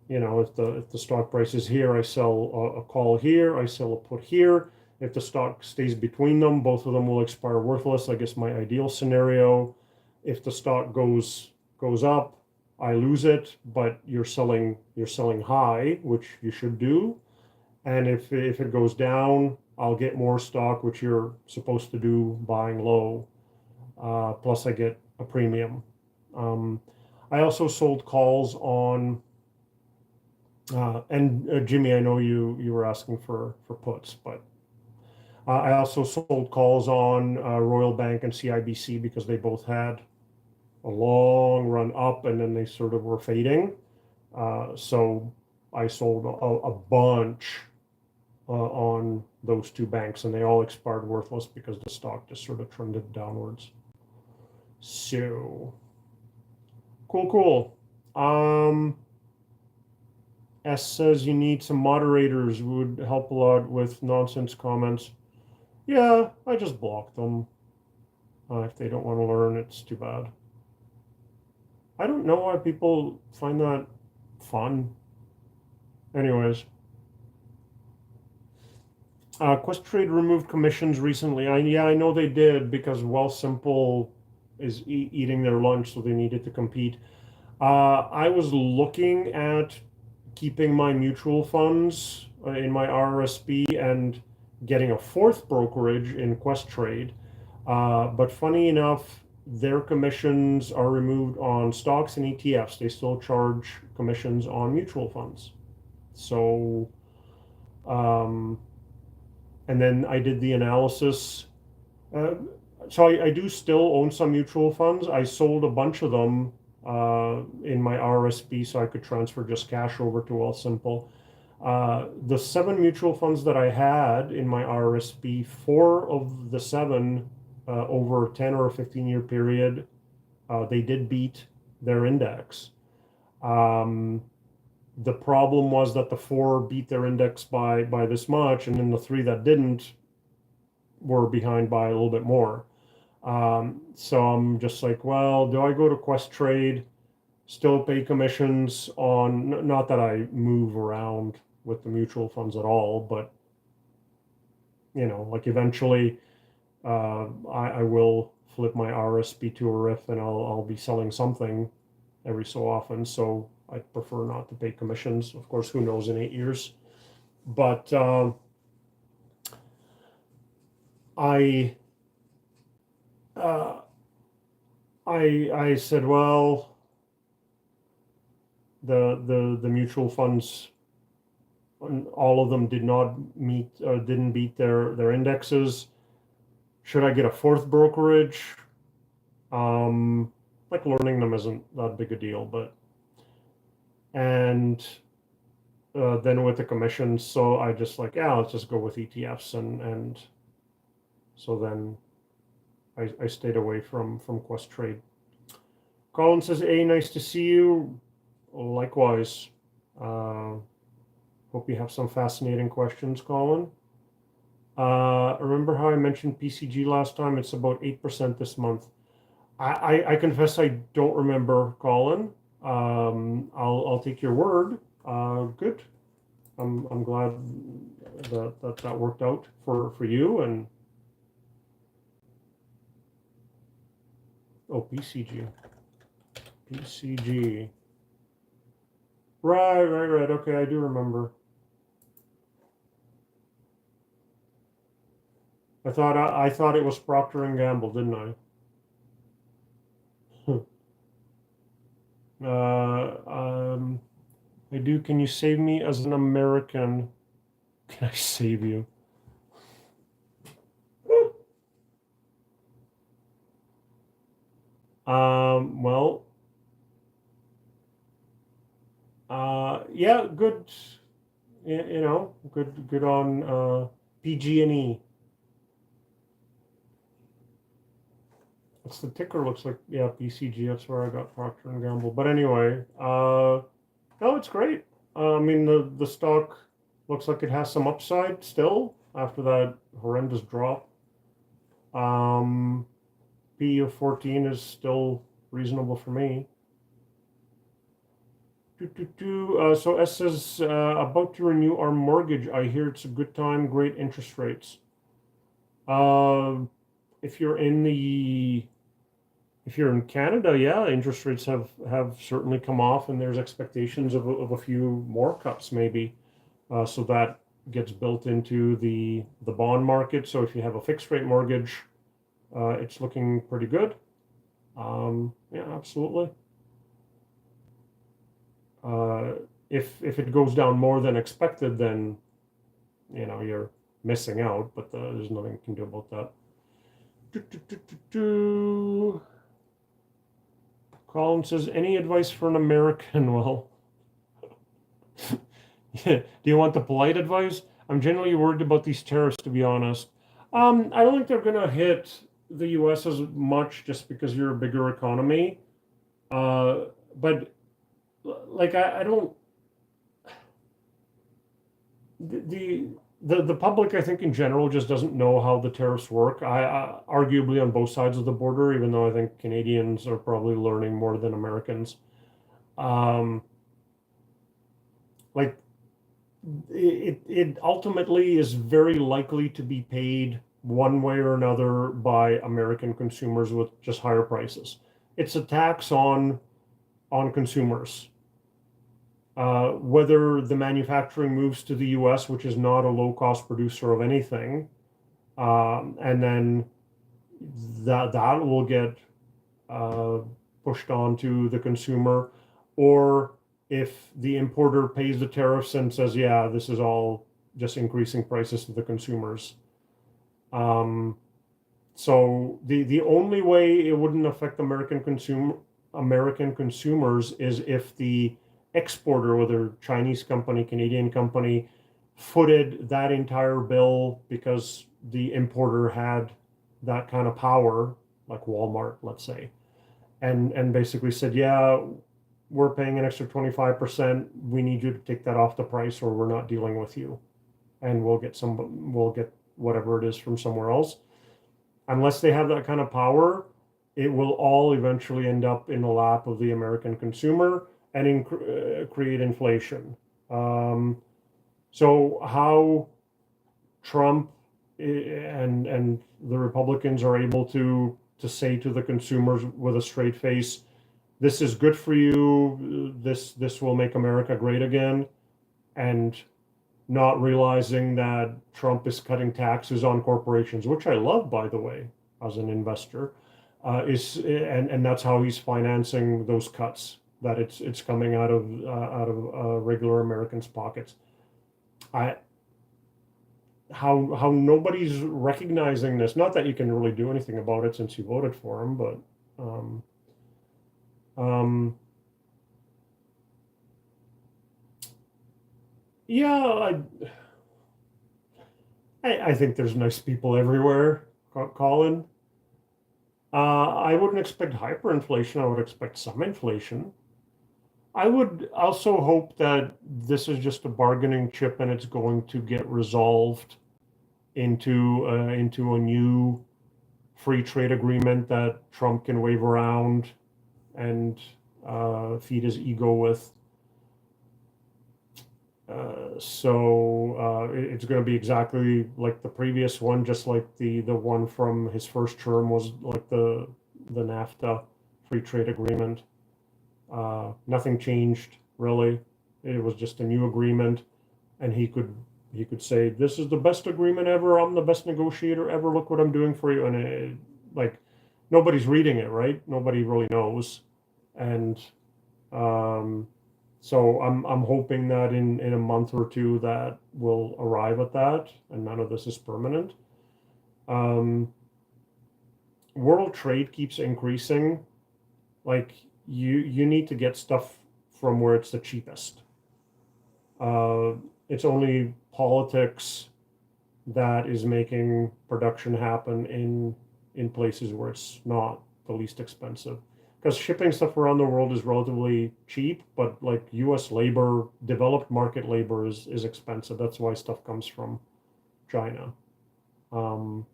If the stock price is here, I sell a call here, I sell a put here. If the stock stays between them, both of them will expire worthless. I guess my ideal scenario. If the stock goes up, I lose it, but you're selling high, which you should do. And if it goes down, I'll get more stock, which you're supposed to do buying low. Plus I get a premium. I also sold calls on and Jimmy, I know you were asking for puts, but I also sold calls on Royal Bank and CIBC because they both had a long run up and then they sort of were fading. So I sold a bunch on those two banks, and they all expired worthless because the stock just sort of trended downwards. So cool. S says you need some moderators, would help a lot with nonsense comments. Yeah, I just block them. If they don't want to learn, it's too bad. I don't know why people find that fun. Anyways. Questrade removed commissions recently. I know they did because Wealthsimple is eating their lunch, so they needed to compete. I was looking at keeping my mutual funds in my RRSP and getting a fourth brokerage in Questrade. But funny enough, their commissions are removed on stocks and ETFs. They still charge commissions on mutual funds. So, um, and then I did the analysis. Uh, so I do still own some mutual funds. I sold a bunch of them in my RSP so I could transfer just cash over to Wealthsimple. The 7 mutual funds that I had in my RSP, 4 of the 7 over a 10 or a 15-year period, they did beat their index. The problem was that the 4 beat their index by this much, and then the 3 that didn't were behind by a little bit more. So I'm just like, well, do I go to Questrade, still pay commissions on, not that I move around with the mutual funds at all, but like eventually I will flip my RSP to a RIF, and I'll be selling something every so often. So I prefer not to pay commissions. Of course, who knows in 8 years? But I said, well, the mutual funds, all of them didn't beat their indexes. Should I get a 4th brokerage? Like learning them isn't that big a deal, but and then with the commissions, so I just like, yeah, let's just go with ETFs, and so then I stayed away from Questrade. Colin says, "Hey, nice to see you." Likewise. Hope you have some fascinating questions, Colin. Remember how I mentioned PCG last time? It's about 8% this month. I confess I don't remember, Colin. I'll take your word. Good. I'm glad that worked out for you. And PCG. Right. Okay, I do remember. I thought it was Procter and Gamble, didn't I? I do. Can you save me as an American? Can I save you? Well, yeah, good. Good on PG&E. What's the ticker? Looks like, yeah, PCG. That's where I got Procter and Gamble. But anyway, no, it's great. I mean, the stock looks like it has some upside still after that horrendous drop. P of 14 is still reasonable for me. So S says, about to renew our mortgage. I hear it's a good time, great interest rates. If you're in Canada, yeah, interest rates have certainly come off, and there's expectations of a few more cuts maybe. So that gets built into the bond market. So if you have a fixed rate mortgage, it's looking pretty good. Yeah, absolutely. If it goes down more than expected, then you're missing out. But there's nothing you can do about that. Colin says, any advice for an American? Well, do you want the polite advice? I'm generally worried about these tariffs, to be honest. I don't think they're gonna hit the U.S. as much just because you're a bigger economy. But like I don't. The public, I think, in general, just doesn't know how the tariffs work. Arguably on both sides of the border, even though I think Canadians are probably learning more than Americans. Like it ultimately is very likely to be paid one way or another by American consumers with just higher prices. It's a tax on consumers. Whether the manufacturing moves to the US, which is not a low-cost producer of anything, and then that will get uh, pushed on to the consumer, or if the importer pays the tariffs and says, yeah, this is all just increasing prices to the consumers. So the only way it wouldn't affect American consumers is if the exporter, whether Chinese company, Canadian company, footed that entire bill because the importer had that kind of power, like Walmart, let's say, and basically said, yeah, we're paying an extra 25%. We need you to take that off the price, or we're not dealing with you, and we'll get whatever it is from somewhere else. Unless they have that kind of power, it will all eventually end up in the lap of the American consumer and create inflation. So how Trump and the Republicans are able to say to the consumers with a straight face, this is good for you, this will make America great again, and not realizing that Trump is cutting taxes on corporations, which I love, by the way, as an investor, and that's how he's financing those cuts. That it's coming out of regular Americans' pockets. I how nobody's recognizing this. Not that you can really do anything about it since you voted for him, but um, um, yeah, I think there's nice people everywhere, Colin. I wouldn't expect hyperinflation. I would expect some inflation. I would also hope that this is just a bargaining chip and it's going to get resolved into a new free trade agreement that Trump can wave around and feed his ego with. So it's going to be exactly like the previous one, just like the one from his first term was like the NAFTA free trade agreement. Nothing changed really. It was just a new agreement, and he could say, "This is the best agreement ever. I'm the best negotiator ever. Look what I'm doing for you." And like nobody's reading it, right? Nobody really knows, and um, so I'm hoping that in a month or two that we'll arrive at that, and none of this is permanent. Um, World trade keeps increasing. Like you need to get stuff from where it's the cheapest. Uh, it's only politics that is making production happen in places where it's not the least expensive. Because shipping stuff around the world is relatively cheap, but like US labor, developed market labor is expensive. That's why stuff comes from China. Um,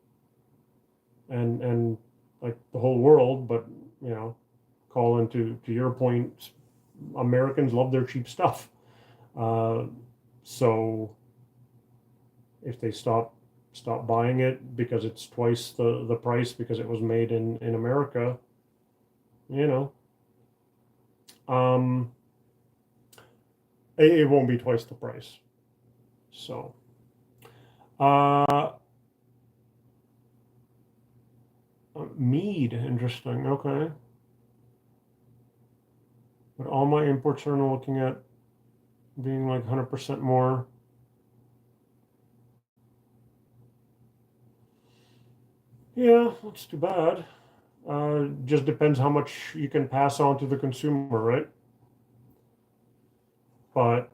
and like the whole world, but you know, Colin, to your point, Americans love their cheap stuff. Uh, so if they stop buying it because it's twice the price because it was made in America, you know, um, it won't be twice the price. So, uh, mead, interesting. Okay, but all my imports are looking at being like 100% more. Yeah, that's too bad. Just depends how much you can pass on to the consumer, right? But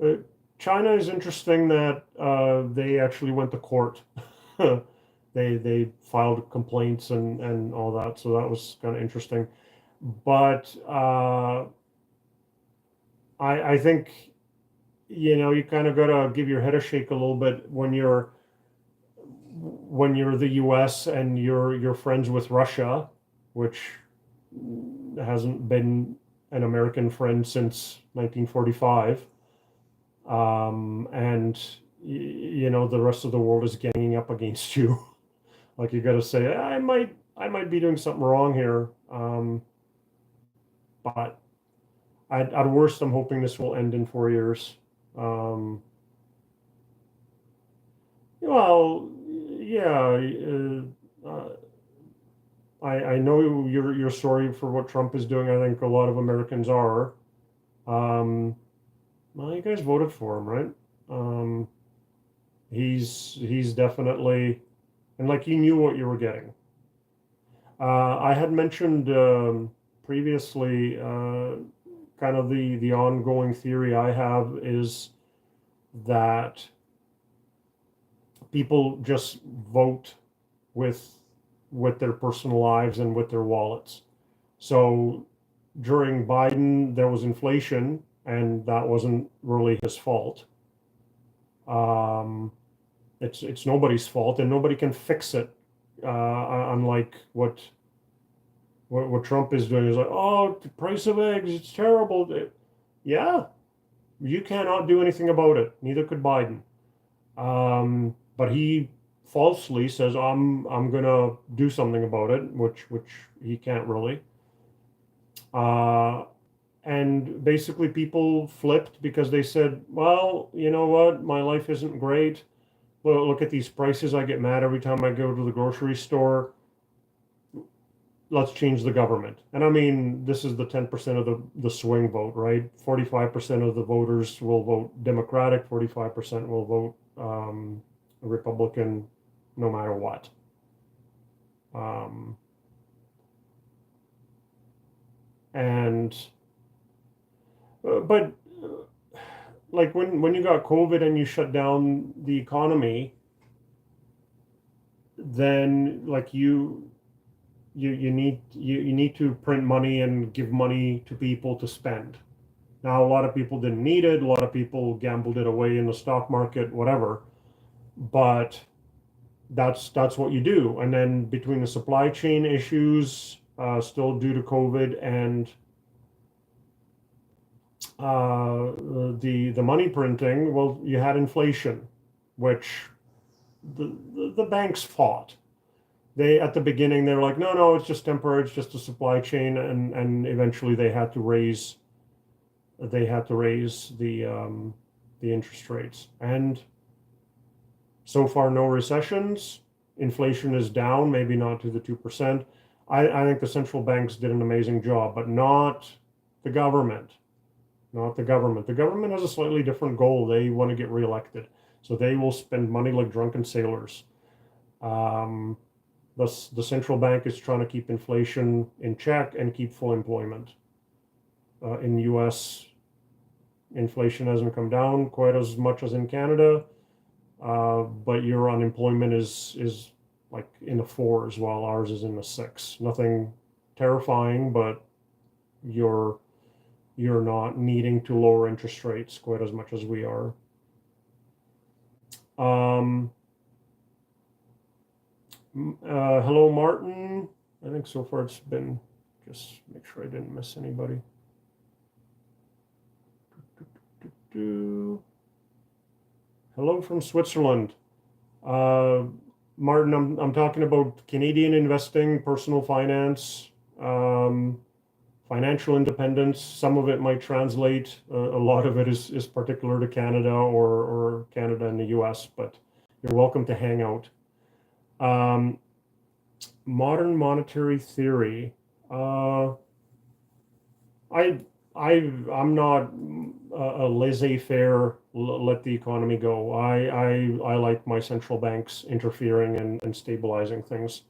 uh, China is interesting that they actually went to court. They filed complaints and all that, so that was kind of interesting. But I think you kind of got to give your head a shake a little bit when you're the U.S. and you're friends with Russia, which hasn't been an American friend since 1945, and the rest of the world is ganging up against you. Like you got to say, I might be doing something wrong here, but at worst, I'm hoping this will end in 4 years. Um, well, yeah. know you're sorry for what Trump is doing. I think a lot of Americans are. Well, you guys voted for him, right? Um, he's definitely, and like you knew what you were getting. I had mentioned previously, kind of the ongoing theory I have is that people just vote with their personal lives and with their wallets. So during Biden, there was inflation, and that wasn't really his fault. Um, it's nobody's fault, and nobody can fix it. Unlike what Trump is doing is like, oh, the price of eggs, it's terrible. Yeah, you cannot do anything about it. Neither could Biden. But he falsely says, I'm gonna do something about it, which he can't really. Uh, and basically people flipped because they said, well, you know what, my life isn't great. Well, look at these prices. I get mad every time I go to the grocery store. Let's change the government. And I mean, this is the 10% of the swing vote, right? 45% of the voters will vote Democratic, 45% will vote Republican, no matter what. Um, and but like when you got COVID and you shut down the economy, then like you need to print money and give money to people to spend. Now a lot of people didn't need it, a lot of people gambled it away in the stock market, whatever. But that's what you do. And then between the supply chain issues, still due to COVID, and the money printing, well, you had inflation, which the banks fought. They at the beginning they were like, no, it's just temporary, it's just a supply chain, and eventually they had to raise the interest rates. And so far, no recessions. Inflation is down, maybe not to the 2%. I think the central banks did an amazing job, but not the government. Not the government. The government has a slightly different goal. They want to get reelected. So they will spend money like drunken sailors. Um, the central bank is trying to keep inflation in check and keep full employment. In the US, inflation hasn't come down quite as much as in Canada. But your unemployment is like in the fours, while ours is in the six. Nothing terrifying, but you're not needing to lower interest rates quite as much as we are. Hello, Martin. I think so far it's been, just make sure I didn't miss anybody. Hello from Switzerland. Martin, I'm talking about Canadian investing, personal finance, financial independence. Some of it might translate. A lot of it is particular to Canada or Canada and the US, but you're welcome to hang out. Modern monetary theory. I'm not a laissez-faire, let the economy go. I like my central banks interfering and stabilizing things.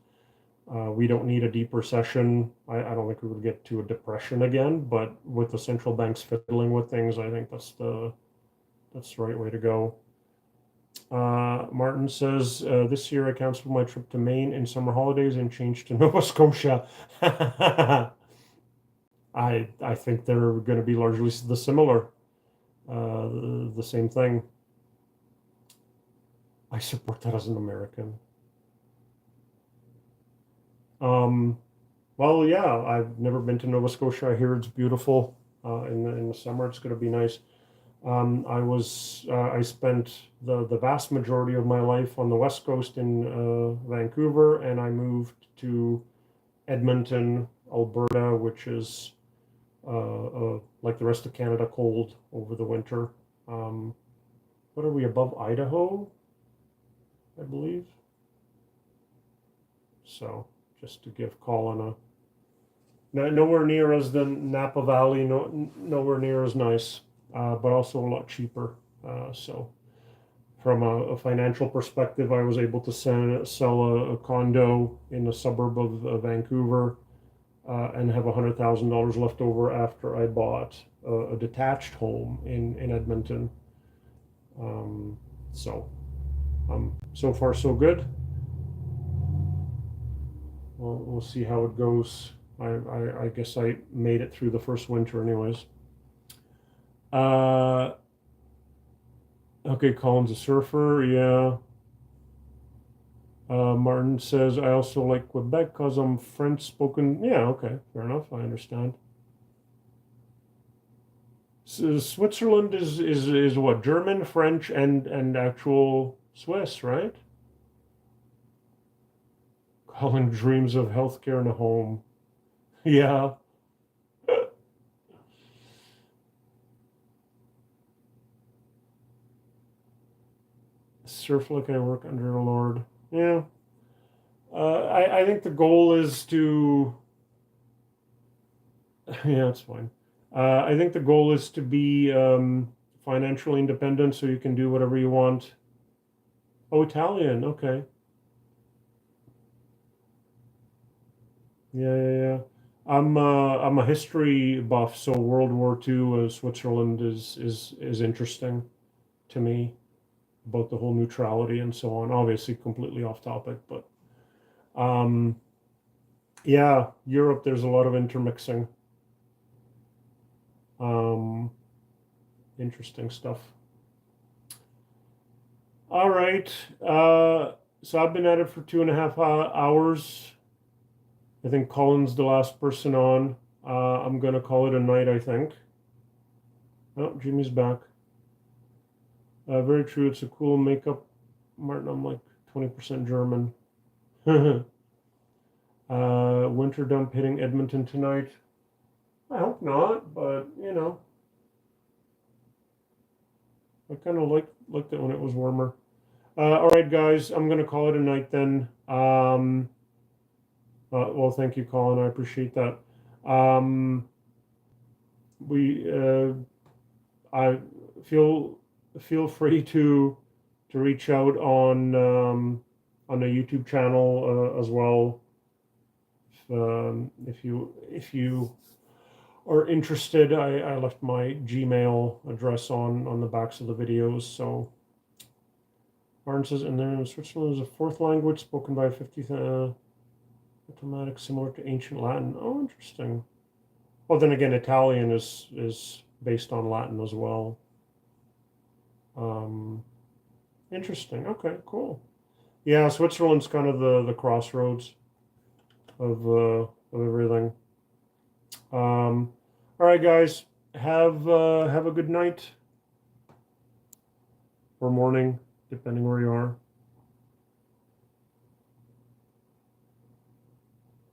We don't need a deep recession. I don't think we would get to a depression again, but with the central banks fiddling with things, I think that's the right way to go. Martin says, this year I canceled my trip to Maine in summer holidays and changed to Nova Scotia. I think they're going to be largely the similar, the same thing. I support that as an American. Well, yeah, I've never been to Nova Scotia. I hear it's beautiful. In the summer, it's going to be nice. I spent the vast majority of my life on the West Coast in Vancouver, and I moved to Edmonton, Alberta, which is like the rest of Canada, cold over the winter. What are we, above Idaho, I believe? So just to give Colin nowhere near as the Napa Valley, nowhere near as nice, but also a lot cheaper. So from a financial perspective, I was able to sell a condo in a suburb of Vancouver and have $100,000 left over after I bought a detached home in Edmonton. So so far so good. We'll see how it goes. I guess I made it through the first winter anyways. Okay, Colin's a surfer, yeah. Martin says, I also like Quebec because I'm French spoken. Yeah, okay, fair enough, I understand. So Switzerland is what? German, French, and actual Swiss, right? Colin dreams of healthcare in a home. Yeah. Surf like I work under a lord. Yeah. I think the goal is to. Yeah, it's fine. I think the goal is to be financially independent so you can do whatever you want. Oh, Italian. Okay. Yeah, yeah, yeah. I'm a history buff, so World War II, Switzerland is interesting to me about the whole neutrality and so on. Obviously, completely off topic, but um, yeah, Europe. There's a lot of intermixing. Um, Interesting stuff. All right. So I've been at it for 2.5 hours. I think Colin's the last person on. I'm gonna call it a night, I think. Oh, Jimmy's back. Very true. It's a cool makeup, Martin. I'm like 20% German. Winter dump hitting Edmonton tonight. I hope not, but I kind of liked it when it was warmer. All right, guys, I'm gonna call it a night then. Well, thank you, Colin. I appreciate that. Um, we I feel free to reach out on the YouTube channel as well. If you are interested, I left my Gmail address on the backs of the videos. So Martin says, and then Switzerland is a fourth language spoken by 50th automatic, similar to ancient Latin. Oh, interesting. Well, then again, Italian is based on Latin as well. Um, Interesting. Okay, cool. Yeah, Switzerland's kind of the crossroads of everything. All right, guys, have a good night or morning, depending where you are.